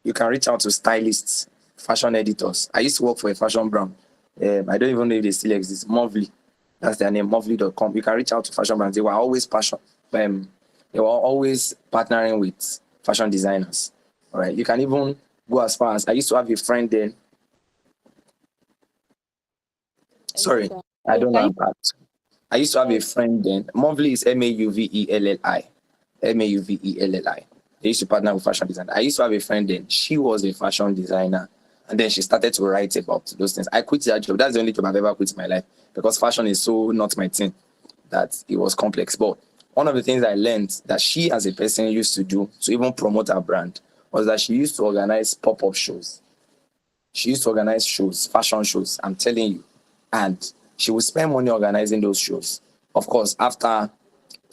You can reach out to stylists, fashion editors. I used to work for a fashion brand. I don't even know if they still exist. Movely, that's their name, movely.com. You can reach out to fashion brands. They were always partnering with fashion designers, all right? You can even go as far as, I used to have a friend then. Sorry, I don't know about. I used to have a friend then. Movely is Mauvelli. Mauvelli. They used to partner with fashion design. I used to have a friend then. She was a fashion designer. And then she started to write about those things. I quit that job. That's the only job I've ever quit in my life because fashion is so not my thing that it was complex. But one of the things I learned that she as a person used to do to even promote her brand was that she used to organize pop-up shows. She used to organize shows, fashion shows, I'm telling you. And she would spend money organizing those shows. Of course, after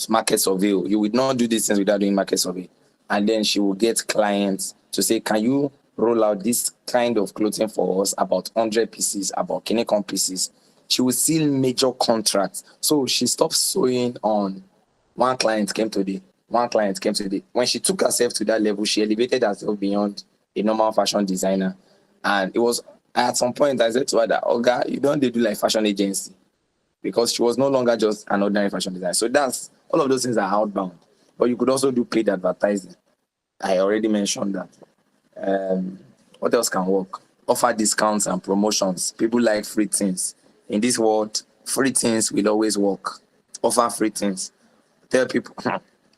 market survey, you would not do these things without doing market survey. And then she will get clients to say, can you roll out this kind of clothing for us, about 100 pieces, about Kinecon pieces? She will seal major contracts. So she stopped sewing on one client came today. When she took herself to that level, she elevated herself beyond a normal fashion designer. And it was at some point I said to her that, Oga, you don't do like fashion agency, because she was no longer just an ordinary fashion designer. So that's all of those things are outbound. But you could also do paid advertising. I already mentioned that. What else can work? Offer discounts and promotions. People like free things. In this world, free things will always work. Offer free things. Tell people,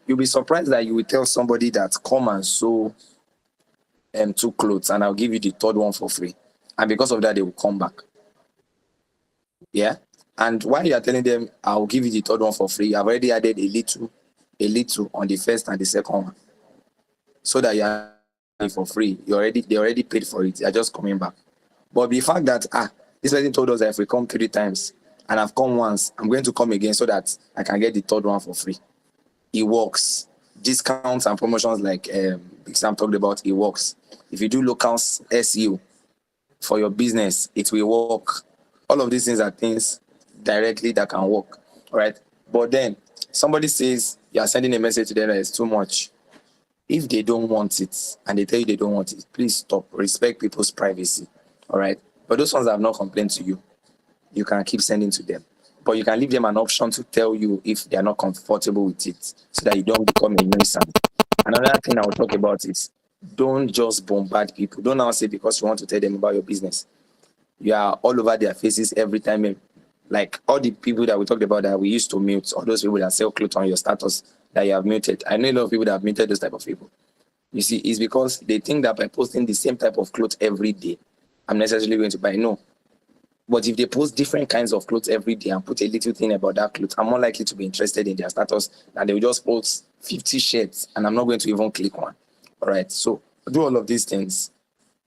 you'll be surprised that you will tell somebody that come and sew 2 clothes and I'll give you the third one for free. And because of that, they will come back. Yeah. And while you are telling them, I'll give you the third one for free, I've already added a little on the first and the second one. So that you are for free. They already paid for it. You're just coming back. But the fact that this person told us that if we come 3 times and I've come once, I'm going to come again so that I can get the third one for free. It works. Discounts and promotions like Big Sam talked about, it works. If you do local SEO for your business, it will work. All of these things are things directly that can work. All right. But then somebody says you are sending a message to them that it's too much. If they don't want it and they tell you they don't want it, please stop. Respect people's privacy. All right. But those ones that have not complained to you, you can keep sending to them. But you can leave them an option to tell you if they are not comfortable with it so that you don't become a nuisance. Another thing I will talk about is don't just bombard people. Don't now say because you want to tell them about your business. You are all over their faces every time. Like all the people that we talked about that we used to mute, all those people that sell clothes on your status that you have muted. I know a lot of people that have muted those type of people. You see, it's because they think that by posting the same type of clothes every day, I'm necessarily going to buy. No. But if they post different kinds of clothes every day and put a little thing about that clothes, I'm more likely to be interested in their status than they will just post 50 shirts and I'm not going to even click one. All right. So do all of these things.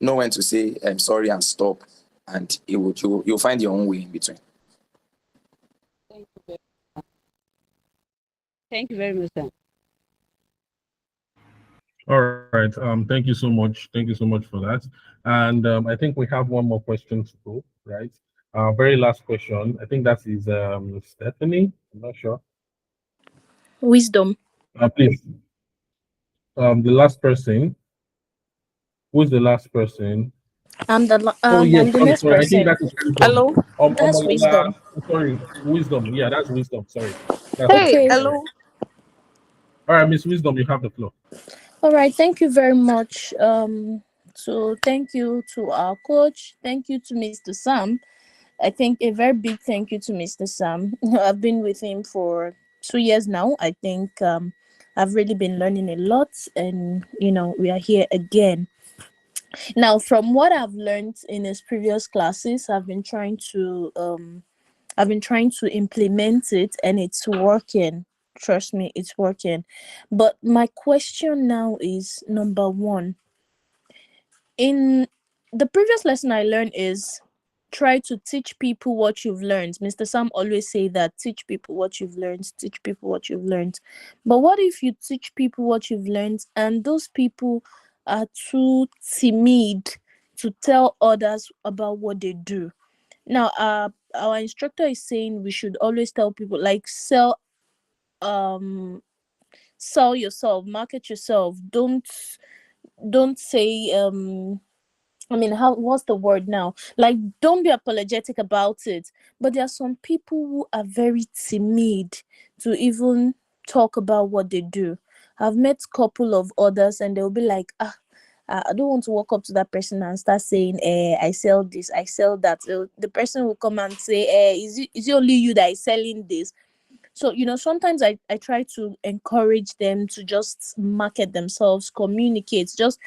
Know when to say I'm sorry and stop, and you'll find your own way in between. Thank you very much, sir. All right. Thank you so much. Thank you so much for that. And I think we have one more question to go, right? Very last question. I think that is Stephanie. I'm not sure. Wisdom. Please. The last person. Who's the last person? Oh yes, I'm the I'm next sorry. I think person. that is wisdom. Hello, that's wisdom. Sorry, wisdom. Yeah, that's wisdom. Sorry. That's Hey, wisdom. hello. Sorry. All right, Miss Wisdom, you have the floor. All right, thank you very much. So thank you to our coach. Thank you to Mr. Sam. I think a very big thank you to Mr. Sam. I've been with him for 2 years now. I think I've really been learning a lot, and we are here again. Now, from what I've learned in his previous classes, I've been trying to implement it, and it's working. Trust me, it's working. But my question now is, number one, in the previous lesson I learned is try to teach people what you've learned. Mr. Sam always say that, teach people what you've learned, teach people what you've learned. But what if you teach people what you've learned and those people are too timid to tell others about what they do? Now, our instructor is saying we should always tell people, like, sell yourself, market yourself. Don't say what's the word now? Like, don't be apologetic about it. But there are some people who are very timid to even talk about what they do. I've met a couple of others and they'll be like, I don't want to walk up to that person and start saying, I sell this, I sell that. So the person will come and say, is it only you that is selling this? So, sometimes I try to encourage them to just market themselves, communicate, just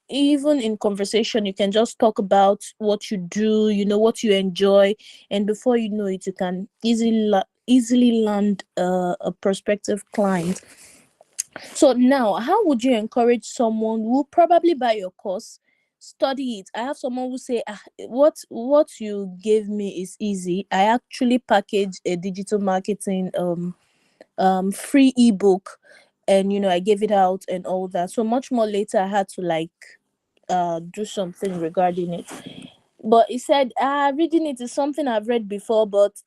even in conversation, you can just talk about what you do, what you enjoy, and before you know it, you can easily land a prospective client. So now, how would you encourage someone who probably buy your course, study it? I have someone who say, what you gave me is easy. I actually package a digital marketing free ebook, and I gave it out and all that. So much more later, I had to do something regarding it. But he said, reading it is something I've read before, but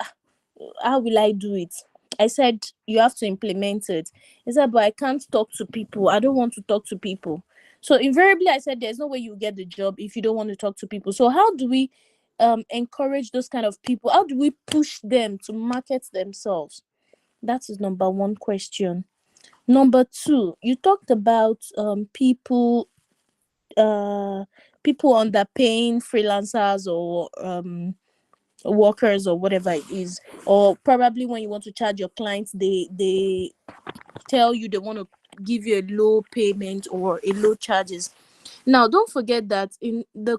how will I do it? I said, you have to implement it. He said, but I can't talk to people. I don't want to talk to people. So invariably, I said, there's no way you get the job if you don't want to talk to people. So how do we encourage those kind of people? How do we push them to market themselves? That is number one question. Number two, you talked about people underpaying freelancers or workers or whatever it is. Or probably when you want to charge your clients, they tell you they want to give you a low payment or a low charges. Now, don't forget that in the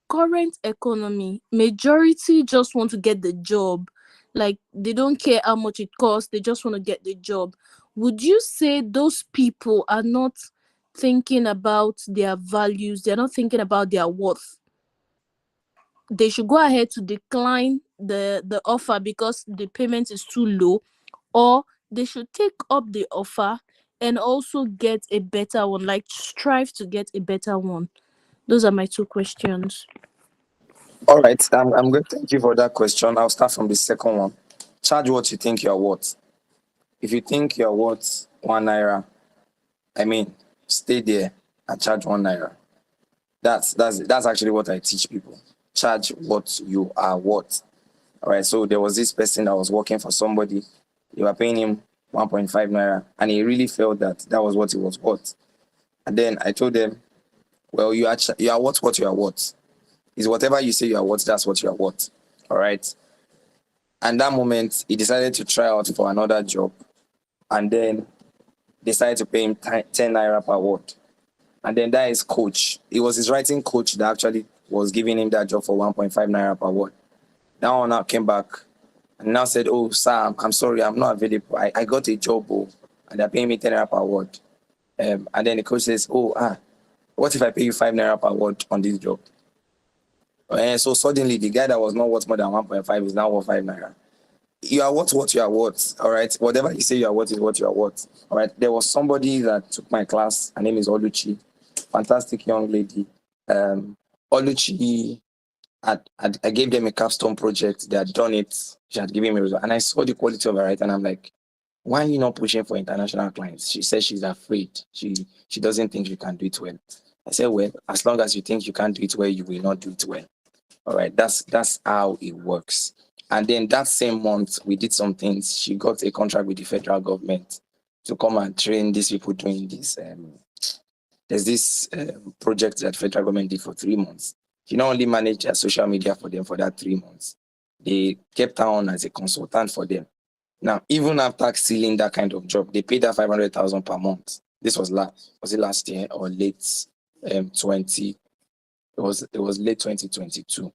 current economy, majority just want to get the job. Like, they don't care how much it costs, they just want to get the job. Would you say those people are not thinking about their values? They're not thinking about their worth. They should go ahead to decline the offer because the payment is too low, or they should take up the offer and also get a better one, like strive to get a better one. Those are my two questions. All right, I'm good. Thank you for that question. I'll start from the second one. Charge what you think you're worth. If you think you're worth 1 naira, I mean, stay there and charge 1 naira. That's actually what I teach people. Charge what you are worth. All right. So there was this person that was working for somebody. They were paying him 1.5 naira, and he really felt that was what he was worth. And then I told them, well, you are worth what you are worth. Is whatever you say you are worth, that's what you are worth. All right. And that moment, he decided to try out for another job, and then decided to pay him 10 naira per word. And then that is coach. It was his writing coach that actually was giving him that job for 1.5 naira per word. That one now came back and now said, oh, sir, I'm sorry, I'm not available. I got a job, and they're paying me 10 naira per word. And then the coach says, what if I pay you 5 naira per word on this job? And so suddenly the guy that was not worth more than 1.5 is now worth 5 naira. You are worth what you are worth, all right? Whatever you say you are worth is what you are worth, all right? There was somebody that took my class. Her name is Oluchi. Fantastic young lady. Oluchi, I gave them a capstone project. They had done it. She had given me a result. And I saw the quality of her, right? And I'm like, why are you not pushing for international clients? She says she's afraid. She doesn't think you can do it well. I said, well, as long as you think you can't do it well, you will not do it well. All right, that's how it works. And then that same month, we did some things. She got a contract with the federal government to come and train these people doing this. There's this project that federal government did for 3 months. She not only managed their social media for them for that 3 months, they kept her on as a consultant for them. Now, even after sealing that kind of job, they paid her 500,000 per month. This was last year or late 20? It was late 2022.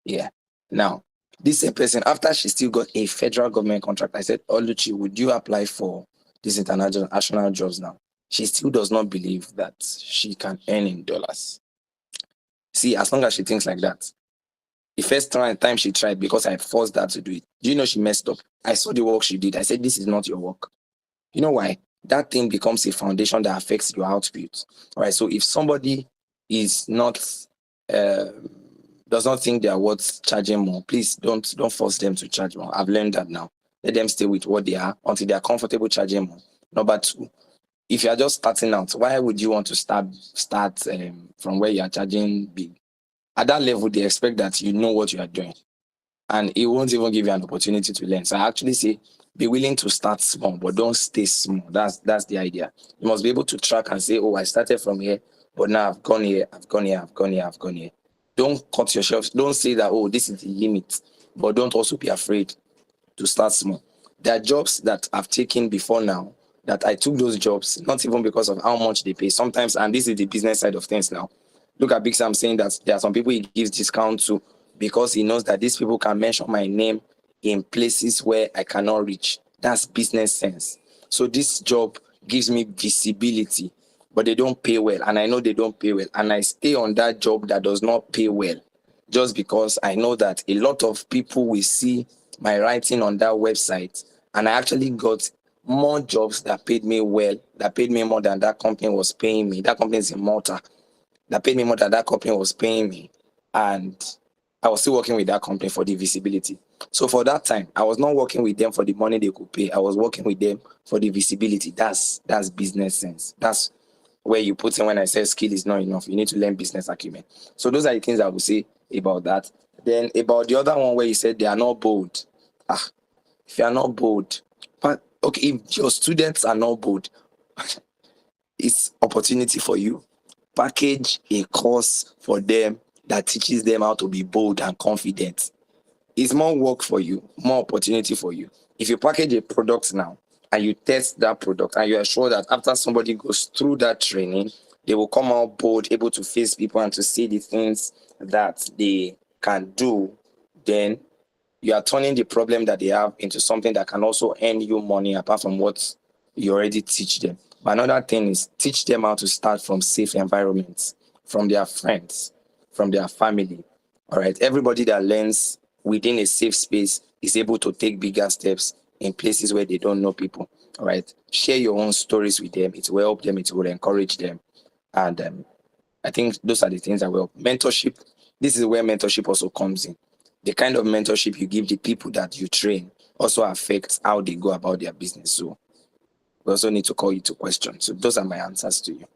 Yeah. Now, this same person, after she still got a federal government contract, I said, Oluchi, would you apply for these international jobs now? She still does not believe that she can earn in dollars. See, as long as she thinks like that, the first time she tried, because I forced her to do it, do you know she messed up? I saw the work she did. I said, this is not your work. You know why? That thing becomes a foundation that affects your output. All right. So if somebody is not does not think they are worth charging more, please don't force them to charge more. I've learned that now. Let them stay with what they are until they are comfortable charging more. Number two, if you are just starting out, why would you want to start from where you are charging big? At that level, they expect that you know what you are doing, and it won't even give you an opportunity to learn. So I actually say, be willing to start small, but don't stay small. That's the idea. You must be able to track and say, oh, I started from here, but now I've gone here, I've gone here, I've gone here, I've gone here. Don't cut yourself. Don't say that, oh, this is the limit, but don't also be afraid to start small. There are jobs that I've taken before now that I took those jobs, not even because of how much they pay. Sometimes, and this is the business side of things now. Look at Big Sam saying that there are some people he gives discount to because he knows that these people can mention my name in places where I cannot reach. That's business sense. So this job gives me visibility, but they don't pay well. And I know they don't pay well. And I stay on that job that does not pay well just because I know that a lot of people will see my writing on that website. And I actually got more jobs that paid me well, that paid me more than that company was paying me. That company is in Malta. That paid me more than that company was paying me. And I was still working with that company for the visibility. So for that time, I was not working with them for the money they could pay. I was working with them for the visibility. That's business sense. That's where you put in when I say skill is not enough. You need to learn business acumen. So those are the things I would say about that. Then about the other one where you said they are not bold. If you are not bold, but okay, if your students are not bold, it's opportunity for you. Package a course for them that teaches them how to be bold and confident. it's more work for you, more opportunity for you. If you package a product now and you test that product and you are sure that after somebody goes through that training, they will come out bold, able to face people and to see the things that they can do, then you are turning the problem that they have into something that can also earn you money apart from what you already teach them. But another thing is teach them how to start from safe environments, from their friends, from their family. All right. Everybody that learns within a safe space is able to take bigger steps in places where they don't know people. All right. Share your own stories with them. It will help them, it will encourage them. And I think those are the things that will mentorship. This is where mentorship also comes in. The kind of mentorship you give the people that you train also affects how they go about their business. So we also need to call you to question. So those are my answers to you.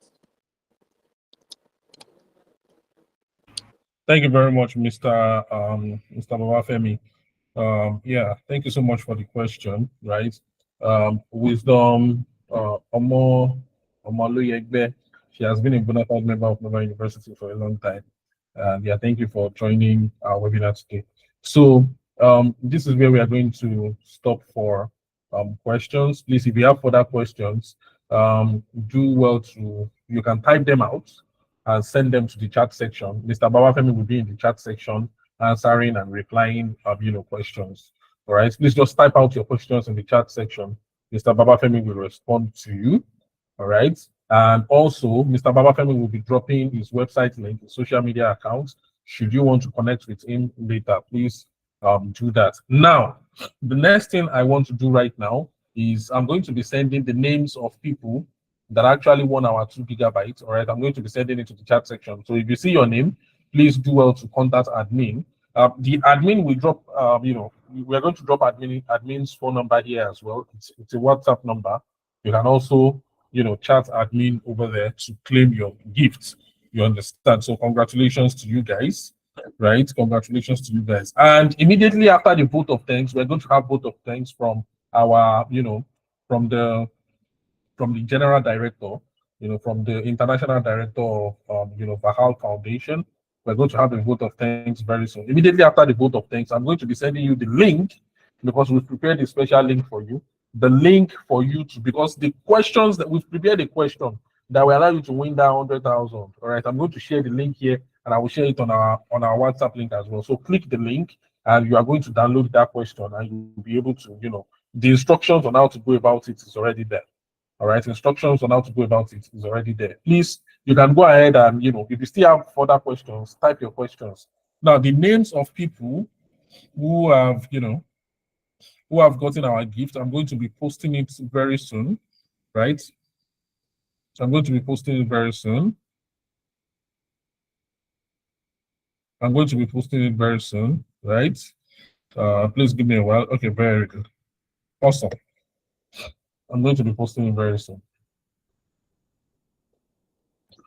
Thank you very much, Mr. Babafemi. Yeah, thank you so much for the question, right? Wisdom, Omoluyegbe, she has been a bona fide member of Nova University for a long time. And yeah, thank you for joining our webinar today. So this is where we are going to stop for questions. Please, if you have further questions, do well to, you can type them out and send them to the chat section. Mr. Babafemi will be in the chat section answering and replying questions. All right, please just type out your questions in the chat section. Mr. Babafemi will respond to you. All right, and also Mr. Babafemi will be dropping his website link, his social media accounts. Should you want to connect with him later, please do that. Now, the next thing I want to do right now is I'm going to be sending the names of people that actually won our 2 gigabytes. All right, I'm going to be sending it to the chat section. So if you see your name, please do well to contact admin. The admin will drop, we're going to drop admin's phone number here as well. It's a WhatsApp number. You can also, chat admin over there to claim your gifts. You understand? So congratulations to you guys, right? Congratulations to you guys. And immediately after the vote of thanks, we're going to have vote of thanks from our, from the general director, from the international director of, VAHAL Foundation. We're going to have a vote of thanks very soon. Immediately after the vote of thanks, I'm going to be sending you the link because we've prepared a special link for you. The link for you to, because the questions that we've prepared a question that will allow you to win that 100,000. All right, I'm going to share the link here and I will share it on our WhatsApp link as well. So click the link and you are going to download that question and you'll be able to, the instructions on how to go about it is already there. All right, instructions on how to go about it is already there. Please, you can go ahead and, if you still have further questions, type your questions. Now, the names of people who have, who have gotten our gift, I'm going to be posting it very soon, right? So I'm going to be posting it very soon. I'm going to be posting it very soon, right? Please give me a while. Okay, very good. Awesome. I'm going to be posting it very soon.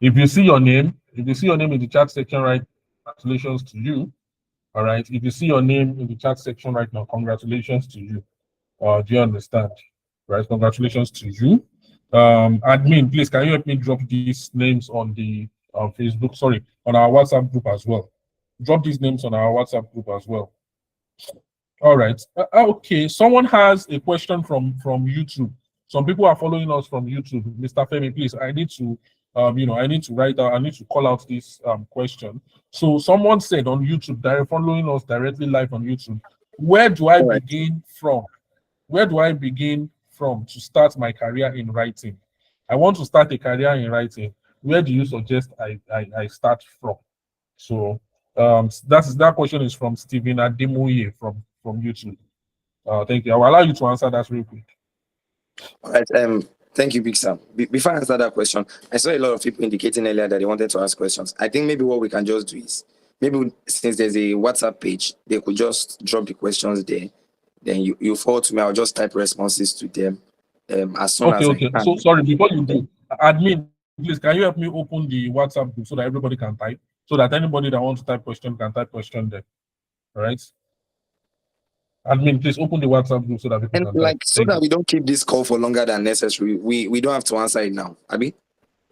If you see your name, in the chat section, right, congratulations to you. All right. If you see your name in the chat section right now, congratulations to you. Do you understand? Right. Congratulations to you. Admin, please, can you help me drop these names on the Facebook? Sorry, on our WhatsApp group as well. Drop these names on our WhatsApp group as well. All right. Okay. Someone has a question from YouTube. Some people are following us from YouTube. Mr. Femi, please, I need to, I need to write out, I need to call out this question. So someone said on YouTube, they're following us directly live on YouTube. Where do I begin from? Where do I begin from to start my career in writing? I want to start a career in writing. Where do you suggest I start from? So that question is from Stephen Ademoye from YouTube. Thank you. I will allow you to answer that real quick. All right. Thank you, Big Sam. Before I answer that question, I saw a lot of people indicating earlier that they wanted to ask questions. I think maybe what we can just do is, maybe since there's a WhatsApp page, they could just drop the questions there. Then you forward to me. I'll just type responses to them as soon as I can. So sorry, before you do, admin, please, can you help me open the WhatsApp group so that everybody can type? So that anybody that wants to type question can type question there. All right? Admin, please open the WhatsApp group so that people can type. So that we don't keep this call for longer than necessary. We don't have to answer it now. Abi?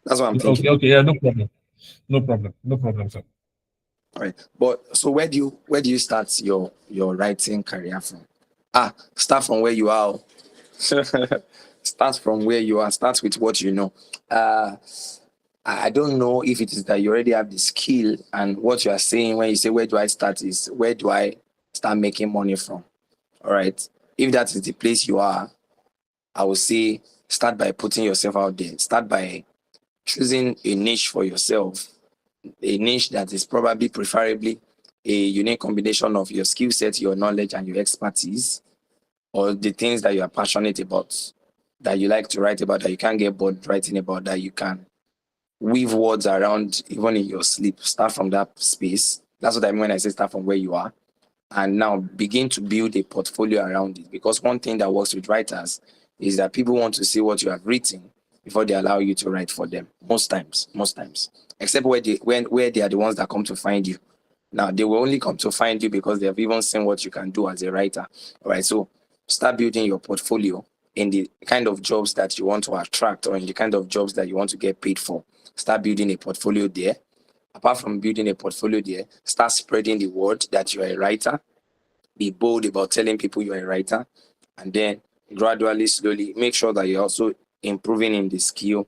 That's what I'm thinking. Okay, yeah, no problem. No problem, sir. All right. But so where do you start your writing career from? Start from where you are. Start from where you are. Start with what you know. I don't know if it is that you already have the skill, and what you are saying when you say where do I start is where do I start making money from? All right. If that is the place you are, I would say start by putting yourself out there. Start by choosing a niche for yourself, a niche that is probably preferably a unique combination of your skill set, your knowledge, and your expertise, or the things that you are passionate about, that you like to write about, that you can't get bored writing about, that you can weave words around even in your sleep. Start from that space. That's what I mean when I say start from where you are. And now begin to build a portfolio around it. Because one thing that works with writers is that people want to see what you have written before they allow you to write for them. Most times. Except where they are the ones that come to find you. Now they will only come to find you because they have even seen what you can do as a writer. All right. So start building your portfolio in the kind of jobs that you want to attract, or in the kind of jobs that you want to get paid for. Start building a portfolio there. Apart from building a portfolio there, start spreading the word that you are a writer. Be bold about telling people you're a writer. And then gradually, slowly, make sure that you're also improving in the skill.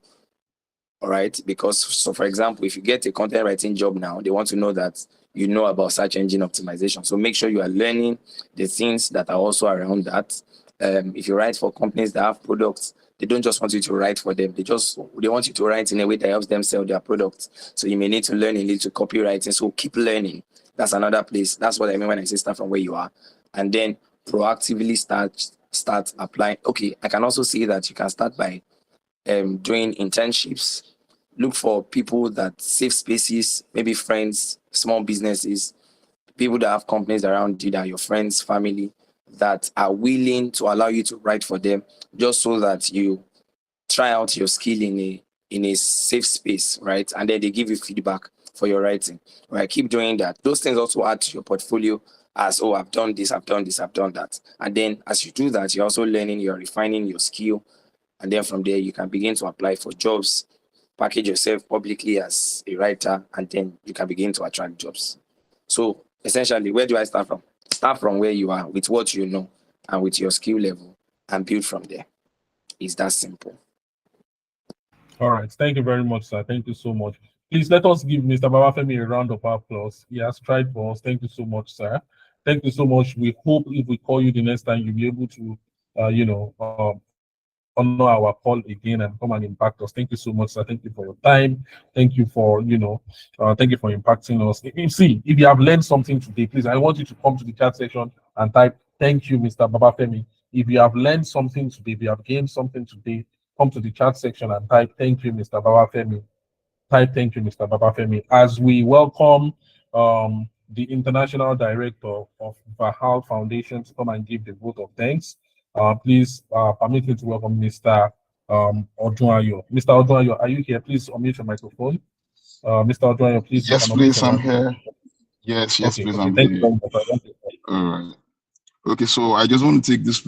All right. Because, so for example, if you get a content writing job now, they want to know that you know about search engine optimization. So make sure you are learning the things that are also around that. If you write for companies that have products, they don't just want you to write for them. They want you to write in a way that helps them sell their products. So you may need to learn a little copywriting. So keep learning. That's another place. That's what I mean when I say start from where you are. And then proactively start applying. Okay, I can also see that you can start by doing internships. Look for people that safe spaces, maybe friends, small businesses, people that have companies around you that are your friends, family, that are willing to allow you to write for them, just so that you try out your skill in a safe space, right? And then they give you feedback for your writing. Right? Keep doing that. Those things also add to your portfolio as, oh, I've done this, I've done this, I've done that. And then as you do that, you're also learning, you're refining your skill. And then from there, you can begin to apply for jobs, package yourself publicly as a writer, and then you can begin to attract jobs. So essentially, where do I start from? Start from where you are with what you know and with your skill level, and build from there. It's that simple. All right. Thank you very much, sir. Thank you so much. Please let us give Mr. Babafemi a round of applause. He has tried for us. Thank you so much, sir. Thank you so much. We hope if we call you the next time, you'll be able to, honor our call again and come and impact us. Thank you so much, sir. Thank you for your time. Thank you for, thank you for impacting us. If you have learned something today, please, I want you to come to the chat section and type, thank you, Mr. Babafemi. If you have learned something today, if you have gained something today, come to the chat section and type, thank you, Mr. Babafemi. Type, thank you, Mr. Babafemi. As we welcome the International Director of VAHAL Foundation to come and give the vote of thanks, please permit me to welcome Mr. Odunayo. Mr. Odunayo, are you here? Please unmute your microphone. Mr. Odunayo, please. Yes, please, I'm here. Yes, okay, please, okay, I'm thank here. you very much. All right. Okay, so I just want to take this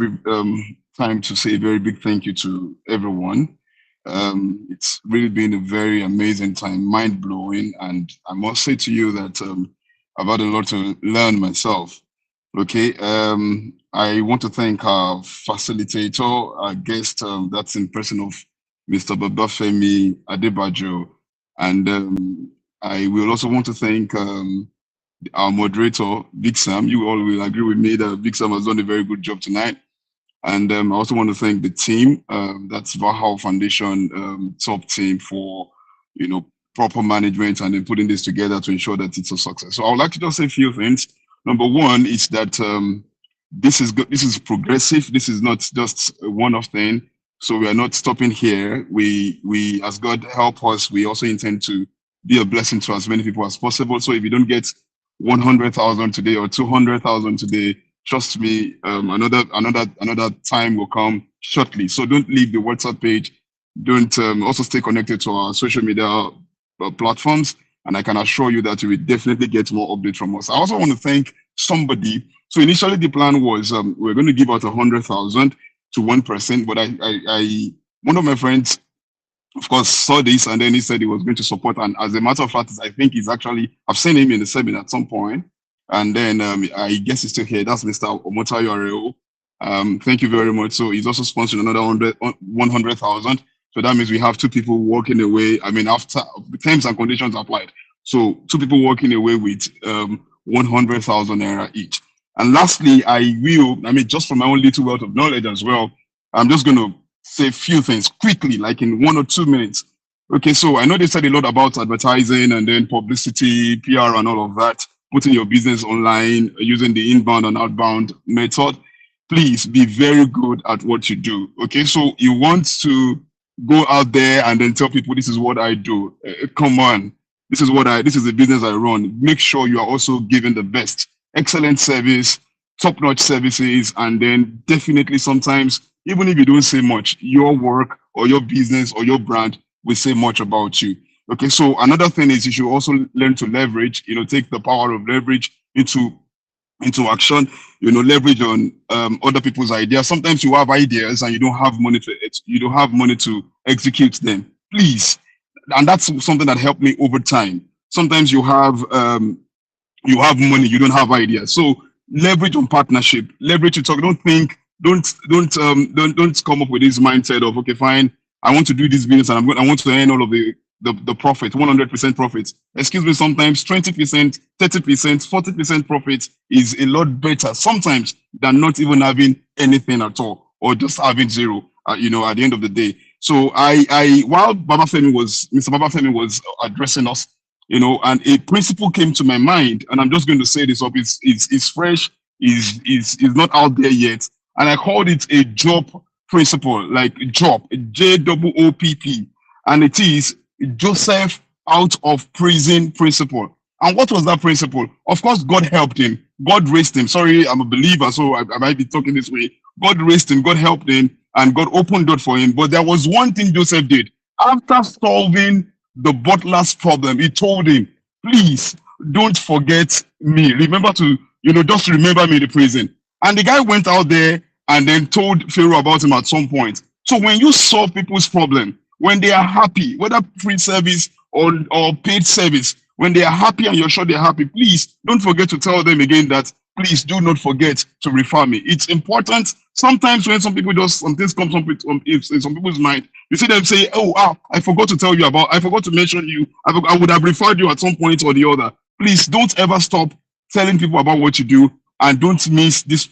time to say a very big thank you to everyone. It's really been a very amazing time, mind-blowing, and I must say to you that I've had a lot to learn myself. Okay, I want to thank our facilitator, our guest, that's in person of Mr. Babafemi Adebajo, and I will also want to thank our moderator, Big Sam. You all will agree with me that Big Sam has done a very good job tonight. And I also want to thank the team, that's VAHAL Foundation top team for, proper management and then putting this together to ensure that it's a success. So I would like to just say a few things. Number one is that this is good. This is progressive. This is not just a one-off thing. So we are not stopping here. We, as God help us, we also intend to be a blessing to as many people as possible. So if you don't get 100,000 today or 200,000 today, trust me, another time will come shortly. So don't leave the WhatsApp page. Don't also stay connected to our social media platforms, and I can assure you that you will definitely get more updates from us. I also want to thank somebody. So initially the plan was we're going to give out 100,000 to one person, but I one of my friends of course, saw this, and then he said he was going to support. And as a matter of fact, I think he's actually, I've seen him in the seminar at some point, and then I guess he's still here. That's Mr. Omotayo. Thank you very much. So he's also sponsoring another 100,000. So that means we have two people walking away. I mean, after the terms and conditions applied. So two people walking away with 100,000 naira each. And lastly, just from my own little wealth of knowledge as well, I'm just going to say a few things quickly, like in 1 or 2 minutes. Okay, so I know they said a lot about advertising and then publicity, PR, and all of that, putting your business online, using the inbound and outbound method. Please be very good at what you do. Okay, so you want to go out there and then tell people this is what I do. Come on, this is the business I run. Make sure you are also giving the best, excellent service, top-notch services, and then definitely sometimes, even if you don't say much, your work or your business or your brand will say much about you. Okay, so another thing is you should also learn to leverage, take the power of leverage into action, leverage on other people's ideas. Sometimes you have ideas and you don't have money to execute them. Please, and that's something that helped me over time. Sometimes you have money, you don't have ideas. So leverage on partnership, leverage to talk. Don't come up with this mindset of, okay, fine, I want to do this business and I want to earn all of the profit, 100% profit. Excuse me, sometimes 20%, 30%, 40% profit is a lot better sometimes than not even having anything at all or just having zero, at the end of the day. So while Mr. Baba Femi was addressing us, and a principle came to my mind, and I'm just going to say this up. It's fresh, is not out there yet, and I called it a job principle, like job, JOOP, and it is Joseph out of prison principle. And what was that principle? Of course, God helped him. God raised him. Sorry, I'm a believer, so I might be talking this way. God raised him, God helped him, and God opened door for him. But there was one thing Joseph did. After solving the butler's problem, he told him, please don't forget me. Remember to, just remember me in the prison. And the guy went out there and then told Pharaoh about him at some point. So when you solve people's problem, when they are happy, whether free service or paid service, when they are happy and you're sure they're happy, please don't forget to tell them again that please do not forget to refer me. It's important. Sometimes when some people some things come in some people's mind, you see them say, I forgot to mention you. I would have referred you at some point or the other. Please don't ever stop telling people about what you do, and don't miss this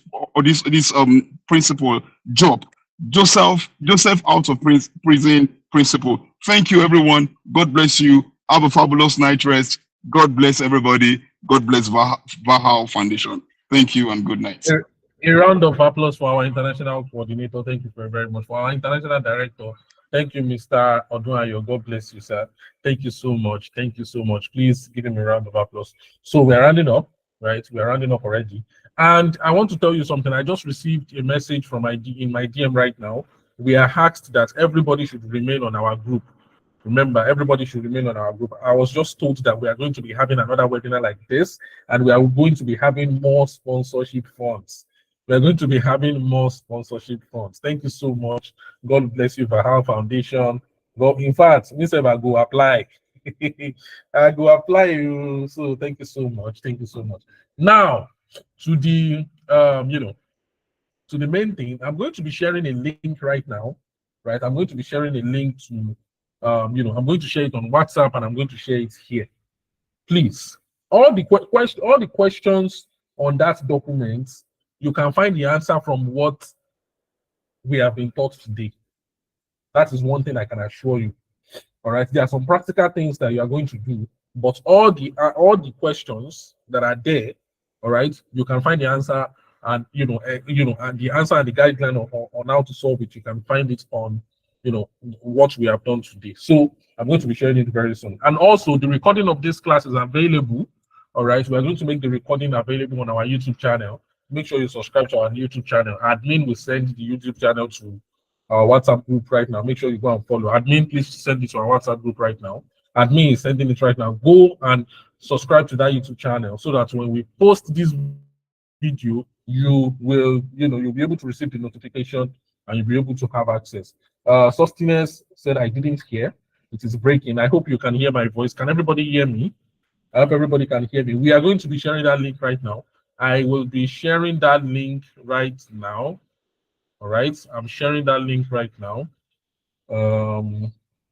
principle, job. Joseph out of prison principle. Thank you, everyone. God bless you. Have a fabulous night rest. God bless everybody. God bless VAHAL Foundation. Thank you and good night. A round of applause for our international coordinator. Thank you very much. For our international director, thank you, Mr. Odunayo. God bless you, sir. Thank you so much. Thank you so much. Please give him a round of applause. So we're rounding up, right? We're rounding up already. And I want to tell you something. I just received a message from in my DM right now. We are asked that everybody should remain on our group. Remember, everybody should remain on our group. I was just told that we are going to be having another webinar like this, and we are going to be having more sponsorship funds. We are going to be having more sponsorship funds. Thank you so much. God bless you, VAHAL Foundation. In fact, Mr. I go apply. I go apply. So thank you so much. Thank you so much. Now, to the to the main thing, I'm going to be sharing a link right now, right? I'm going to be sharing a link to, I'm going to share it on WhatsApp, and I'm going to share it here. Please, all the questions on that document, you can find the answer from what we have been taught today. That is one thing I can assure you. All right, there are some practical things that you are going to do, but all the questions that are there, all right, you can find the answer, and and the answer and the guideline on how to solve it. You can find it on what we have done today. So I'm going to be sharing it very soon. And also the recording of this class is available. All right, we are going to make the recording available on our YouTube channel. Make sure you subscribe to our YouTube channel. Admin will send the YouTube channel to our WhatsApp group right now. Make sure you go and follow. Admin, please send it to our WhatsApp group right now. Admin is sending it right now. Go and subscribe to that YouTube channel so that when we post this video, you'll be able to receive the notification and you'll be able to have access. Sustenance said, I didn't hear. It is breaking. I hope you can hear my voice. Can everybody hear me? I hope everybody can hear me. We are going to be sharing that link right now. I will be sharing that link right now. All right. I'm sharing that link right now.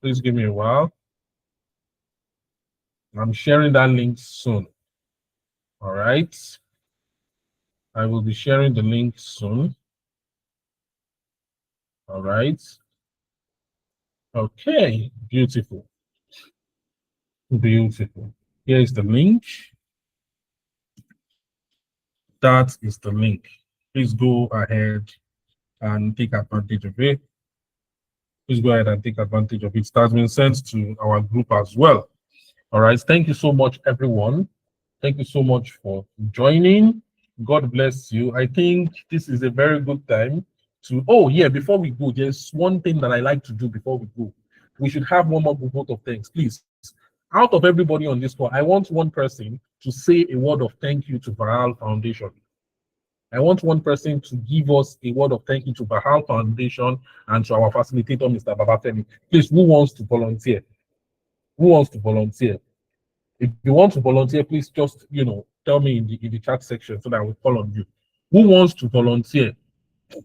Please give me a while. I'm sharing that link soon. All right. I will be sharing the link soon. All right. Okay. Beautiful. Beautiful. Here is the link. That is the link. Please go ahead and take advantage of it. Please go ahead and take advantage of it. It has been sent to our group as well. All right. Thank you so much, everyone. Thank you so much for joining. God bless you. I think this is a very good time to. Oh, yeah. Before we go, there's one thing that I like to do before we go. We should have one more vote of thanks, please. Out of everybody on this call, I want one person to say a word of thank you to VAHAL Foundation. I want one person to give us a word of thank you to VAHAL Foundation and to our facilitator, Mr. Babafemi. Please, who wants to volunteer? Who wants to volunteer? If you want to volunteer, please just tell me in the chat section so that I will call on you. Who wants to volunteer? Who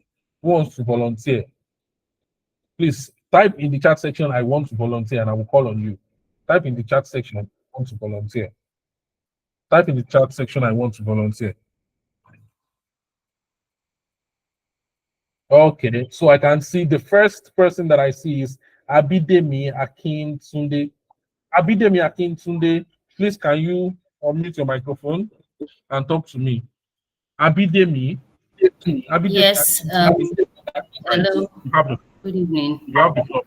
wants to volunteer? Please type in the chat section, I want to volunteer, and I will call on you. Type in the chat section, I want to volunteer. Type in the chat section, I want to volunteer. Okay, so I can see the first person that I see is Abidemi Akintunde. Abidemi Akintunde, please can you unmute your microphone and talk to me? Abidemi. Yes. Hello. Good evening. You have the floor.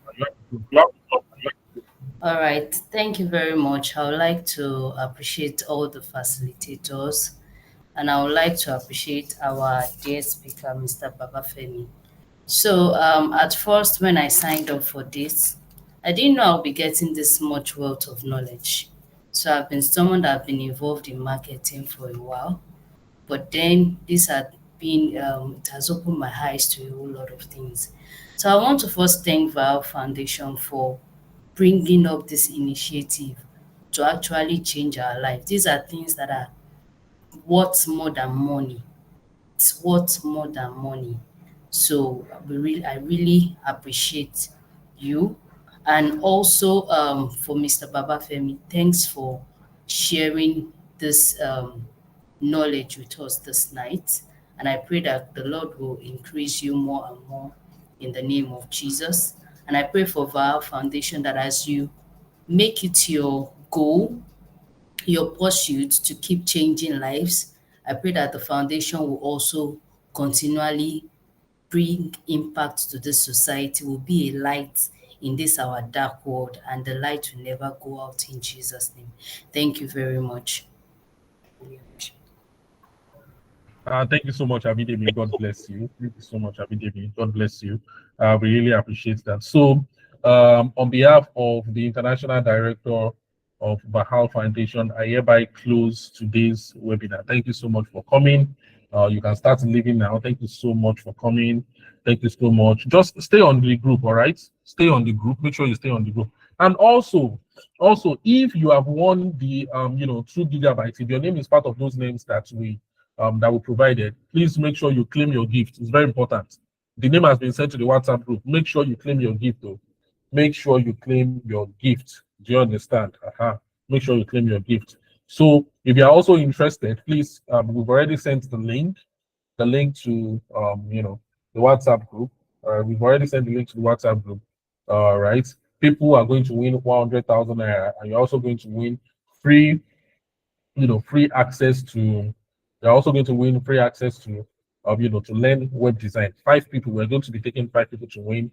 All right. Thank you very much. I would like to appreciate all the facilitators, and I would like to appreciate our dear speaker, Mr. Babafemi. So, at first, when I signed up for this, I didn't know I'll be getting this much wealth of knowledge. So, I've been someone that have been involved in marketing for a while. But then this had been, it has opened my eyes to a whole lot of things. So I want to first thank VAHAL Foundation for bringing up this initiative to actually change our life. These are things that are worth more than money. It's worth more than money. So I really appreciate you. And also for Mr. Babafemi, thanks for sharing this knowledge with us this night. And I pray that the Lord will increase you more and more in the name of Jesus. And I pray for VAHAL Foundation that as you make it your goal, your pursuit to keep changing lives, I pray that the foundation will also continually bring impact to this society, will be a light in this our dark world, and the light will never go out in Jesus' name. Thank you very much. Thank you so much, Abidemi. God bless you. Thank you so much, Abidemi. God bless you. We really appreciate that. So, on behalf of the International Director of VAHAL Foundation, I hereby close today's webinar. Thank you so much for coming. You can start leaving now. Thank you so much for coming. Thank you so much. Just stay on the group, all right? Stay on the group. Make sure you stay on the group. And also, if you have won the 2 gigabytes, if your name is part of those names that we provided, please make sure you claim your gift. It's very important. The name has been sent to the WhatsApp group. Make sure you claim your gift, though. Make sure you claim your gift. Do you understand? Make sure you claim your gift. So if you are also interested, please, we've already sent the link to the WhatsApp group. We've already sent the link to the WhatsApp group. Right. People are going to win 100,000 naira, and you're also going to win free free access to. You're also going to win free access to, to learn web design. 5 people. We're going to be taking 5 people to win,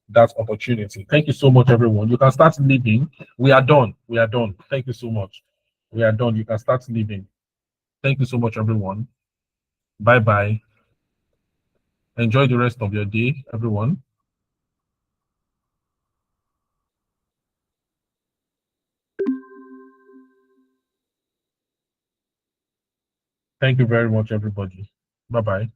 that opportunity. Thank you so much, everyone. You can start leaving. We are done. We are done. Thank you so much. We are done. You can start leaving. Thank you so much, everyone. Bye bye. Enjoy the rest of your day, everyone. Thank you very much, everybody. Bye bye.